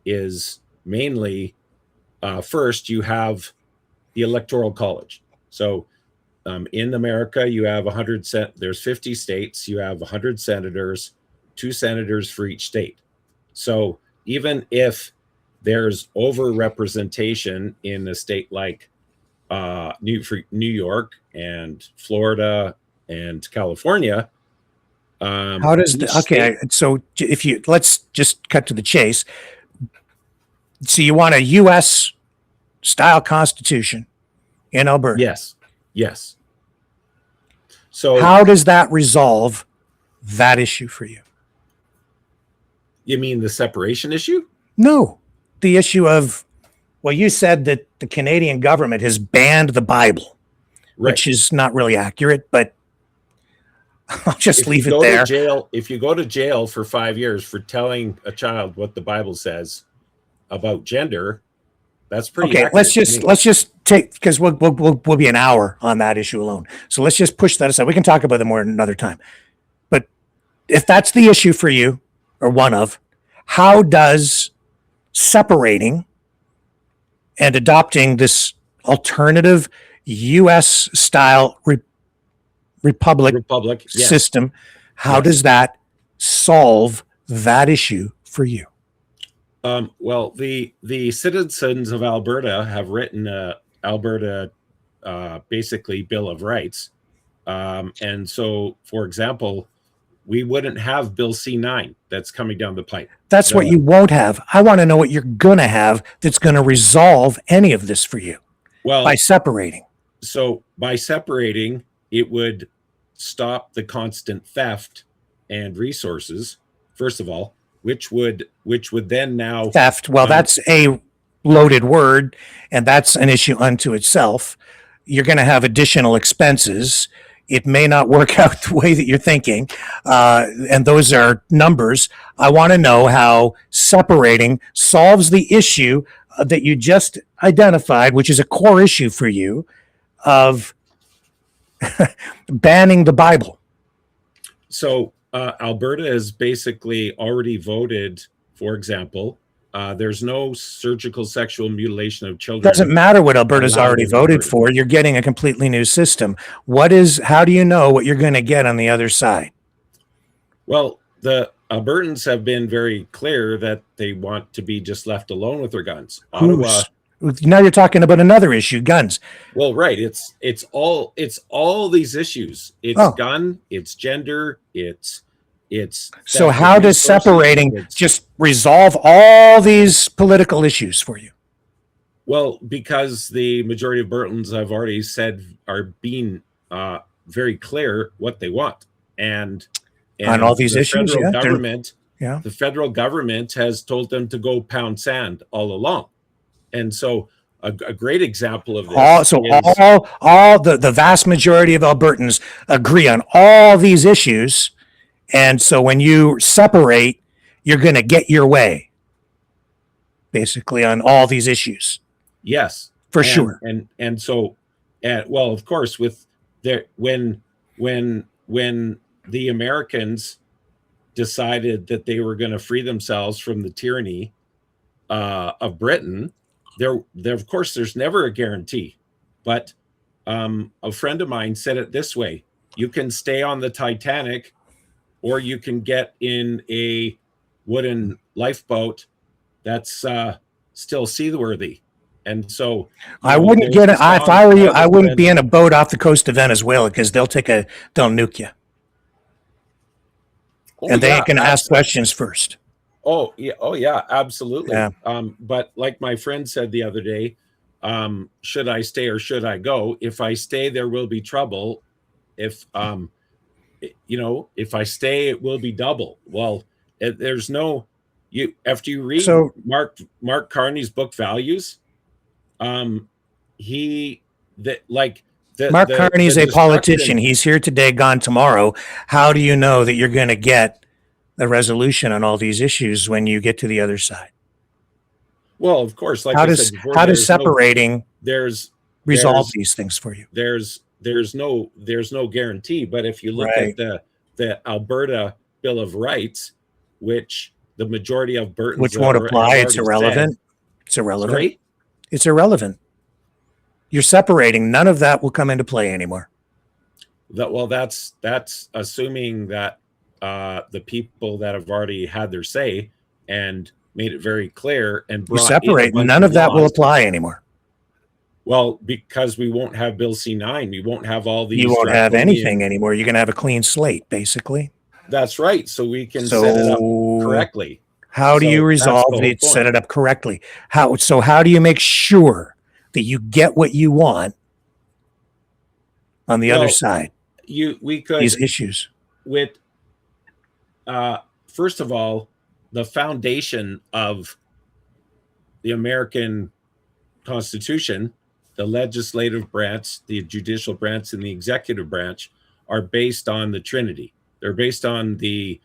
is mainly first you have the Electoral College. So in America, you have there's 50 states, you have 100 senators, 2 senators for each state. So even if there's over-representation in a state like New York and Florida and California. How does so let's just cut to the chase. So you want a U.S. style constitution in Alberta? Yes. So how does that resolve that issue for you? You mean the separation issue? No, the issue of, well, you said that the Canadian government has banned the Bible, right, which is not really accurate, but I'll just leave it there. If you go to jail for 5 years for telling a child what the Bible says about gender, that's pretty okay. Let's just take, because we'll be an hour on that issue alone. So let's just push that aside. We can talk about it more another time. But if that's the issue for you, or one of, how does separating and adopting this alternative U.S. style republic system, how does that solve that issue for you? Well, the citizens of Alberta have written Alberta basically Bill of Rights. And so, for example, we wouldn't have Bill C-9 that's coming down the pipe. That's what you won't have. I want to know what you're going to have that's going to resolve any of this for you. Well, by separating. So by separating, it would stop the constant theft and resources, first of all, which would then now theft. Well, that's a loaded word, and that's an issue unto itself. You're going to have additional expenses. It may not work out the way that you're thinking, and those are numbers. I want to know how separating solves the issue that you just identified, which is a core issue for you, of banning the Bible. So Alberta has basically already voted, for example, there's no surgical sexual mutilation of children. Doesn't matter what Alberta's already voted for. You're getting a completely new system. How do you know what you're going to get on the other side? Well, the Albertans have been very clear that they want to be just left alone with their guns. Ottawa. Now you're talking about another issue, guns. Well, right. It's all these issues. It's gun, it's gender, it's It's So theft of how does resources, separating it's- just resolve all these political issues for you? Well, because the majority of Burtons, I've already said, are being very clear what they want, and On all these the issues, federal yeah, government, yeah. the federal government has told them to go pound sand all along, and so a great example of All this so is all the vast majority of Albertans agree on all these issues, and so when you separate, you're going to get your way, basically on all these issues yes, for and sure. and so, and well, of course, with their when the Americans decided that they were going to free themselves from the tyranny of Britain, there of course there's never a guarantee, but a friend of mine said it this way: you can stay on the Titanic, or you can get in a wooden lifeboat that's still seaworthy. And so, you I know, wouldn't there's get a it if song. I were I you. have I a wouldn't be friend. in a boat off the coast of Venezuela because they'll nuke you, Oh and they yeah, ain't going to ask questions first. oh yeah, absolutely. Yeah. But like my friend said the other day, should I stay or should I go? If I stay, there will be trouble. If if I stay, it will be double. Well, there's no you after you read So Mark Carney's book Values, um, he that like Mark Carney the is a politician. destruction. He's here today, gone tomorrow. How do you know that you're going to get the resolution on all these issues when you get to the other side? Well, of course, like How I said does before, how does separating there's resolve there's these things for you? there's no guarantee. But if you look at Right. the Alberta Bill of Rights, which the majority of Burtons Which won't have apply. It's already said, irrelevant. It's irrelevant. sorry. It's irrelevant. You're separating. None of that will come into play anymore. That's assuming that the people that have already had their say and made it very clear and You brought in a separate. bunch None of that will laws. apply anymore. Well, because we won't have Bill C9, we won't have all these. You won't have draconian- anything anymore. You're going to have a clean slate, basically. That's right. So we can set it up So correctly. how do So you that's the resolve whole it? Set point. it up correctly. How do you make sure that you get what you want on the other Well, side? We could These issues. with first of all, the foundation of the American Constitution, the legislative branch, the judicial branch, and the executive branch are based on the Trinity. They're based on the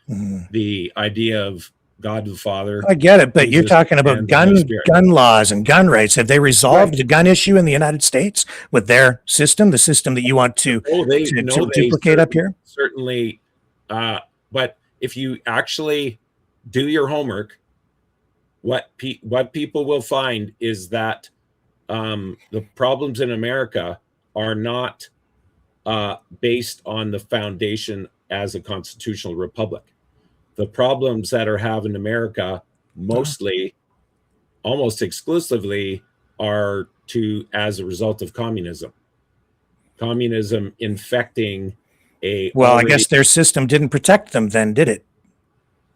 idea of God the Father. I get it, but you're Jesus, talking about and the Holy gun Spirit. laws and gun rights. Have they resolved Right. the gun issue in the United States with their system, the system that you want to They duplicate up here? certainly. But if you actually do your homework, what people will find is that the problems in America are not based on the foundation as a constitutional republic. The problems that are having in America mostly, almost exclusively, are as a result of communism. Communism infecting a Well, I guess their system didn't protect them then, did it?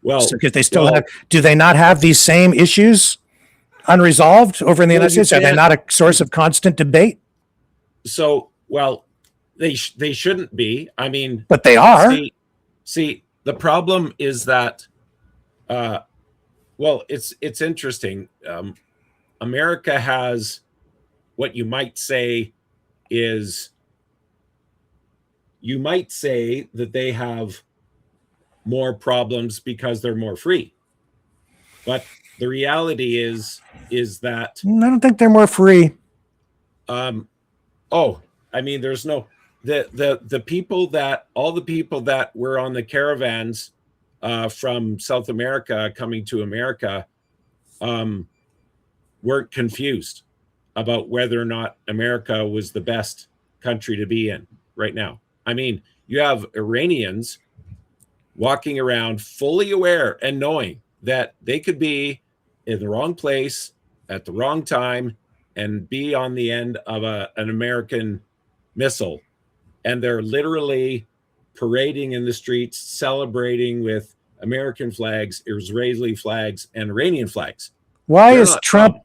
well Because they still well, have. Do they not have these same issues unresolved over in the United you States? Are they can't- not a source of constant debate? So well, they shouldn't be. I mean, But they are. see, the problem is that, well, it's interesting. America has what you might say that they have more problems because they're more free. But the reality is that I don't think they're more free. I mean, there's no the people that all the people that were on the caravans from South America coming to America weren't confused about whether or not America was the best country to be in right now. I mean, you have Iranians walking around fully aware and knowing that they could be in the wrong place at the wrong time and be on the end of an American missile. And they're literally parading in the streets, celebrating with American flags, Israeli flags, and Iranian flags. Why They're is not Trump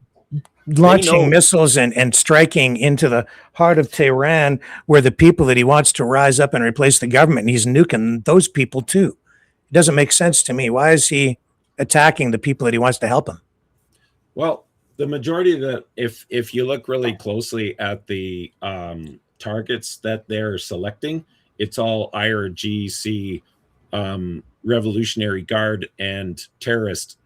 launching know. missiles and striking into the heart of Tehran, where the people that he wants to rise up and replace the government, and he's nuking those people too? It doesn't make sense to me. Why is he attacking the people that he wants to help him? Well, the majority of the, if you look really closely at the targets that they're selecting, it's all IRGC, Revolutionary Guard, and terrorist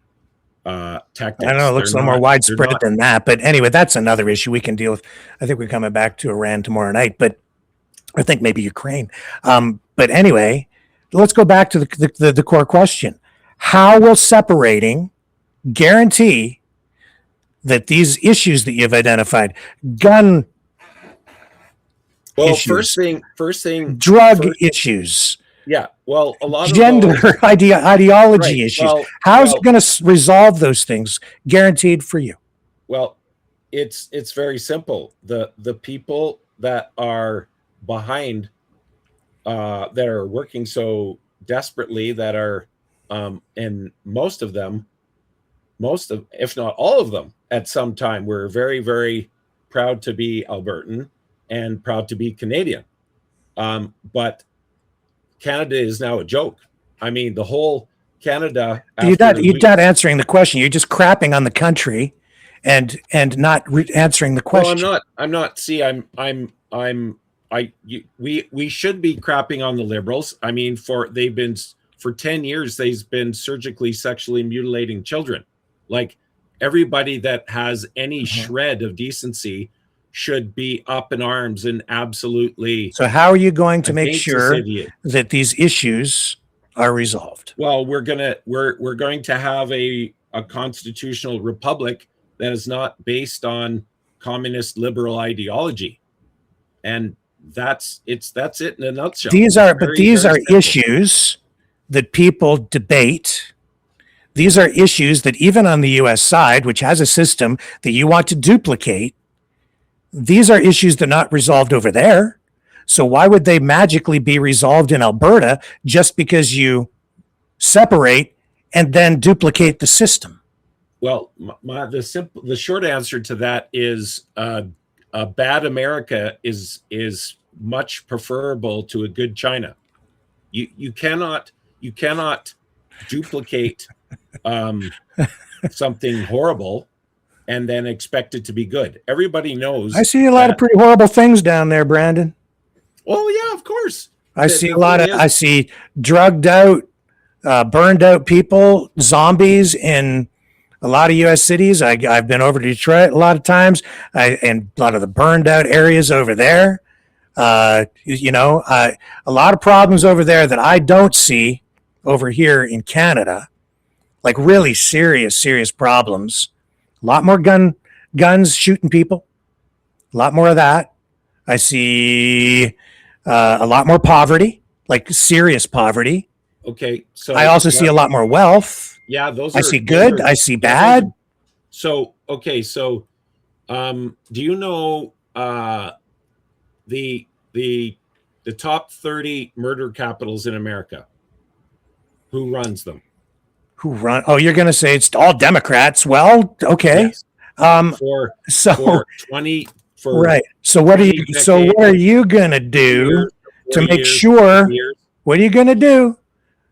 tactics. I don't know. It looks a little more widespread than that. But anyway, that's another issue we can deal with. I think we're coming back to Iran tomorrow night, but I think maybe Ukraine. But anyway, let's go back to the core question. How will separating guarantee that these issues that you've identified, gun issues, first thing, drug issues, yeah, well, a lot gender of those, ideology issues. Well, How's it going to resolve those things? Guaranteed for you. Well, it's very simple. The people that are behind, that are working so desperately, that are, and most of, if not all of them, at some time, were very, very proud to be Albertan and proud to be Canadian. But Canada is now a joke. I mean, the whole Canada. You're not answering the question. You're just crapping on the country, and not answering the question. Well, I'm not. See, we should be crapping on the Liberals. I mean, for 10 years they've been surgically sexually mutilating children. Like, everybody that has any shred of decency should be up in arms and absolutely. So how are you going to make sure that these issues are resolved? Well, we're going to have a constitutional republic that is not based on communist liberal ideology. And that's it in a nutshell. These are issues that people debate. These are issues that even on the US side, which has a system that you want to duplicate, these are issues that are not resolved over there. So why would they magically be resolved in Alberta just because you separate and then duplicate the system? Well, the short answer to that is a bad America is much preferable to a good China. You cannot duplicate something horrible and then expect it to be good. Everybody knows. I see a lot of pretty horrible things down there, Brandon. Oh yeah, of course. I see drugged out, burned out people, zombies in a lot of U.S. cities. I've been over to Detroit a lot of times, and a lot of the burned out areas over there. A lot of problems over there that I don't see over here in Canada, like really serious problems. A lot more guns shooting people, a lot more of that. I see a lot more poverty, like serious poverty. Okay, so I also see a lot more wealth. Yeah, I see good. I see bad. So do you know the top 30 murder capitals in America? Who runs them? Oh, you're going to say it's all Democrats. Well, okay. Yes. For 20 for right. So what are you going to do to make sure? What are you going to do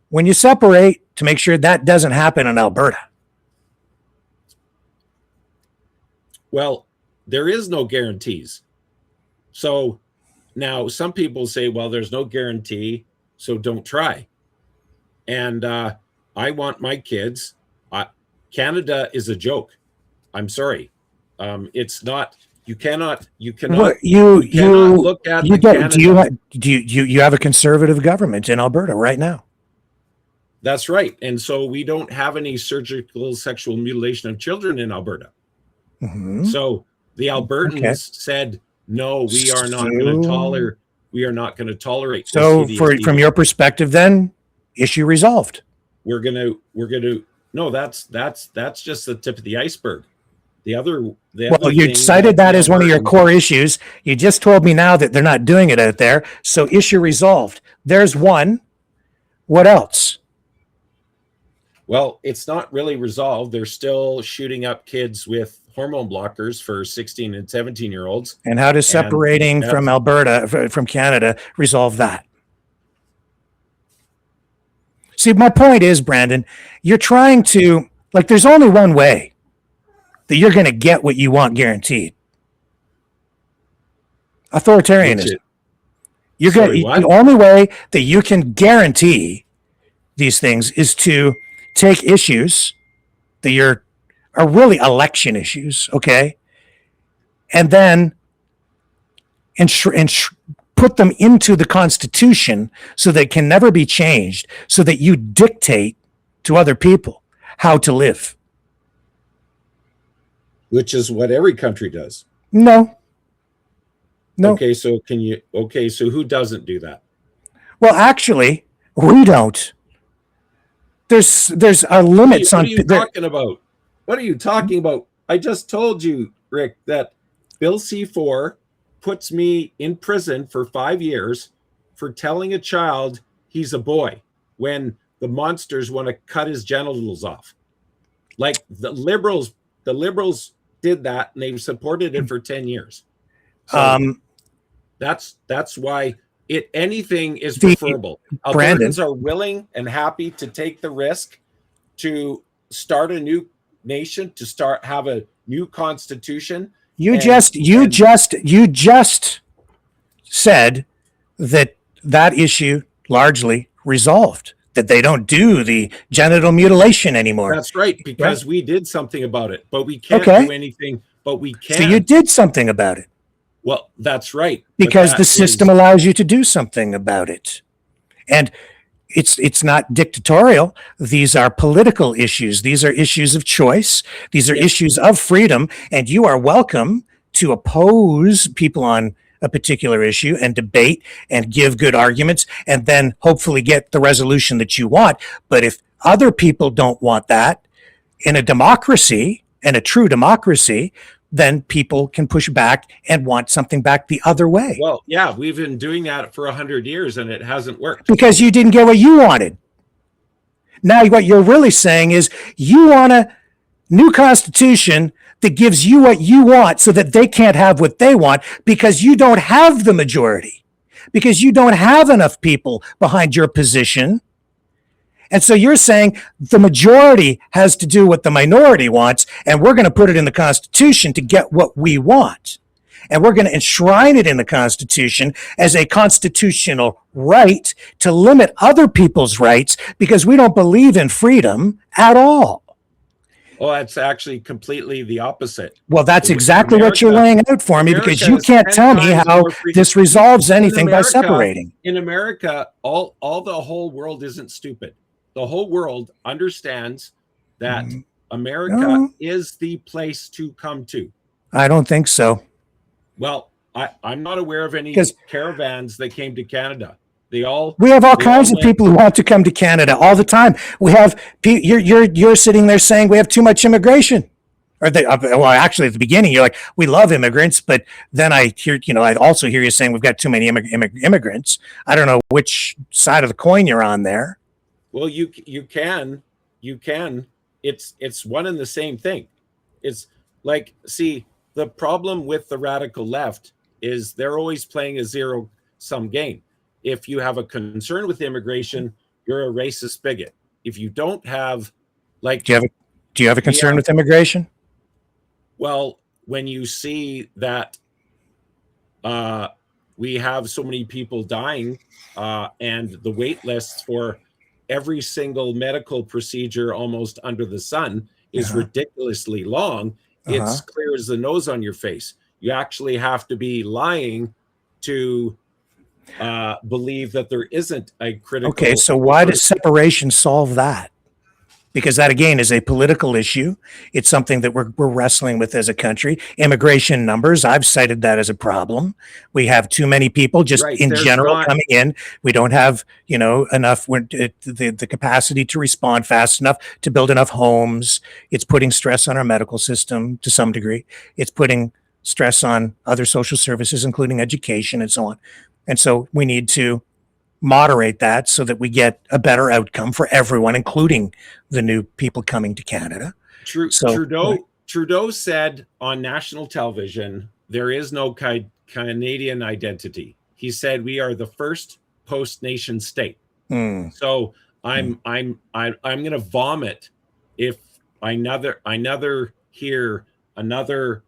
when you separate to make sure that doesn't happen in Alberta? Well, there is no guarantees. So now some people say, well, there's no guarantee, so don't try. And I want my kids. Canada is a joke. I'm sorry. It's not. You cannot. You cannot. You cannot look at. Do you have a conservative government in Alberta right now? That's right. And so we don't have any surgical sexual mutilation of children in Alberta. Mm-hmm. So the Albertans said, no, we are not going to tolerate. We are not going to tolerate. So from your perspective, then, issue resolved. We're gonna. No, that's just the tip of the iceberg. Well, you cited that as one of your core issues. You just told me now that they're not doing it out there. So issue resolved. There's one. What else? Well, it's not really resolved. They're still shooting up kids with hormone blockers for 16 and 17-year-olds. And how does separating from Alberta, from Canada, resolve that? See, my point is, Brandon, you're trying to, like, there's only one way that you're going to get what you want guaranteed. Authoritarianism. The only way that you can guarantee these things is to take issues that are really election issues, okay, and then put them into the Constitution so they can never be changed, so that you dictate to other people how to live. Which is what every country does. No. Okay, so who doesn't do that? Well, actually, we don't. There's a limits on. What are you talking about? What are you talking about? I just told you, Rick, that Bill C-4 puts me in prison for 5 years for telling a child he's a boy when the monsters want to cut his genitals off. Like the liberals did that, and they've supported it for 10 years. So that's why anything is preferable. Albertans are willing and happy to take the risk to start a new nation, to have a new constitution. You just said that issue largely resolved, that they don't do the genital mutilation anymore. That's right, because we did something about it, but we can't do anything. But we can. So you did something about it. Well, that's right. Because the system allows you to do something about it. And it's not dictatorial. These are political issues. These are issues of choice. These are issues of freedom. And you are welcome to oppose people on a particular issue and debate and give good arguments and then hopefully get the resolution that you want. But if other people don't want that in a democracy, and a true democracy, then people can push back and want something back the other way. Well, yeah, we've been doing that for 100 years and it hasn't worked. Because you didn't get what you wanted. Now what you're really saying is you want a new constitution that gives you what you want so that they can't have what they want because you don't have the majority, because you don't have enough people behind your position. And so you're saying the majority has to do what the minority wants, and we're going to put it in the Constitution to get what we want. And we're going to enshrine it in the Constitution as a constitutional right to limit other people's rights because we don't believe in freedom at all. Well, that's actually completely the opposite. Well, that's exactly what you're laying out for me, because you can't tell me how this resolves anything by separating. In America, the whole world isn't stupid. The whole world understands that America is the place to come to. I don't think so. Well, I'm not aware of any caravans that came to Canada. We have all kinds of people who want to come to Canada all the time. We have you're sitting there saying we have too much immigration, well, actually at the beginning you're like we love immigrants, but then I hear I also hear you saying we've got too many immigrants. I don't know which side of the coin you're on there. Well, you can. It's one and the same thing. It's like, see, the problem with the radical left is they're always playing a zero-sum game. If you have a concern with immigration, you're a racist bigot. If you don't have, like, do you have a concern with immigration? Well, when you see that we have so many people dying and the wait lists for every single medical procedure almost under the sun is ridiculously long, it's clear as the nose on your face. You actually have to be lying to believe that there isn't a critical. Okay, so why does separation solve that? because that again is a political issue. It's something that we're wrestling with as a country. Immigration numbers, I've cited that as a problem. We have too many people just Right. in There's general not- coming in. We don't have, enough the capacity to respond fast enough, to build enough homes. It's putting stress on our medical system to some degree. It's putting stress on other social services, including education and so on. And so we need to moderate that so that we get a better outcome for everyone, including the new people coming to Canada. Trudeau said on national television, there is no Canadian identity. He said we are the first post-nation state. So I'm going to vomit if I never hear another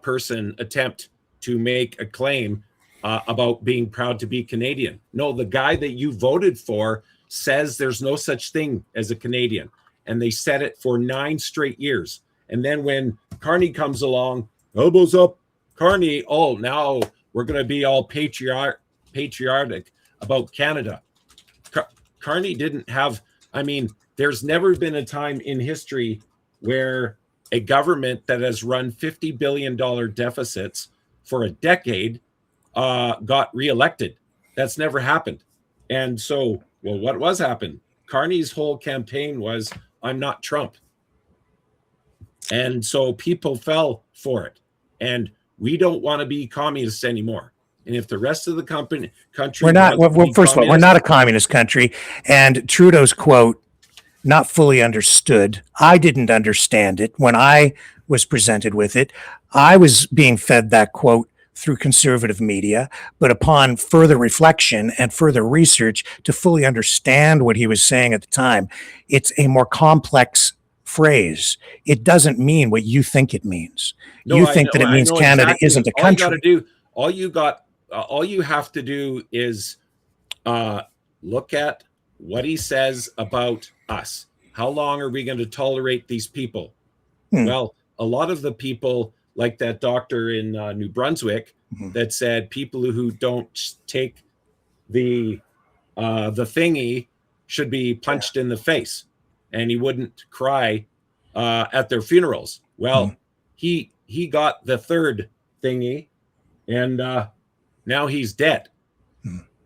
person attempt to make a claim about being proud to be Canadian. No, the guy that you voted for says there's no such thing as a Canadian. And they said it for 9 straight years. And then when Carney comes along, elbows up, Carney, oh, now we're going to be all patriotic about Canada. Carney didn't have, there's never been a time in history where a government that has run $50 billion deficits for a decade got reelected. That's never happened. And so, well, what was happened? Carney's whole campaign was, I'm not Trump. And so people fell for it. And we don't want to be communists anymore. And if the rest of the country, we're not, first of all, we're not a communist country. And Trudeau's quote, not fully understood. I didn't understand it when I was presented with it. I was being fed that quote through conservative media, but upon further reflection and further research to fully understand what he was saying at the time, it's a more complex phrase. It doesn't mean what you think it means. No, you think that it means Canada exactly. Isn't a country. All you have to do is look at what he says about us. How long are we going to tolerate these people? Well, a lot of the people, like that doctor in New Brunswick, that said people who don't take the thingy should be punched in the face, and he wouldn't cry at their funerals. Well, he got the third thingy, and now he's dead.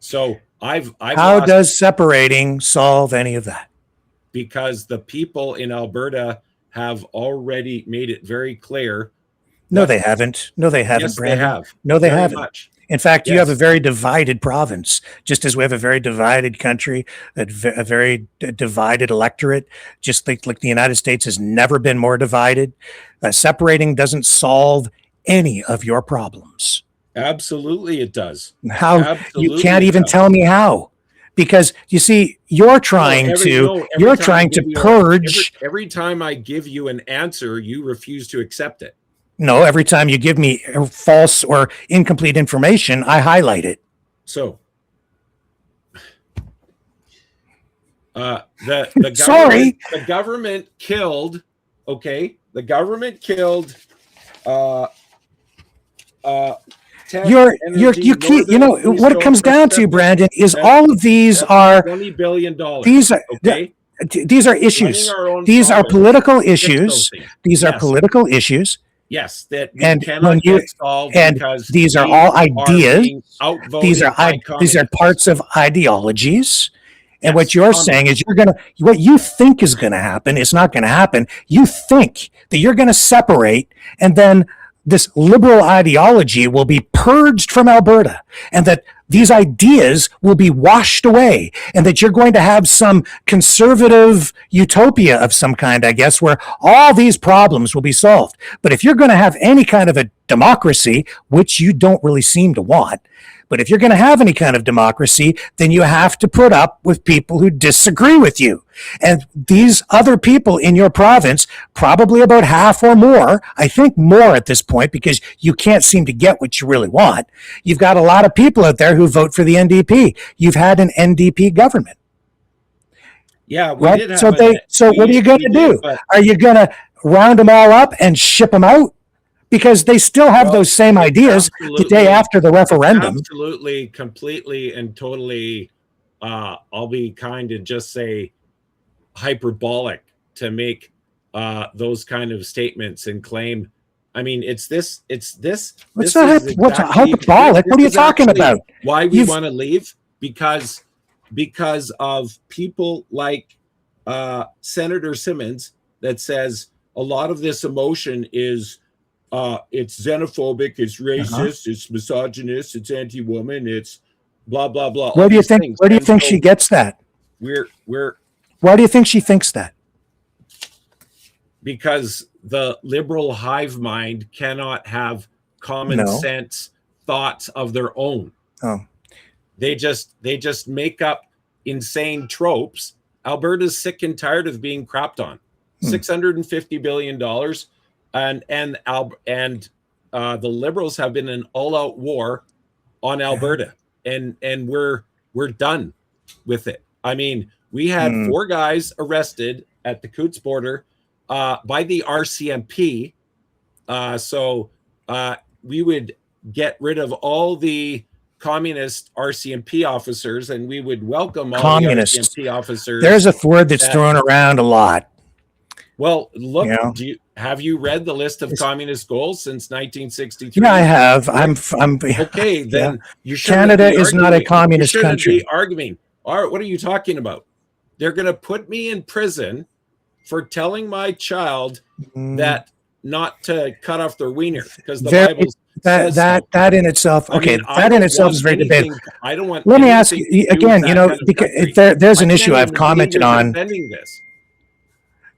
So I've how does separating solve any of that? Because the people in Alberta have already made it very clear. No, they haven't. No, they haven't, yes, Brandon. They have. No, they haven't. Much. In fact, yes. You have a very divided province, just as we have a very divided country, a very divided electorate, just like the United States has never been more divided. Separating doesn't solve any of your problems. Absolutely, it does. How? Absolutely, you can't even tell me how. Because you see, you're trying to purge. Every time I give you an answer, you refuse to accept it. No, every time you give me false or incomplete information, I highlight it. So, the government killed. Okay, the government killed. What it comes down to, Brandon, is all of these are $20 billion. These are issues. These are political issues. These are political issues. Yes, that cannot get solved because these are all ideas. These are parts of ideologies. And what you're saying is what you think is going to happen is not going to happen. You think that you're going to separate, and then this liberal ideology will be purged from Alberta, and that these ideas will be washed away, and that you're going to have some conservative utopia of some kind, I guess, where all these problems will be solved. But if you're going to have any kind of a democracy, which you don't really seem to want, but if you're going to have any kind of democracy, then you have to put up with people who disagree with you. And these other people in your province, probably about half or more, I think more at this point, because you can't seem to get what you really want. You've got a lot of people out there who vote for the NDP. You've had an NDP government. Yeah, right? So what are you going to do? Are you going to round them all up and ship them out? Because they still have those same ideas the day after the referendum. Absolutely, completely, and totally, I'll be kind and just say hyperbolic to make those kind of statements and claim. I mean, it's this. What's that? What's hyperbolic? What are you talking about? Why we want to leave? Because of people like Senator Simmons that says a lot of this emotion is it's xenophobic, it's racist, it's misogynist, it's anti-woman, it's blah blah blah. Where do you think? Where do you think she gets that? Why do you think she thinks that? Because the liberal hive mind cannot have common sense thoughts of their own. Oh, they just make up insane tropes. Alberta's sick and tired of being crapped on. $650 billion, and the Liberals have been in all-out war on Alberta, and we're done with it. I mean, we had 4 guys arrested at the Coots border by the RCMP. So we would get rid of all the communist RCMP officers, and we would welcome all communists. The RCMP officers. There's a word that's thrown around a lot. Well, look, have you read the list of communist goals since 1963? Yeah, I have. I'm okay. Then you should. Canada is not a communist country. Be arguing. All right, what are you talking about? They're going to put me in prison for telling my child that not to cut off their wiener because the Bible says that in itself. Okay, that in itself is very debatable. I don't want. Let me ask you again. You know, because there's an issue I've commented on. This.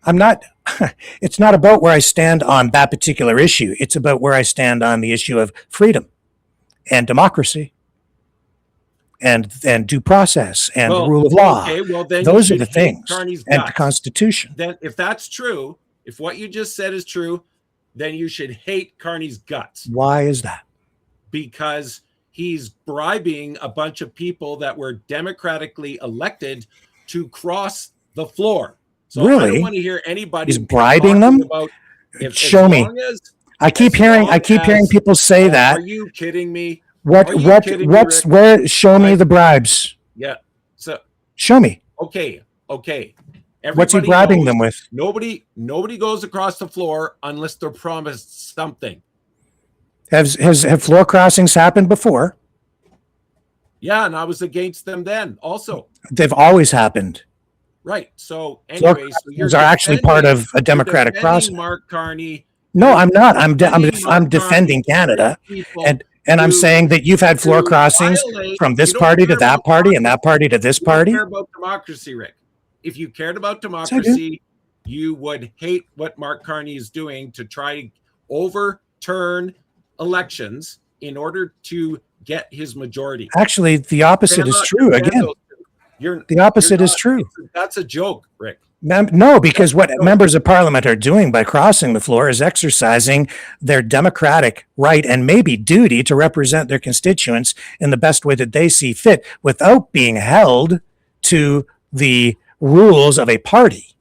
I'm not. It's not about where I stand on that particular issue. It's about where I stand on the issue of freedom and democracy and due process and the rule of law. Okay, well, then those are the things, and the Constitution. Then, if that's true, if what you just said is true, then you should hate Carney's guts. Why is that? Because he's bribing a bunch of people that were democratically elected to cross the floor. So really? I don't want to hear anybody. He's bribing them. Show me. I keep hearing people say that. Are you kidding me? Where? Show me the bribes. Yeah. So show me. Okay. What's he bribing them with? Nobody goes across the floor unless they're promised something. Have floor crossings happened before? Yeah, and I was against them then also. They've always happened. Right. So anyway, those are actually part of a democratic process. Mark Carney. No, I'm not. I'm defending Canada, and I'm saying that you've had floor crossings from this party to that party and that party to this party. You care about democracy, Rick. If you cared about democracy, you would hate what Mark Carney is doing to try to overturn elections in order to get his majority. Actually, the opposite is true. Again, the opposite is true. That's a joke, Rick. No, because what members of parliament are doing by crossing the floor is exercising their democratic right and maybe duty to represent their constituents in the best way that they see fit without being held to the rules of a party.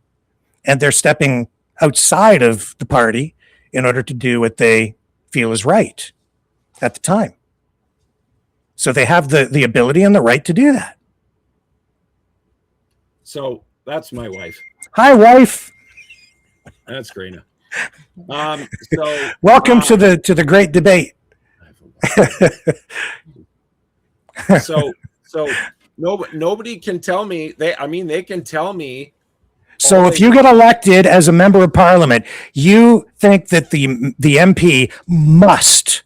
And they're stepping outside of the party in order to do what they feel is right at the time. So they have the ability and the right to do that. So that's my wife. Hi, wife. That's Grena. So welcome to the great debate. so nobody can tell me they can tell me. So if you get elected as a member of parliament, you think that the MP must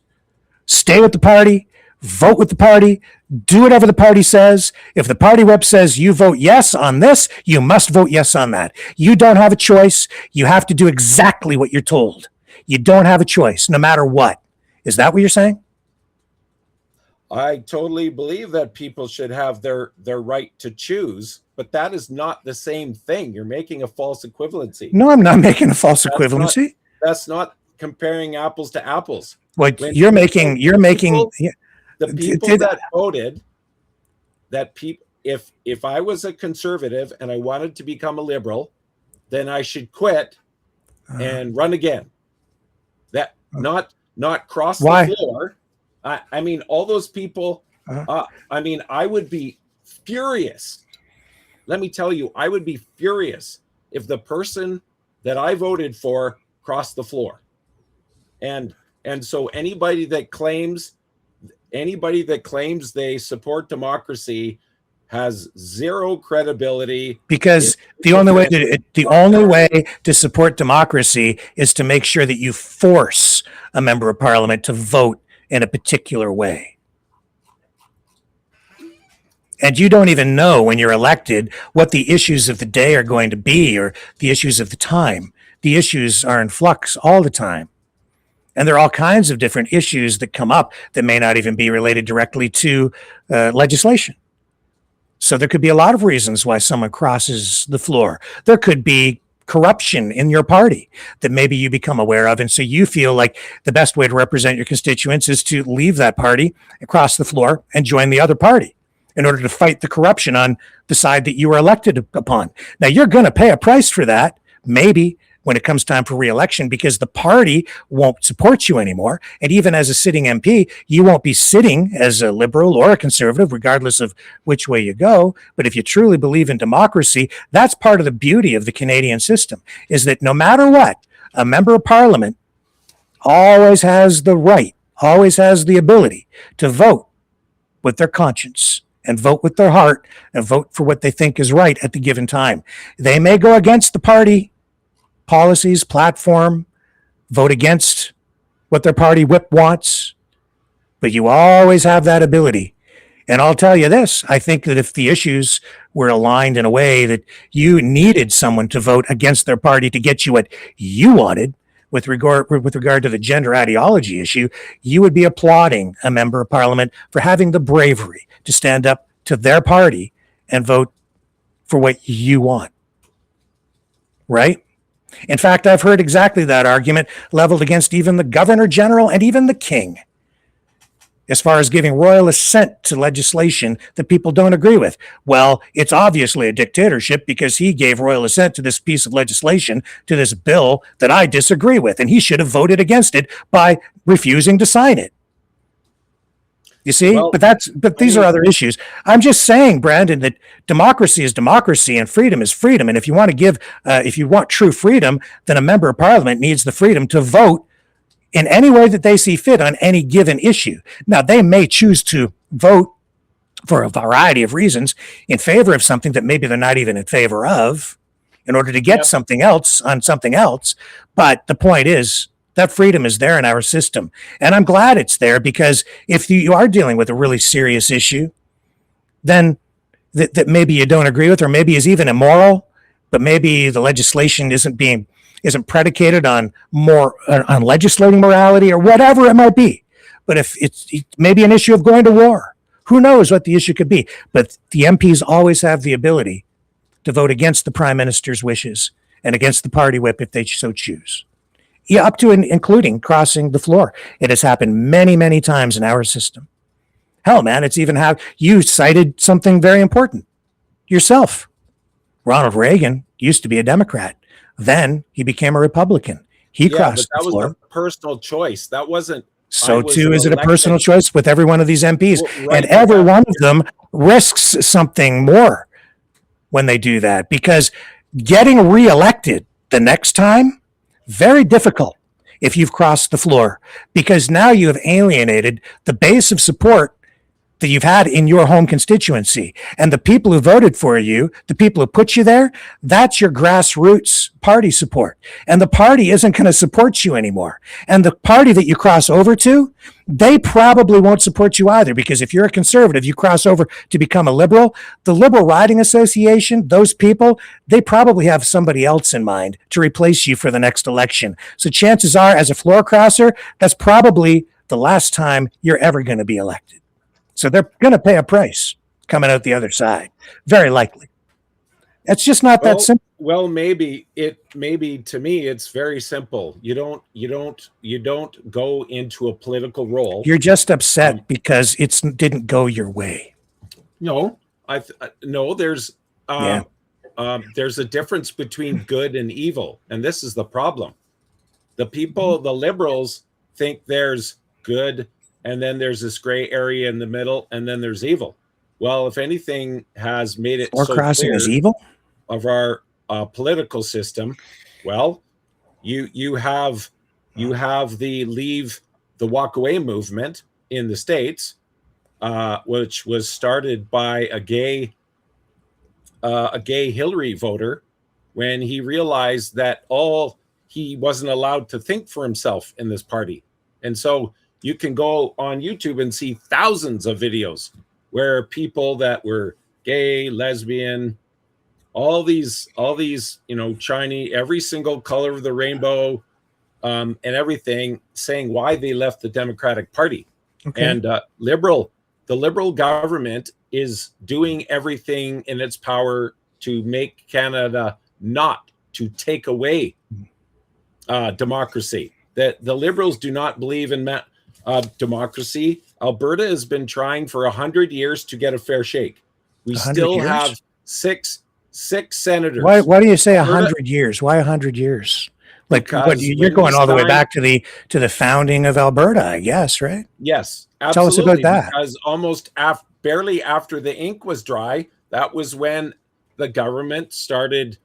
stay with the party, vote with the party, do whatever the party says. If the party rep says you vote yes on this, you must vote yes on that. You don't have a choice. You have to do exactly what you're told. You don't have a choice, no matter what. Is that what you're saying? I totally believe that people should have their right to choose, but that is not the same thing. You're making a false equivalency. No, I'm not making a false equivalency. That's not comparing apples to apples. What you're making the people that voted, if I was a conservative and I wanted to become a liberal, then I should quit and run again. That not cross the floor. I mean, all those people. I would be furious. Let me tell you, I would be furious if the person that I voted for crossed the floor. And so anybody that claims they support democracy has zero credibility, because the only way to support democracy is to make sure that you force a member of parliament to vote in a particular way. And you don't even know when you're elected what the issues of the day are going to be, or the issues of the time. The issues are in flux all the time. And there are all kinds of different issues that come up that may not even be related directly to legislation. So there could be a lot of reasons why someone crosses the floor. There could be corruption in your party that maybe you become aware of. And so you feel like the best way to represent your constituents is to leave that party and cross the floor and join the other party in order to fight the corruption on the side that you were elected upon. Now, you're going to pay a price for that, maybe, when it comes time for re-election, because the party won't support you anymore. And even as a sitting MP, you won't be sitting as a liberal or a conservative, regardless of which way you go. But if you truly believe in democracy, that's part of the beauty of the Canadian system, is that no matter what, a member of parliament always has the right, always has the ability to vote with their conscience and vote with their heart and vote for what they think is right at the given time. They may go against the party policies, platform, vote against what their party whip wants, but you always have that ability. And I'll tell you this, I think that if the issues were aligned in a way that you needed someone to vote against their party to get you what you wanted, with regard to the gender ideology issue, you would be applauding a member of parliament for having the bravery to stand up to their party and vote for what you want. Right? In fact, I've heard exactly that argument leveled against even the Governor General and even the King, as far as giving royal assent to legislation that people don't agree with. Well, it's obviously a dictatorship because he gave royal assent to this piece of legislation, to this bill that I disagree with, and he should have voted against it by refusing to sign it. You see, well, but these are other issues. I'm just saying, Brandon, that democracy is democracy and freedom is freedom. And if you want to if you want true freedom, then a member of parliament needs the freedom to vote in any way that they see fit on any given issue. Now, they may choose to vote for a variety of reasons in favor of something that maybe they're not even in favor of in order to get something else on something else. But the point is, that freedom is there in our system. And I'm glad it's there, because if you are dealing with a really serious issue, then that maybe you don't agree with, or maybe is even immoral, but maybe the legislation isn't predicated on on legislating morality or whatever it might be. But if it's maybe an issue of going to war, who knows what the issue could be. But the MPs always have the ability to vote against the prime minister's wishes and against the party whip if they so choose. Yeah, up to and including crossing the floor. It has happened many, many times in our system. Hell, man, it's even you cited something very important yourself. Ronald Reagan used to be a Democrat. Then he became a Republican. He crossed the floor. That was a personal choice. That wasn't. So too is it a personal choice with every one of these MPs. Well, right, and every one of them risks something more when they do that, because getting reelected the next time, very difficult if you've crossed the floor, because now you have alienated the base of support that you've had in your home constituency. And the people who voted for you, the people who put you there, that's your grassroots party support. And the party isn't going to support you anymore. And the party that you cross over to, they probably won't support you either, because if you're a conservative, you cross over to become a liberal, the Liberal Riding Association, those people, they probably have somebody else in mind to replace you for the next election. So chances are, as a floor crosser, that's probably the last time you're ever going to be elected. So they're going to pay a price coming out the other side, very likely. It's just not that simple. Well, maybe to me it's very simple. You don't go into a political role. You're just upset because it didn't go your way. No, there's a difference between good and evil, and this is the problem. The liberals think there's good, and then there's this gray area in the middle, and then there's evil. Well, if anything has made it so crossing clear is evil of our political system, well, you have the Leave the Walk Away movement in the States, which was started by a gay Hillary voter when he realized that he wasn't allowed to think for himself in this party. And so you can go on YouTube and see thousands of videos where people that were gay, lesbian, all these, Chinese, every single color of the rainbow, and everything, saying why they left the Democratic Party. Okay. And the liberal government is doing everything in its power to make Canada not to take away democracy. That the Liberals do not believe in democracy. Alberta has been trying for 100 years to get a fair shake. We still have six senators. Why do you say 100 years? Why 100 years? Like, you're going all the way back to the founding of Alberta, I guess, right? Yes, absolutely. Tell us about that. Because almost barely after the ink was dry, that was when the government started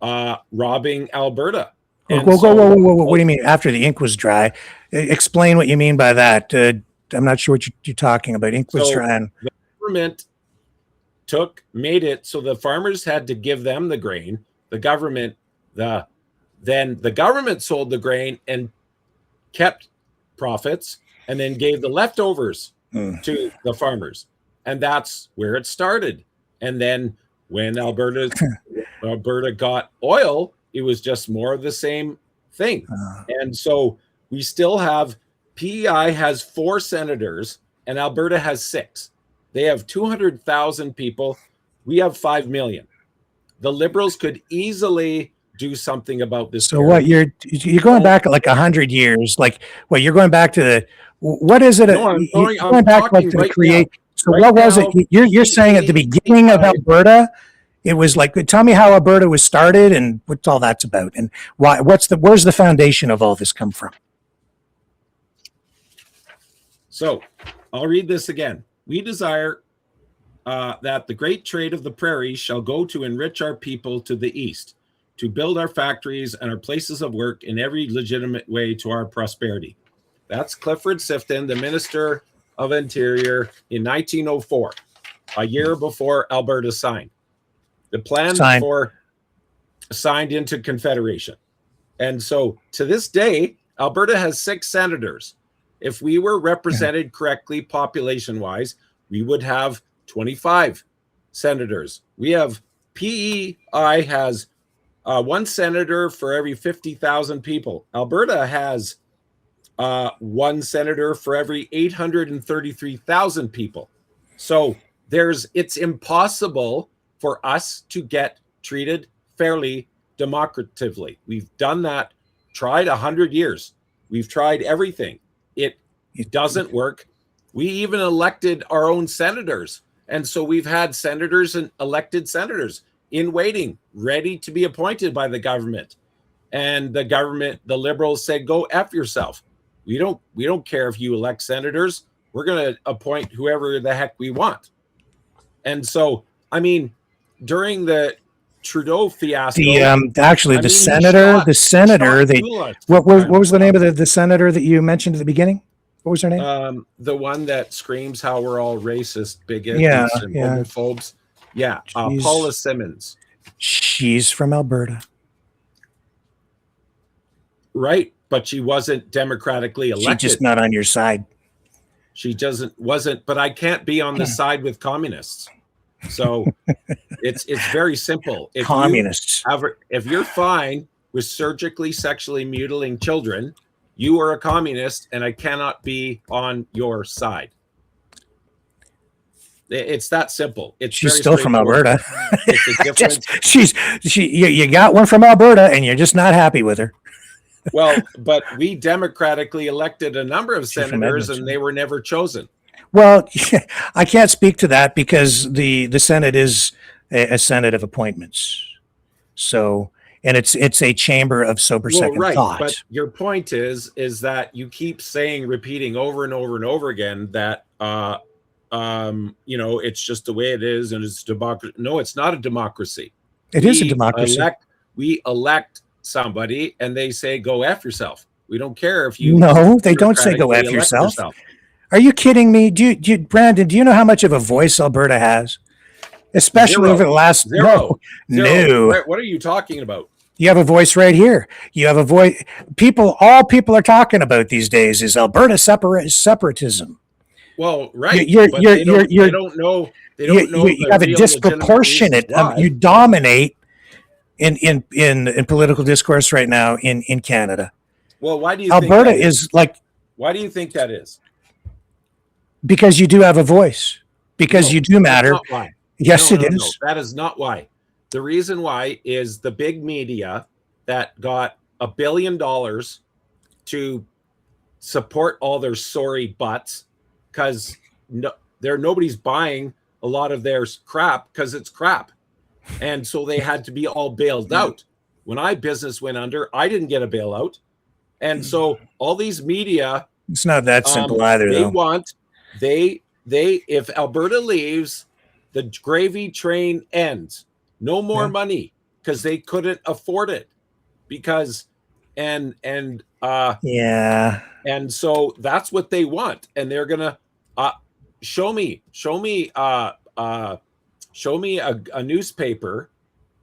robbing Alberta. Whoa. What do you mean after the ink was dry? Explain what you mean by that. I'm not sure what you're talking about. Ink was dry. The government made it so the farmers had to give them the grain. Then the government sold the grain and kept profits, and then gave the leftovers to the farmers. And that's where it started. And then when Alberta got oil, it was just more of the same thing. And so we still have, PEI has 4 senators and Alberta has 6. They have 200,000 people. We have 5 million. The Liberals could easily do something about this. So what you're going back like 100 years, like what you're going back to what is it? No, I'm going back like to create. So what was it? You're saying at the beginning of Alberta, it was like, tell me how Alberta was started and what all that's about and why, where's the foundation of all this come from? So I'll read this again. We desire that the great trade of the prairies shall go to enrich our people to the east, to build our factories and our places of work in every legitimate way to our prosperity. That's Clifford Sifton, the Minister of Interior in 1904, a year before Alberta signed. The plan signed into Confederation. And so to this day, Alberta has 6 senators. If we were represented correctly population-wise, we would have 25 senators. We have, PEI has 1 senator for every 50,000 people. Alberta has 1 senator for every 833,000 people. So it's impossible for us to get treated fairly democratically. We've done that, tried 100 years. We've tried everything. It doesn't work. We even elected our own senators. And so we've had senators and elected senators in waiting, ready to be appointed by the government. And the government, the Liberals said, go F yourself. We don't care if you elect senators. We're going to appoint whoever the heck we want. And so, I mean, during the Trudeau fiasco, the senator, what was the name of the senator that you mentioned at the beginning? What was her name? The one that screams how we're all racist, bigots, and homophobes. Yeah, Paula Simmons. She's from Alberta. Right, but she wasn't democratically elected. She's just not on your side. She wasn't, but I can't be on the side with communists. So it's very simple. If you're fine with surgically sexually mutilating children, you are a communist, and I cannot be on your side. It's that simple. She's still from Alberta. It's a different. You got one from Alberta, and you're just not happy with her. Well, but we democratically elected a number of senators, and they were never chosen. Well, I can't speak to that because the Senate is a Senate of appointments. So, and it's a chamber of sober second thought. But your point is that you keep repeating over and over and over again that it's just the way it is, and it's democracy. No, it's not a democracy. It is a democracy. we elect somebody and they say, go F yourself. We don't care if you. No, they don't say go F yourself. Are you kidding me? Brandon, do you know how much of a voice Alberta has? Especially over the last zero. No. What are you talking about? You have a voice right here. You have a voice. All people are talking about these days is Alberta separatism. Well, right. They don't know. You have a disproportionate. You dominate in political discourse right now in Canada. Well, why do you Alberta think is like? Why do you think that is? Because you do have a voice. Because you do matter. That's not why. Yes, it is. No, that is not why. The reason why is the big media that got $1 billion to support all their sorry butts, because nobody's buying a lot of their crap because it's crap, and so they had to be all bailed out. When business went under, I didn't get a bailout, and so all these media. It's not that simple either. If Alberta leaves, the gravy train ends. No more money because they couldn't afford it. And so that's what they want, and they're gonna show me a newspaper.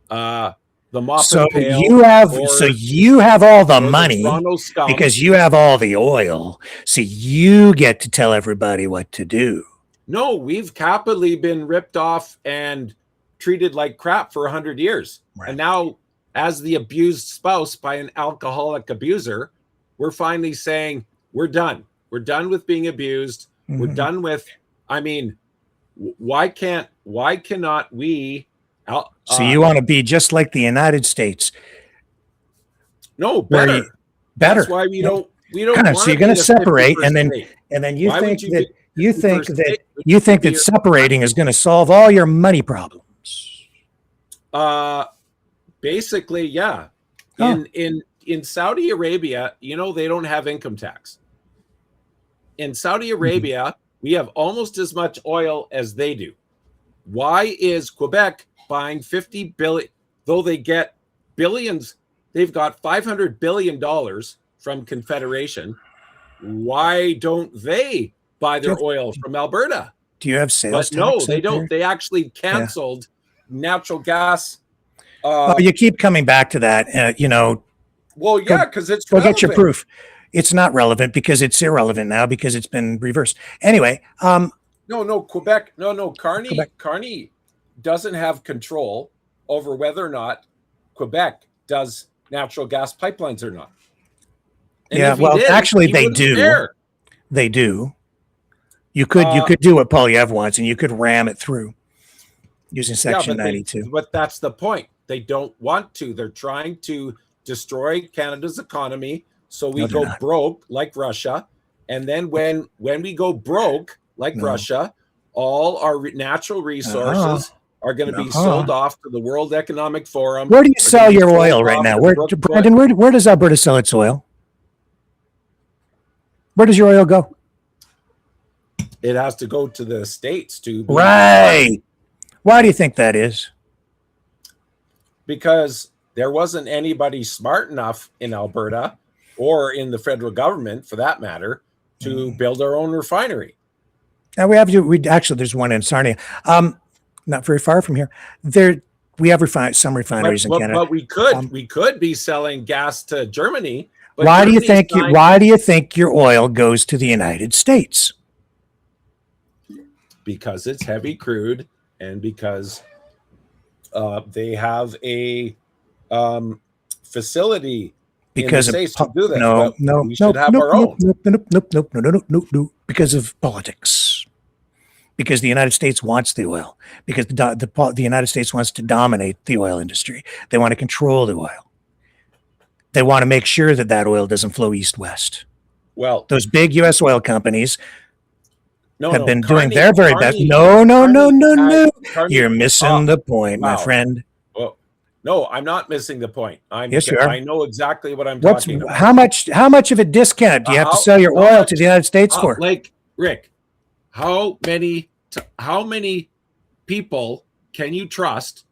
The Mop so and Pail you have all the money because you have all the oil, so you get to tell everybody what to do. No, we've capitally been ripped off and treated like crap for 100 years. Right. And now, as the abused spouse by an alcoholic abuser, we're finally saying we're done. We're done with being abused. Mm-hmm. We're done with, why cannot we? So you want to be just like the United States? No, better. That's why we don't. So you're going to separate, and then you think that separating is going to solve all your money problems. Basically, yeah. In Saudi Arabia, they don't have income tax. In Saudi Arabia, we have almost as much oil as they do. Why is Quebec buying $50 billion, though they get billions? They've got $500 billion from Confederation. Why don't they buy their oil from Alberta? Do you have sales tax? No, they don't. They actually canceled natural gas. You keep coming back to that. Well, yeah, because it's go get your proof. It's not relevant because it's irrelevant now because it's been reversed. Anyway, No, Quebec. No, Carney doesn't have control over whether or not Quebec does natural gas pipelines or not. And actually, they do. Care. They do. You could do what Polyev wants, and you could ram it through using Section 92. But that's the point. They don't want to. They're trying to destroy Canada's economy, so we go broke like Russia. And then when we go broke like Russia, all our natural resources are going to be sold off to the World Economic Forum. Where do you sell your oil right now? Brandon, where does Alberta sell its oil? Where does your oil go? It has to go to the States to be right. Why do you think that is? Because there wasn't anybody smart enough in Alberta or in the federal government, for that matter, to build our own refinery. Now there's one in Sarnia, not very far from here. We have some refineries in Canada. But we could be selling gas to Germany. But why do you think your oil goes to the United States? Because it's heavy crude, and because they have a facility because in the States to do this. We should have our own. No. Because of politics. Because the United States wants the oil. Because the United States wants to dominate the oil industry. They want to control the oil. They want to make sure that oil doesn't flow east-west. Well, those big U.S. oil companies have been doing their very best. No. You're missing the point, my friend. Well, no, I'm not missing the point. Yes, you are. I know exactly what I'm talking about. How much of a discount do you have to sell your oil to the United States for? Like, Rick, how many people can you trust,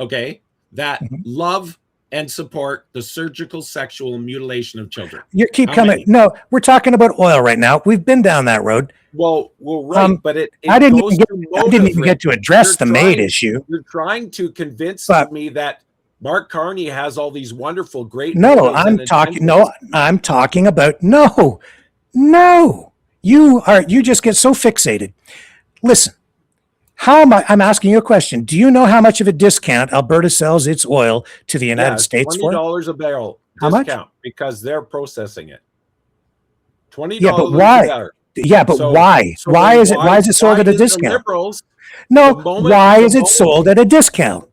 okay, that love and support the surgical sexual mutilation of children? You keep How coming. many? No, we're talking about oil right now. We've been down that road. Well, right, but it I didn't goes even to I didn't even motive, get to address You're the maid trying- issue. You're trying to convince But- me that Mark Carney has all these wonderful, great. No, motives I'm and talking. intentions. No, I'm talking about no. You just get so fixated. Listen, how am I? I'm asking you a question. Do you know how much of a discount Alberta sells its oil to the United States for? $20 a barrel How much? discount because they're processing it. $20. Yeah, but why? a barrel. Yeah, but So- why? so Why then is it sold at a is the discount? Liberals, No, the moment- why the is it moment- sold at a discount?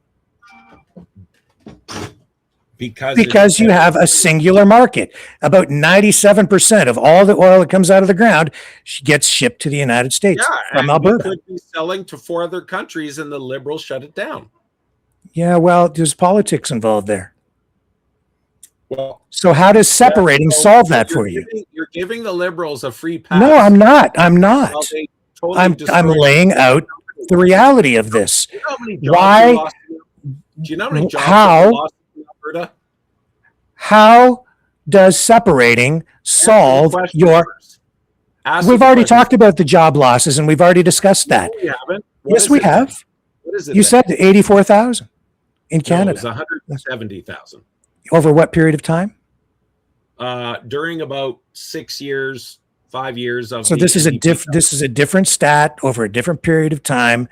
Because you have a singular market. About 97% of all the oil that comes out of the ground gets shipped to the United States from and Alberta. we could be selling to 4 other countries, and the Liberals shut it down. Yeah, well, there's politics involved there. Well, So how does separating solve that for you? You're giving the Liberals a free pass. No, I'm not. I'm not. Well, they totally I'm destroyed- laying out the reality of this. Do you know how many jobs Why- we lost in- Do you know how many jobs How- we lost in Alberta? How does separating solve Answer the your? question first. We've already talked about the job losses, and we've already discussed that. No, we haven't. What Yes, is we it have. then? What is it? You then? said 84,000 in No, it Canada. was 170,000 Over what period of time? during about 6 years, 5 years of. So the this is a NDP. this is a different stat over a different period of time.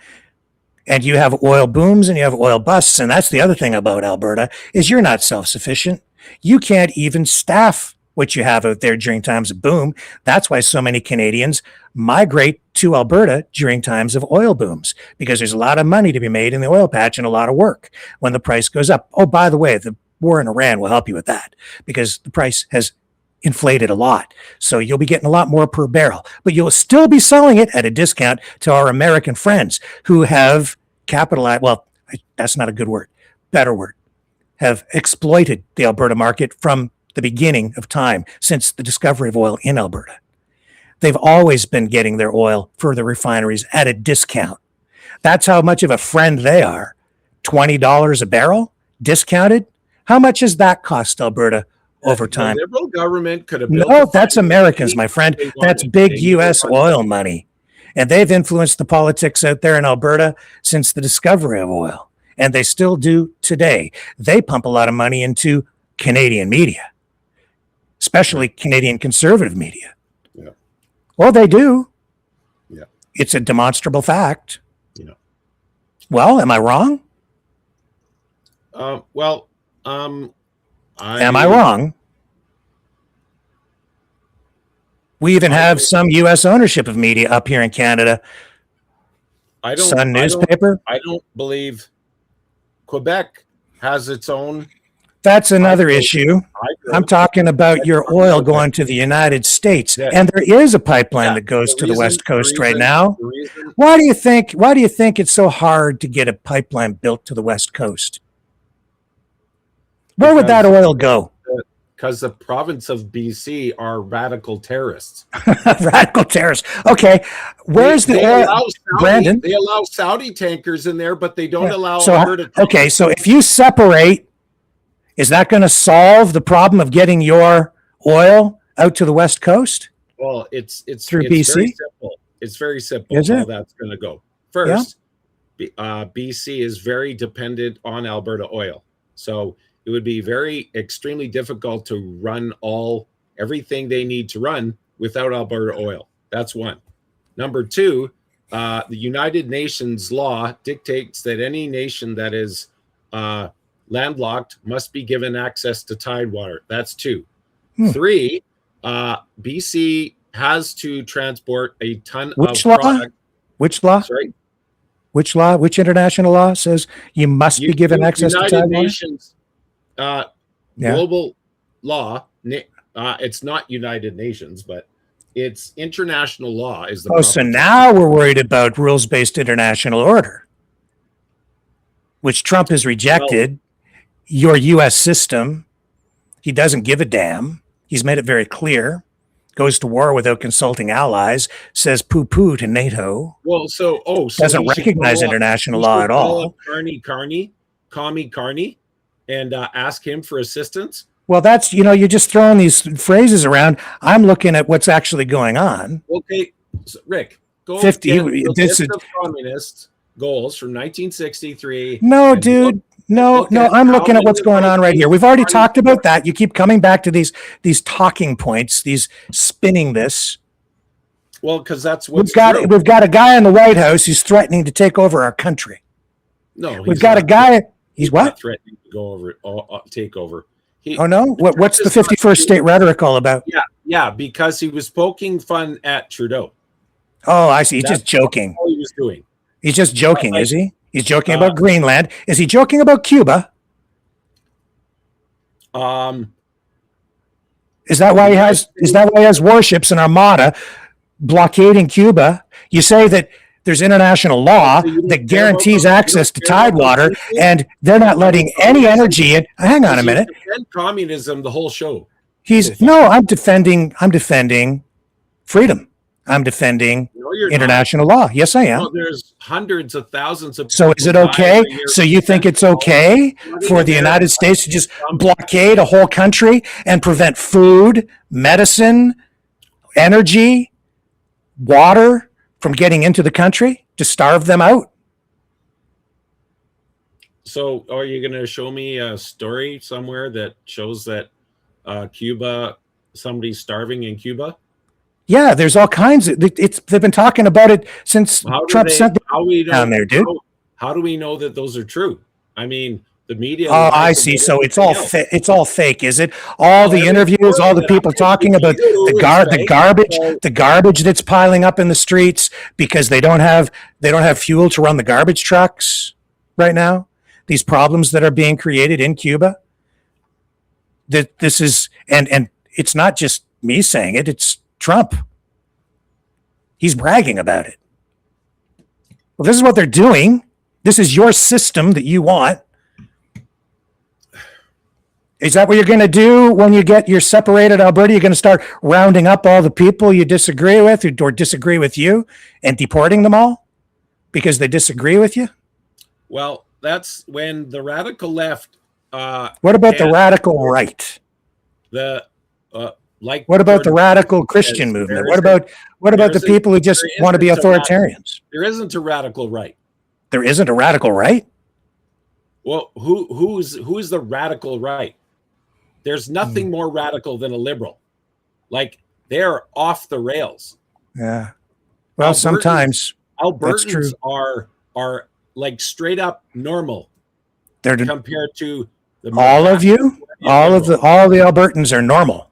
And you have oil booms and you have oil busts. And that's the other thing about Alberta is you're not self-sufficient. You can't even staff what you have out there during times of boom. That's why so many Canadians migrate to Alberta during times of oil booms, because there's a lot of money to be made in the oil patch and a lot of work when the price goes up. Oh, by the way, the war in Iran will help you with that because the price has inflated a lot. So you'll be getting a lot more per barrel, but you'll still be selling it at a discount to our American friends who have capitalized. Well, that's not a good word. Better word. Have exploited the Alberta market from the beginning of time since the discovery of oil in Alberta. They've always been getting their oil for the refineries at a discount. That's how much of a friend they are. $20 a barrel discounted. How much has that cost Alberta over time? The Liberal government could have built. No, a that's refinery Americans, my friend. they That's wanted. big They U.S. wanted. oil money. And they've influenced the politics out there in Alberta since the discovery of oil. And they still do today. They pump a lot of money into Canadian media, especially Canadian conservative media. Yeah. Well, they do. Yeah. It's a demonstrable fact. Yeah. Well, am I wrong? Am I wrong? We even have some U.S. ownership of media up here in Canada. Sun newspaper. I don't believe Quebec has its own. That's another I- issue. I I'm talking about your oil going to the United States, Yeah. and there is a pipeline Yeah, that goes to the reason- West Coast the right reason- now. the reason- Why do you think it's so hard to get a pipeline built to the West Coast? Where would that Because- oil go? Because the province of BC are radical terrorists. Radical terrorists. Okay, where's the They oil, allow Saudi- Brandon? They allow Saudi tankers in there, but they don't Yeah. allow So, Alberta. okay, so if you separate, is that going to solve the problem of getting your oil out to the West Coast? Well, it's Through very BC? simple. It's very simple Is how it? that's going to go. First, BC is very dependent on Alberta oil, so it would be extremely difficult to run everything they need to run without Alberta oil. That's one. Number two, the United Nations law dictates that any nation that is landlocked must be given access to tidewater. That's two. Three, BC has to transport a ton Which of law? product. Which law? Sorry, Which law? Which international law says you must be given access to United tidewater? Nations global law. It's not United Nations, but it's international law. Is the Oh, so proper term. now we're worried about rules-based international order, which Trump has rejected. Your U.S. system, he doesn't give a damn. He's made it very clear. Goes to war without consulting allies. Says poo-poo to NATO. Well, so Doesn't he should recognize call up- international he law should at call all. up Carney, Commie Carney, and ask him for assistance? Well, that's, you're just throwing these phrases around. I'm looking at what's actually going on. Okay, so Rick, go 50. get the list of communist goals from 1963. No, dude. No, I'm looking at what's going on right here. We've already talked about that. You keep coming back to these talking points, these spinning this. Well, because that's what's we've got a guy in the White House who's threatening to take over our country. No, we've got a guy. He's what? Not threatening to go over, take over. No! What's the 51st state rhetoric all about? Yeah, because he was poking fun at Trudeau. Oh, I see. He's just joking. All he was doing. He's just joking, is he? He's joking about Greenland. Is he joking about Cuba? Is that why he has warships and armada blockading Cuba? You say that there's international law that guarantees access to tidewater, and they're not letting any energy in. Hang on a minute. Defend communism the whole show. I'm defending freedom. I'm defending international law. Yes, I am. Well, there's hundreds of thousands of. So is it okay? So you think it's okay for the United States to just blockade a whole country and prevent food, medicine, energy, water from getting into the country, to starve them out? So are you going to show me a story somewhere that shows that Cuba, somebody's starving in Cuba? Yeah, there's all kinds of. They've been talking about it since Trump sent them down there, dude. How do we know that those are true? I mean, the media. Oh, I see. So it's all fake, is it? All the interviews, all the people talking about the garbage that's piling up in the streets because they don't have fuel to run the garbage trucks right now. These problems that are being created in Cuba. This is and it's not just me saying it. It's Trump. He's bragging about it. Well, this is what they're doing. This is your system that you want. Is that what you're going to do when you're separated, Alberta? You're going to start rounding up all the people you disagree with or disagree with you and deporting them all because they disagree with you? Well, that's when the radical left. What about the radical right? What about the radical Christian movement? What about the people who just want to be authoritarians? There isn't a radical right. There isn't a radical right? Well, who's the radical right? There's nothing more radical than a liberal. Like, they're off the rails. Yeah. Well, sometimes Albertans that's true. Are like straight up normal. They're compared to all of you. All the Albertans are normal.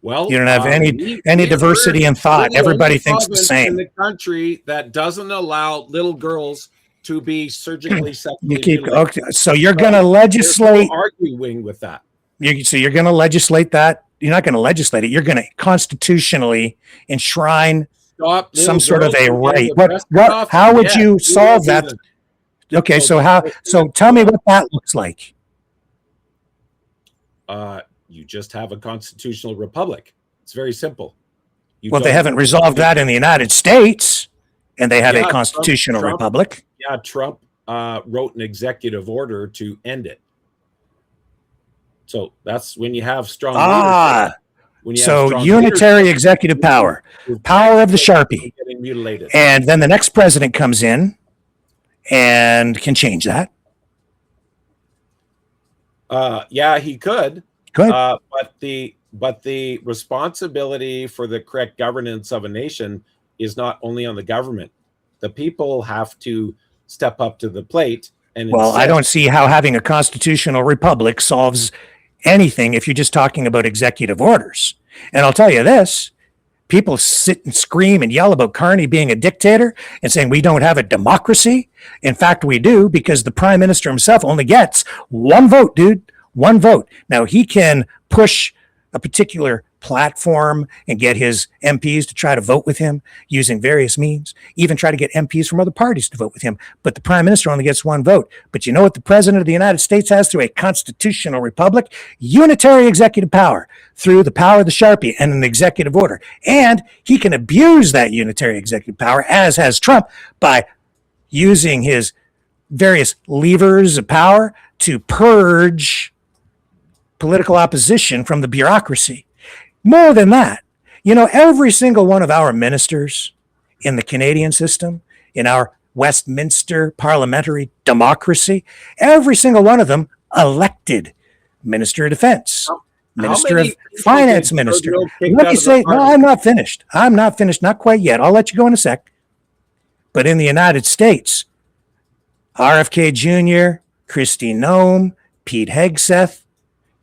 Well, you don't have any diversity in thought. Everybody thinks the same. In the country that doesn't allow little girls to be surgically sexually okay. So you're going to legislate. Arguing with that. So you're going to legislate that. You're not going to legislate it. You're going to constitutionally enshrine some sort of a right. How would you solve that? Okay, so tell me what that looks like. You just have a constitutional republic. It's very simple. They haven't resolved that in the United States, and they have a constitutional republic. Yeah, Trump wrote an executive order to end it. So that's when you have strong leadership. Unitary executive power of the Sharpie. Getting mutilated. And then the next president comes in and can change that. Yeah, he could. Good. But the responsibility for the correct governance of a nation is not only on the government. The people have to step up to the plate. And I don't see how having a constitutional republic solves anything if you're just talking about executive orders. And I'll tell you this, people sit and scream and yell about Carney being a dictator and saying we don't have a democracy. In fact, we do, because the prime minister himself only gets one vote, dude. One vote. Now, he can push a particular platform and get his MPs to try to vote with him using various means, even try to get MPs from other parties to vote with him. But the prime minister only gets one vote. But you know what the president of the United States has through a constitutional republic? Unitary executive power through the power of the Sharpie and an executive order. And he can abuse that unitary executive power, as has Trump, by using his various levers of power to purge political opposition from the bureaucracy. More than that, every single one of our ministers in the Canadian system, in our Westminster parliamentary democracy, every single one of them elected Minister of Defense, Minister of Finance Minister. Let me say, no, I'm not finished. Not quite yet. I'll let you go in a sec. But in the United States, RFK Jr., Kristi Noem, Pete Hegseth,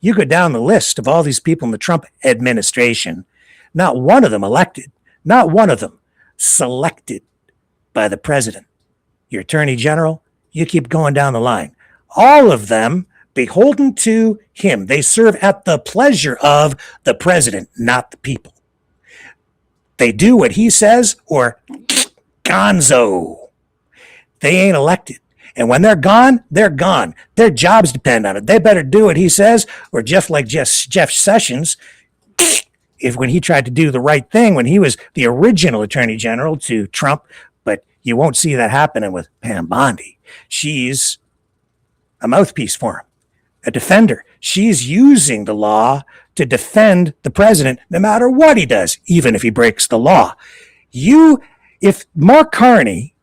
you go down the list of all these people in the Trump administration, not one of them elected, not one of them selected by the president. Your attorney general, you keep going down the line. All of them beholden to him. They serve at the pleasure of the president, not the people. They do what he says or gonzo. They ain't elected. And when they're gone, they're gone. Their jobs depend on it. They better do what he says, or just like Jeff Sessions, when he tried to do the right thing when he was the original attorney general to Trump. But you won't see that happening with Pam Bondi. She's a mouthpiece for him, a defender. She's using the law to defend the president no matter what he does, even if he breaks the law. If Mark Carney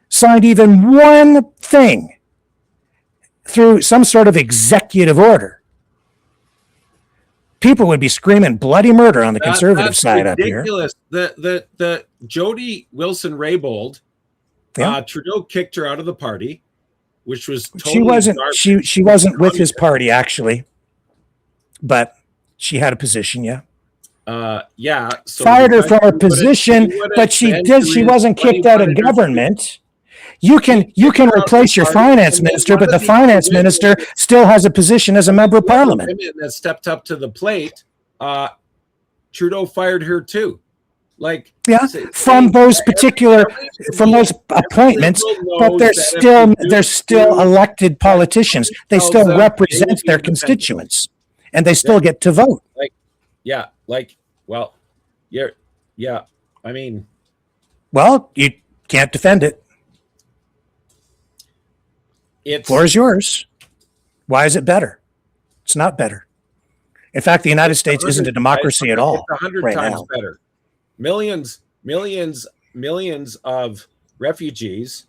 signed even one thing through some sort of executive order, people would be screaming bloody murder on the conservative side ridiculous. Up here. The Jody Wilson-Raybould, Trudeau kicked her out of the party, which was totally she wasn't with his party actually, but she had a position. So fired her from her position, but she wasn't kicked out of government. You can replace your finance minister, but the finance minister still has a position as a member of parliament. That stepped up to the plate. Trudeau fired her too. From those appointments, but they're still elected politicians. They still represent their constituents, and they still get to vote. You can't defend it. Floor is yours. Why is it better? It's not better. In fact, the United States isn't a democracy at all. It's 100 times better. Millions of refugees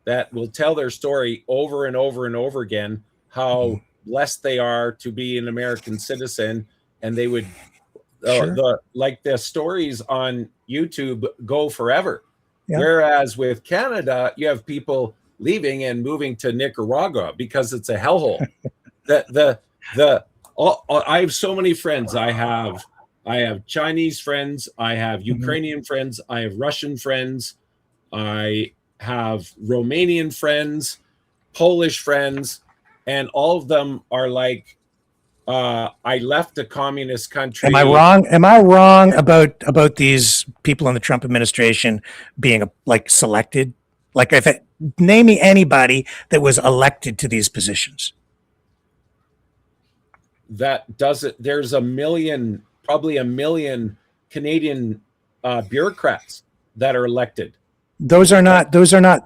that will tell their story over and over and over again, how blessed they are to be an American citizen, and they would the stories on YouTube go forever. Yeah. Whereas with Canada, you have people leaving and moving to Nicaragua because it's a hellhole. I have so many friends. I have Chinese friends. I have Ukrainian friends. I have Russian friends. I have Romanian friends, Polish friends, and all of them are like, I left a communist country. Am I wrong? Am I wrong about these people in the Trump administration being selected? Name me anybody that was elected to these positions. That doesn't. There's probably a million Canadian bureaucrats that are elected. Those are not. Those are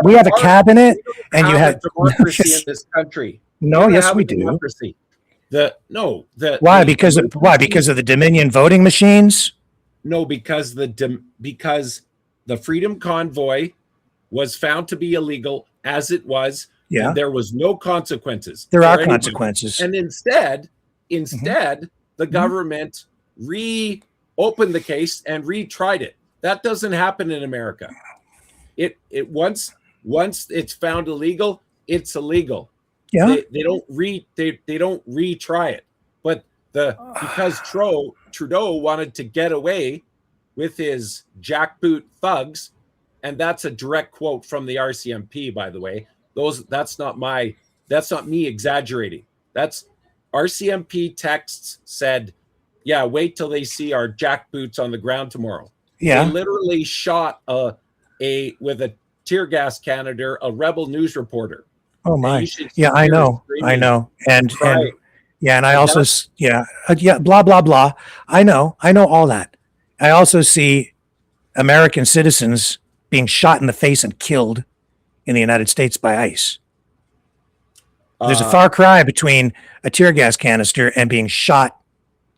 we have a cabinet, and you have democracy in this country. No, yes, we do. Democracy. Why? Because of the Dominion voting machines. No, because the Freedom Convoy was found to be illegal as it was. Yeah. And there was no consequences. There are consequences. And instead, the government reopened the case and retried it. That doesn't happen in America. It once it's found illegal, it's illegal. Yeah. They don't retry it. But because Trudeau wanted to get away with his jackboot thugs, and that's a direct quote from the RCMP, by the way. That's not me exaggerating. That's RCMP texts said, yeah, wait till they see our jackboots on the ground tomorrow. Yeah. They literally shot with a tear gas canister, a rebel news reporter. Oh my. Yeah, I know. And I also blah blah blah. I know all that. I also see American citizens being shot in the face and killed in the United States by ICE. There's a Uh, far cry between a tear gas canister and being shot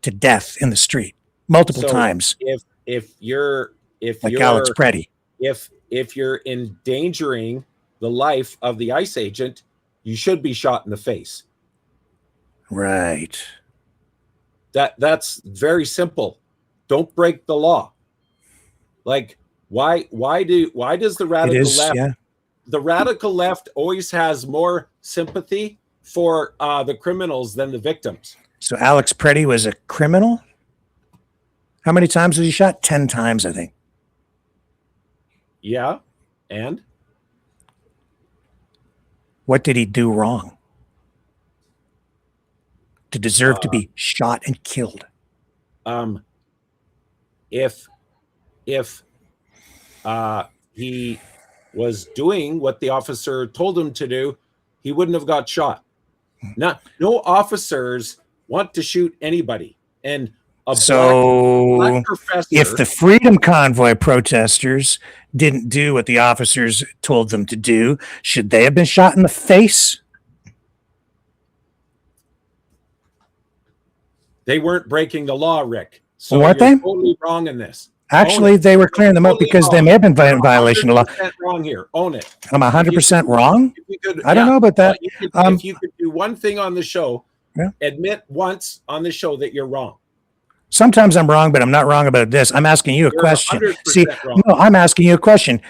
to death in the street multiple times, if you're like Alex Preddy. if you're endangering the life of the ICE agent, you should be shot in the face. Right. That's very simple. Don't break the law. Like, why does the radical left, yeah. the radical left always has more sympathy for the criminals than the victims? So Alex Preddy was a criminal? How many times was he shot? 10 times, I think. Yeah. And what did he do wrong to deserve to be shot and killed? If he was doing what the officer told him to do, he wouldn't have got shot. No officers want to shoot anybody. And black professor, if the Freedom Convoy protesters didn't do what the officers told them to do, should they have been shot in the face? They weren't breaking the law, Rick. So weren't you're they? totally wrong in this. Actually, they were clearing them up because they may have been in violation of law. Wrong here. Own it. I'm 100% wrong. I don't know about that. If you could do one thing on the show, yeah. Admit once on the show that you're wrong. Sometimes I'm wrong, but I'm not wrong about this. I'm asking you a question. See, wrong. No, I'm asking you a question.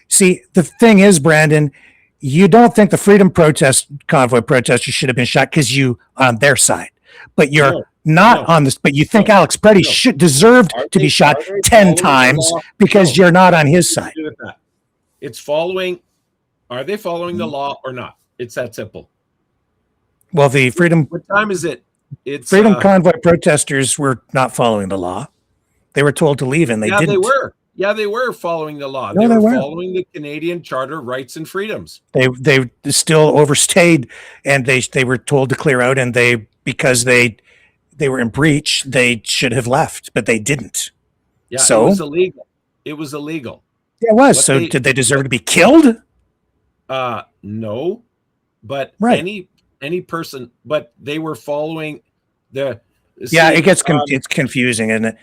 See, the thing is, Brandon, you don't think the Freedom Convoy protesters should have been shot because you on their side, but you're not on this. But you think Alex Preddy deserved to be shot 10 times because you're not on his side. It's following. Are they following the law or not? It's that simple. Well, the Freedom. What time is it? It's Freedom Convoy protesters were not following the law. They were told to leave, and they didn't. They were. Yeah, they were following the law. No, they were following the Canadian Charter of Rights and Freedoms. They still overstayed, and they were told to clear out, and because they were in breach, they should have left, but they didn't. Yeah, so it was illegal. It was illegal. Yeah, it was. Did they deserve to be killed? No, but any person, but they were following the. It gets it's confusing, isn't it?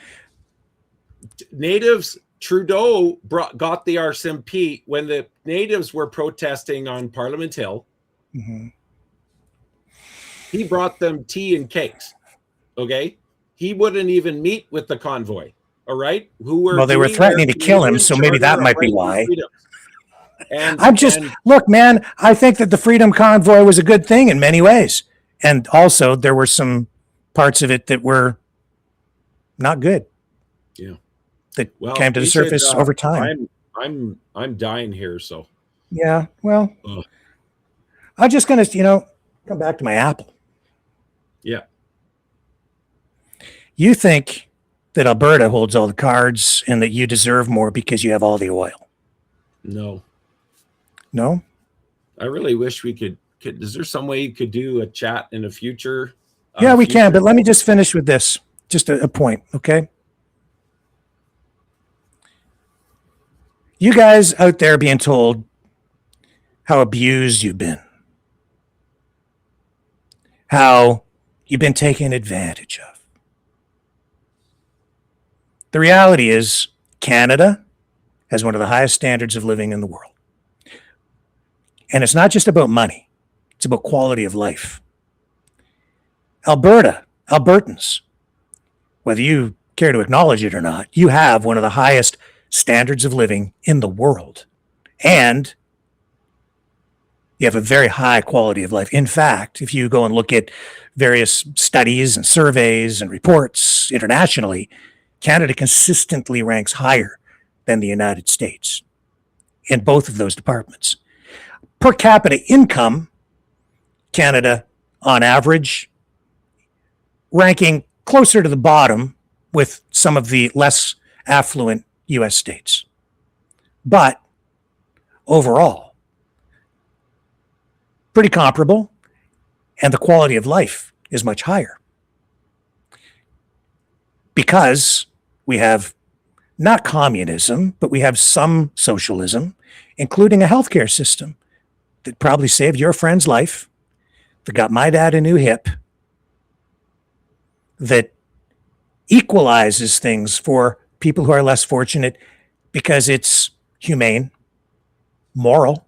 Natives. Trudeau got the RCMP when the natives were protesting on Parliament Hill. Mm-hmm. He brought them tea and cakes. Okay, he wouldn't even meet with the convoy. All right, they were threatening to kill him, so maybe that might be why. Look, man, I think that the Freedom Convoy was a good thing in many ways, and also there were some parts of it that were not good. Yeah. That came to the surface over time. I'm dying here, so yeah. Well, I'm just gonna come back to my apple. Yeah. You think that Alberta holds all the cards and that you deserve more because you have all the oil? No. I really wish we could. Is there some way you could do a chat in the future? Yeah, we can. But let me just finish with this. Just a point, okay? You guys out there being told how abused you've been, how you've been taken advantage of. The reality is Canada has one of the highest standards of living in the world. And it's not just about money. It's about quality of life. Albertans, whether you care to acknowledge it or not, you have one of the highest standards of living in the world. And you have a very high quality of life. In fact, if you go and look at various studies and surveys and reports internationally, Canada consistently ranks higher than the United States in both of those departments. Per capita income, Canada, on average, ranking closer to the bottom with some of the less affluent U.S. states. But overall, pretty comparable, and the quality of life is much higher. Because we have not communism, but we have some socialism including a healthcare system that probably saved your friend's life, that got my dad a new hip, that equalizes things for people who are less fortunate because it's humane, moral,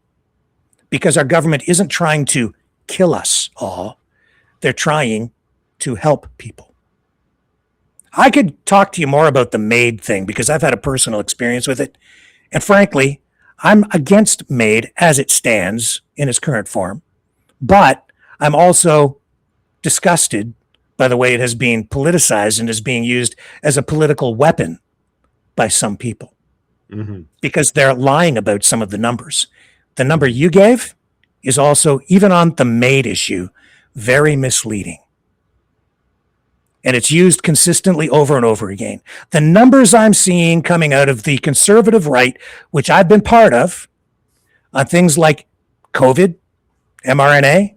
because our government isn't trying to kill us all. They're trying to help people. I could talk to you more about the MAID thing because I've had a personal experience with it. And frankly, I'm against MAID as it stands in its current form. But I'm also disgusted by the way it has been politicized and is being used as a political weapon by some people. Because they're lying about some of the numbers. The number you gave is also, even on the MAID issue, very misleading. And it's used consistently over and over again. The numbers I'm seeing coming out of the conservative right, which I've been part of, on things like COVID, mRNA,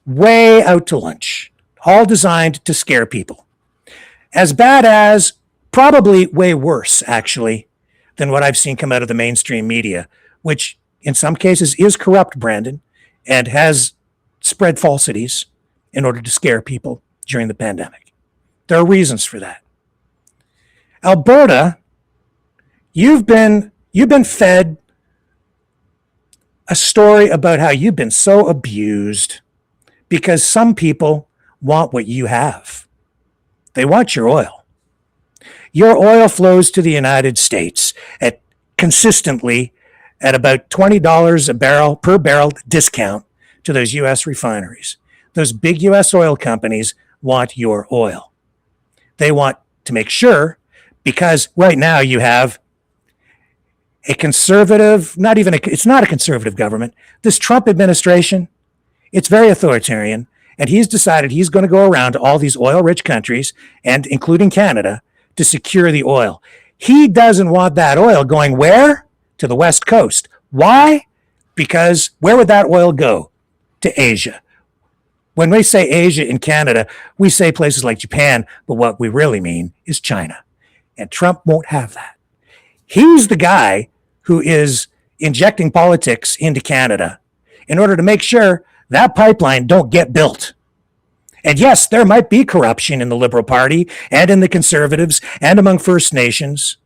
way out to lunch, all designed to scare people. As bad as, probably way worse, actually, than what I've seen come out of the mainstream media, which in some cases is corrupt, Brandon, and has spread falsities in order to scare people during the pandemic. There are reasons for that. Alberta, you've been fed a story about how you've been so abused because some people want what you have. They want your oil. Your oil flows to the United States at consistently at about $20 a barrel per barrel discount to those U.S. refineries. Those big U.S. oil companies want your oil. They want to make sure, because right now you have a conservative, it's not a conservative government. This Trump administration, it's very authoritarian, and he's decided he's going to go around to all these oil-rich countries, and including Canada, to secure the oil. He doesn't want that oil going where? To the West Coast. Why? Because where would that oil go? To Asia. When we say Asia in Canada, we say places like Japan, but what we really mean is China. And Trump won't have that. He's the guy who is injecting politics into Canada in order to make sure that pipeline don't get built. And yes, there might be corruption in the Liberal Party and in the Conservatives and among First Nations,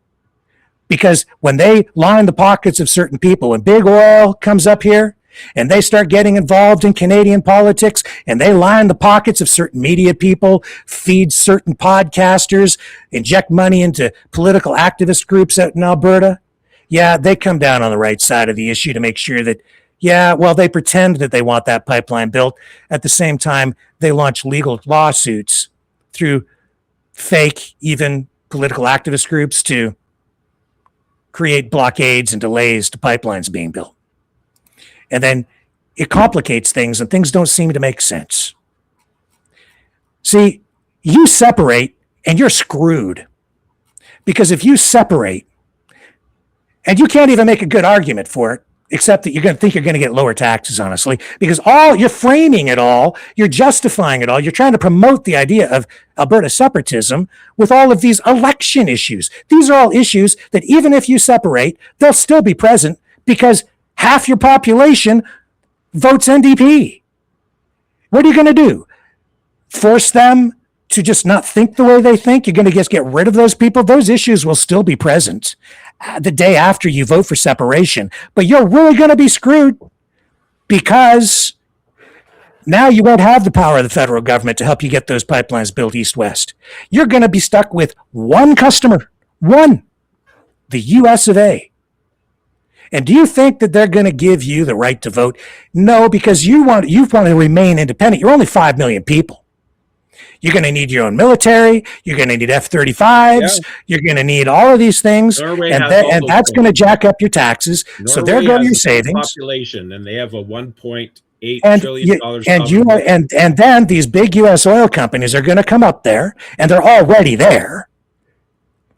because when they line the pockets of certain people and big oil comes up here and they start getting involved in Canadian politics and they line the pockets of certain media people, feed certain podcasters, inject money into political activist groups out in Alberta, yeah, they come down on the right side of the issue to make sure that, yeah, well, they pretend that they want that pipeline built. At the same time, they launch legal lawsuits through fake, even political activist groups to create blockades and delays to pipelines being built. And then it complicates things and things don't seem to make sense. See, you separate and you're screwed. Because if you separate, and you can't even make a good argument for it, except that you're going to think you're going to get lower taxes, honestly, because you're framing it all, you're justifying it all, you're trying to promote the idea of Alberta separatism with all of these election issues. These are all issues that even if you separate, they'll still be present because half your population votes NDP. What are you going to do? Force them to just not think the way they think? You're going to just get rid of those people? Those issues will still be present the day after you vote for separation. But you're really going to be screwed because now you won't have the power of the federal government to help you get those pipelines built east-west. You're going to be stuck with one customer, one, the US of A. And do you think that they're going to give you the right to vote? No, because you want to remain independent. You're only 5 million people. You're going to need your own military. You're going to need F-35s. Yeah. You're going to need all of these things, and that's going to jack up your taxes. Norway, so there go your savings. Population, and they have a $1.8 trillion. And then these big U.S. oil companies are going to come up there, and they're already there,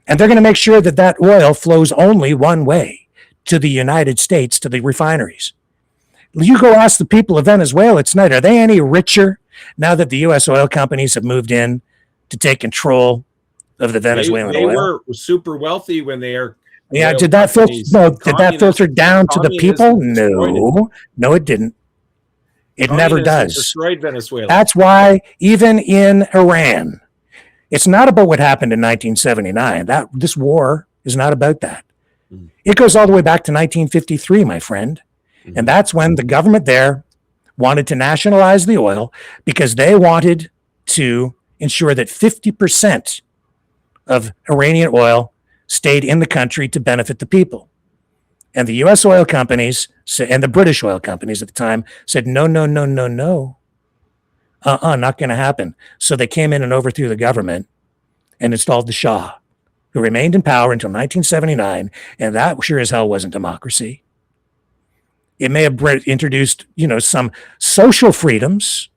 and they're going to make sure that that oil flows only one way to the United States, to the refineries. You go ask the people of Venezuela tonight, are they any richer now that the U.S. oil companies have moved in to take control of the Venezuelan oil? They were super wealthy when they are Yeah, oil did that filter? companies, No, did that filter down to the people? destroyed it. No, it didn't. It never Communism does. destroyed Venezuela. That's why even in Iran, it's not about what happened in 1979. This war is not about that. Mm-hmm. It goes all the way back to 1953, my friend. Mm-hmm. And that's when the government there wanted to nationalize the oil because they wanted to ensure that 50% of Iranian oil stayed in the country to benefit the people. And the U.S. oil companies and the British oil companies at the time said, no. Not going to happen. So they came in and overthrew the government and installed the Shah, who remained in power until 1979. And that sure as hell wasn't democracy. It may have introduced, some social freedoms,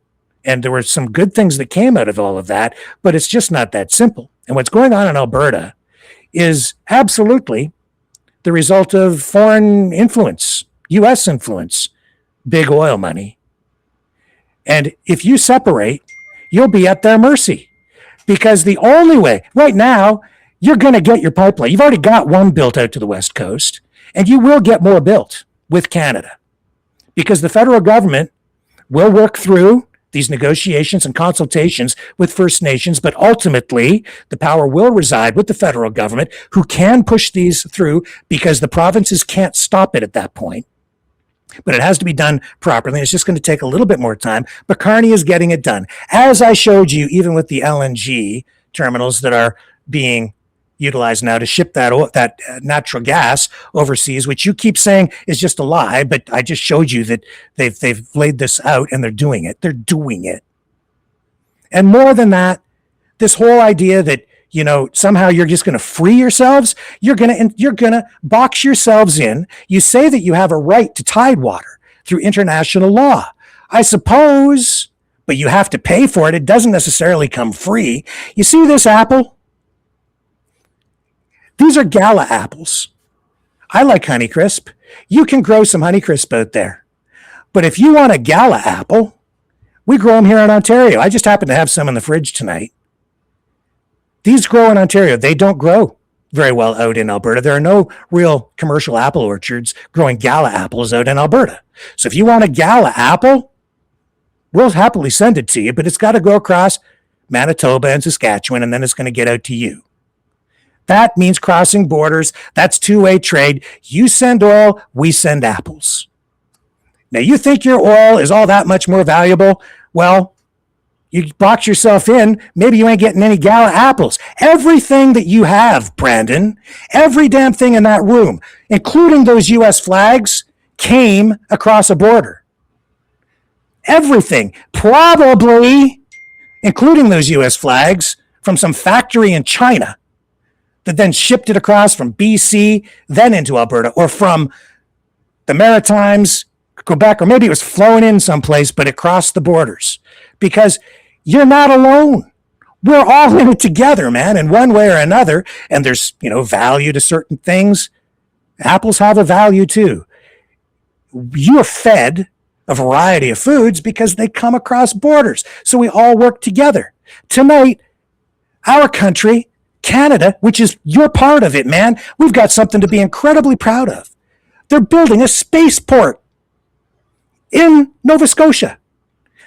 and there were some good things that came out of all of that, but it's just not that simple. And what's going on in Alberta is absolutely the result of foreign influence, U.S. influence, big oil money. And if you separate, you'll be at their mercy. Because the only way, right now, you're going to get your pipeline. You've already got one built out to the West Coast, and you will get more built with Canada. Because the federal government will work through these negotiations and consultations with First Nations, but ultimately the power will reside with the federal government, who can push these through because the provinces can't stop it at that point. But it has to be done properly. It's just going to take a little bit more time. But Carney is getting it done. As I showed you, even with the LNG terminals that are being utilized now to ship that natural gas overseas, which you keep saying is just a lie, but I just showed you that they've laid this out and they're doing it. They're doing it. And more than that, this whole idea that somehow you're just going to free yourselves, you're going to box yourselves in. You say that you have a right to tidewater through international law, I suppose, but you have to pay for it. It doesn't necessarily come free. You see this apple? These are Gala apples. I like Honeycrisp. You can grow some Honeycrisp out there. But if you want a Gala apple, we grow them here in Ontario. I just happen to have some in the fridge tonight. These grow in Ontario. They don't grow very well out in Alberta. There are no real commercial apple orchards growing Gala apples out in Alberta. So if you want a Gala apple, we'll happily send it to you, but it's got to go across Manitoba and Saskatchewan, and then it's going to get out to you. That means crossing borders. That's two-way trade. You send oil, we send apples. Now, you think your oil is all that much more valuable? Well, you box yourself in. Maybe you ain't getting any Gala apples. Everything that you have, Brandon, every damn thing in that room, including those U.S. flags, came across a border. Everything, probably, including those U.S. flags, from some factory in China that then shipped it across from BC, then into Alberta, or from the Maritimes, Quebec, or maybe it was flown in someplace, but it crossed the borders. Because you're not alone. We're all in it together, man, in one way or another. And there's, value to certain things. Apples have a value too. You're fed a variety of foods because they come across borders. So we all work together. Tonight, our country, Canada, which is your part of it, man, we've got something to be incredibly proud of. They're building a spaceport in Nova Scotia.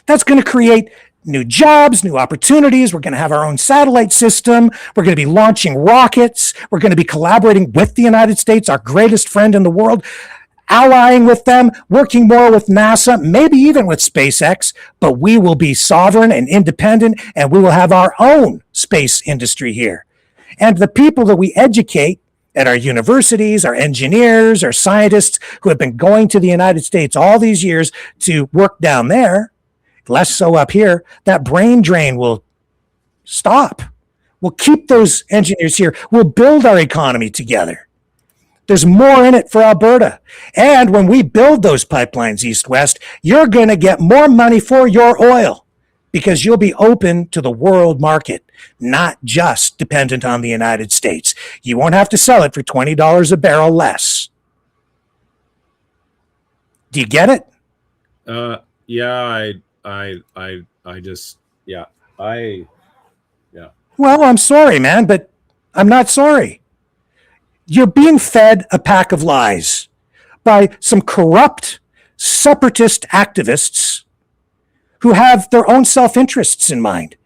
That's going to create new jobs, new opportunities. We're going to have our own satellite system. We're going to be launching rockets. We're going to be collaborating with the United States, our greatest friend in the world, allying with them, working more with NASA, maybe even with SpaceX, but we will be sovereign and independent, and we will have our own space industry here. And the people that we educate at our universities, our engineers, our scientists who have been going to the United States all these years to work down there, less so up here, that brain drain will stop. We'll keep those engineers here. We'll build our economy together. There's more in it for Alberta. And when we build those pipelines east-west, you're going to get more money for your oil because you'll be open to the world market, not just dependent on the United States. You won't have to sell it for $20 a barrel less. Do you get it? Yeah, Well, I'm sorry, man, but I'm not sorry. You're being fed a pack of lies by some corrupt separatist activists who have their own self-interests in mind.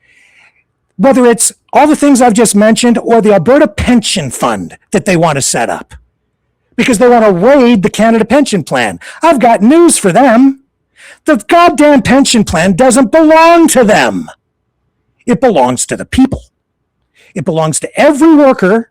Whether it's all the things I've just mentioned or the Alberta Pension Fund that they want to set up because they want to raid the Canada Pension Plan. I've got news for them. The goddamn pension plan doesn't belong to them. It belongs to the people. It belongs to every worker.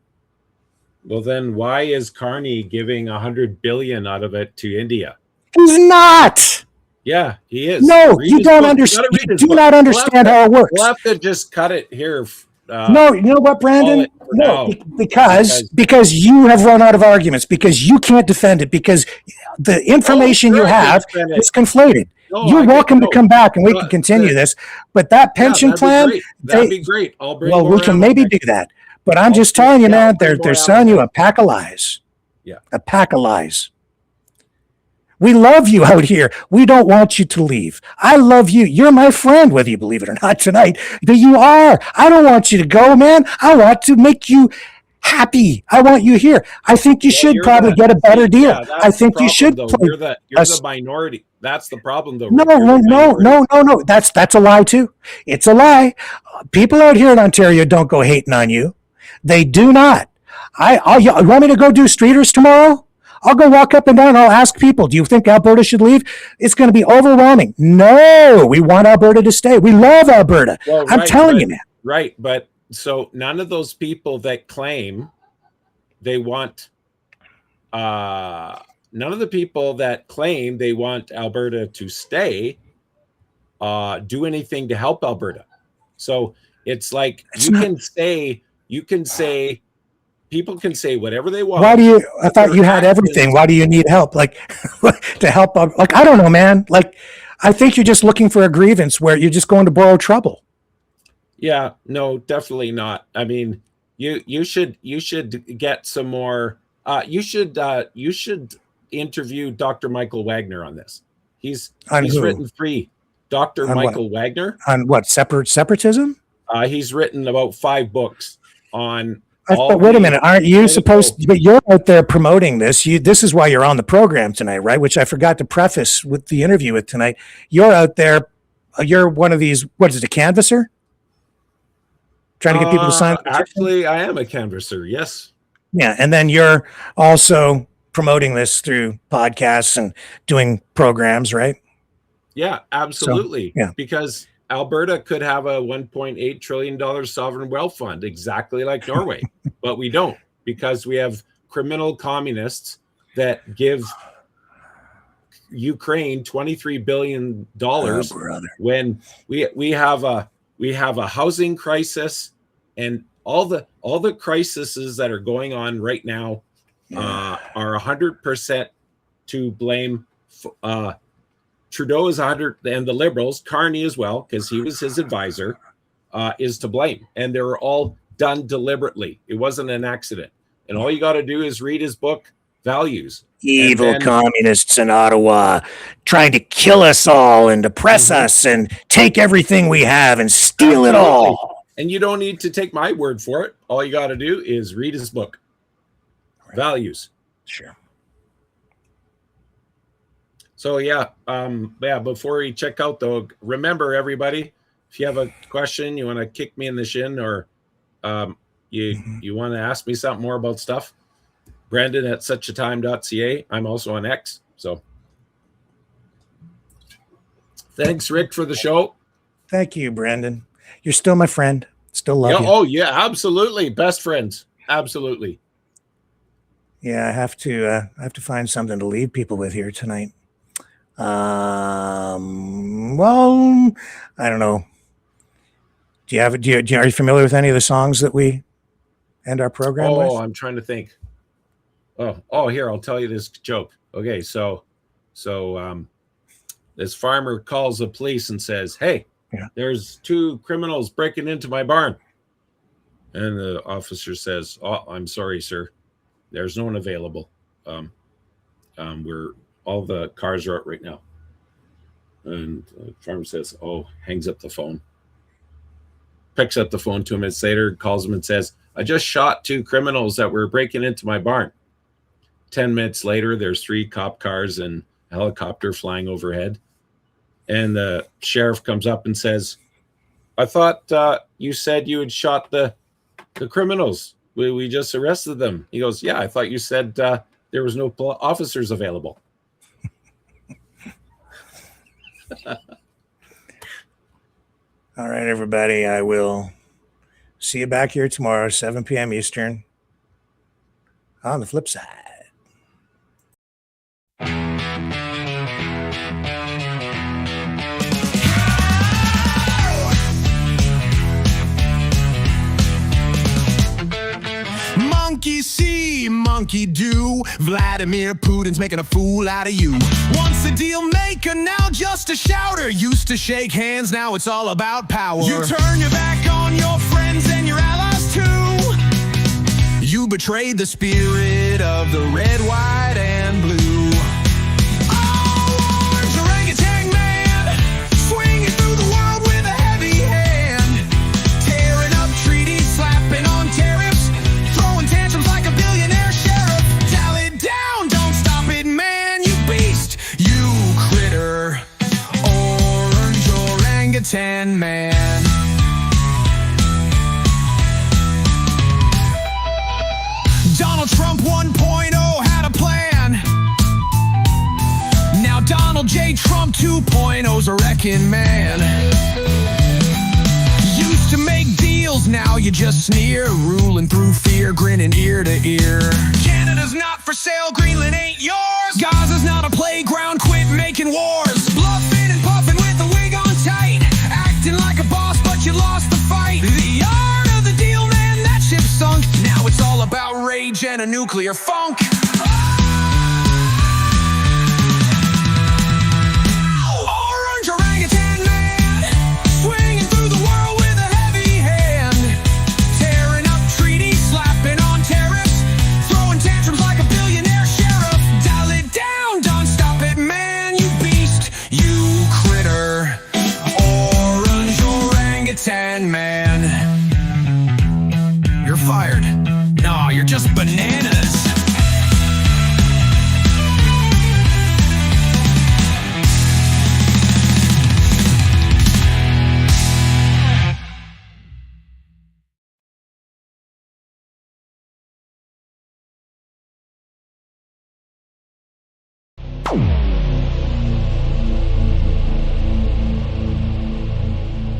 Well, then why is Carney giving $100 billion out of it to India? He's not. Yeah, he is. No, you don't understand. You do not understand how it works. We'll have to just cut it here. No, you know what, Brandon? No, because you have run out of arguments, because you can't defend it, because the information you have is conflated. No, you're welcome to come back and we can continue this. But that pension plan, that'd be great. I'll bring. Well, we can maybe do that. But I'm just telling you, man, they're selling you a pack of lies. Yeah, a pack of lies. We love you out here. We don't want you to leave. I love you. You're my friend, whether you believe it or not tonight. But you are. I don't want you to go, man. I want to make you happy. I want you here. I think you should probably get a better deal. Yeah, I think you should. You're the minority. That's the problem, though. No. That's a lie too. It's a lie. People out here in Ontario don't go hating on you. They do not. You want me to go do streeters tomorrow? I'll go walk up and down. I'll ask people, do you think Alberta should leave? It's going to be overwhelming. No, we want Alberta to stay. We love Alberta. Well, I'm telling you, man. Right. But so none of those people that claim they want, none of the people that claim they want Alberta to stay do anything to help Alberta. So it's like you can say, people can say whatever they want. I thought you had everything. Why do you need help? Like, to help? Like, I don't know, man. Like, I think you're just looking for a grievance where you're just going to borrow trouble. Yeah, no, definitely not. I mean, you should get some more. You should interview Dr. Michael Wagner on this. He's written 3. Dr. Michael Wagner. On what? Separatism? He's written about 5 books on. But wait a minute, aren't you supposed to? But you're out there promoting this. This is why you're on the program tonight, right? Which I forgot to preface with the interview with tonight. You're out there. You're one of these. What is it? A canvasser? Trying to get people to sign. Actually, I am a canvasser. Yes. Yeah, and then you're also promoting this through podcasts and doing programs, right? Yeah, absolutely. So, yeah. Because Alberta could have a $1.8 trillion sovereign wealth fund, exactly like Norway, but we don't, because we have criminal communists that give Ukraine $23 billion when we have a housing crisis, and all the crises that are going on right now are 100% to blame. Trudeau is 100, and the Liberals, Carney as well, because he was his advisor, is to blame. And they were all done deliberately. It wasn't an accident. And all you got to do is read his book, Values. Evil communists in Ottawa trying to kill us all and oppress us and take everything we have and steal it all. And you don't need to take my word for it. All you got to do is read his book, Values. Sure. So before we check out though, remember everybody, if you have a question, you want to kick me in the shin, or you want to ask me something more about stuff, Brandon at suchatime.ca. I'm also on X. So thanks, Rick, for the show. Thank you, Brandon. You're still my friend. Still love you. Oh yeah, absolutely. Best friends. Absolutely. Yeah, I have to find something to leave people with here tonight. Well, I don't know. Are you familiar with any of the songs that we end our program with? Oh, I'm trying to think. Oh, here, I'll tell you this joke. Okay, so this farmer calls the police and says, "Hey, there's 2 criminals breaking into my barn." And the officer says, "Oh, I'm sorry, sir. There's no one available. All the cars are out right now." And the farmer says, "Oh," hangs up the phone, picks up the phone 2 minutes later, calls him and says, I just shot 2 criminals that were breaking into my barn. 10 minutes later, there's 3 cop cars and a helicopter flying overhead. And the sheriff comes up and says, I thought you said you had shot the criminals. We just arrested them. He goes, yeah, I thought you said there was no officers available. All right, everybody. I will see you back here tomorrow, 7 p.m. Eastern, on the flip side. Monkey see, monkey do. Vladimir Putin's making a fool out of you. Once a deal maker, now just a shouter. Used to shake hands, now it's all about power. You turn your back on your friends and your allies too. You betrayed the spirit of the red, white, and blue. Oh, orange orangutan man, swinging through the world with a heavy hand. Tearing up treaties, slapping on tariffs, throwing tantrums like a billionaire sheriff. Tell it down, don't stop it, man, you beast, you critter. Orange orangutan man. Donald Trump 1.0 had a plan. Now Donald J. Trump 2.0's a wrecking man. Used to make deals, now you just sneer. Ruling through fear, grinning ear to ear. Canada's not for sale, Greenland ain't yours. Gaza's not a playground, quit making wars. Bluffing and puffing with the wig on tight. Acting like a boss, but you lost the fight. The art of the deal, man, that ship sunk. Now it's all about rage and a nuclear funk. Orange orangutan man, swinging through the world with a heavy hand. Tearing up treaties, slapping on tariffs, throwing tantrums like a billionaire sheriff. Dial it down, don't stop it, man, you beast, you critter. Orange orangutan man. You're fired. No, you're just bananas.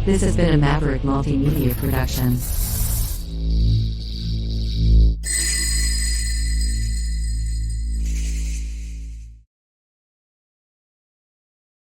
This has been a Maverick Multimedia production.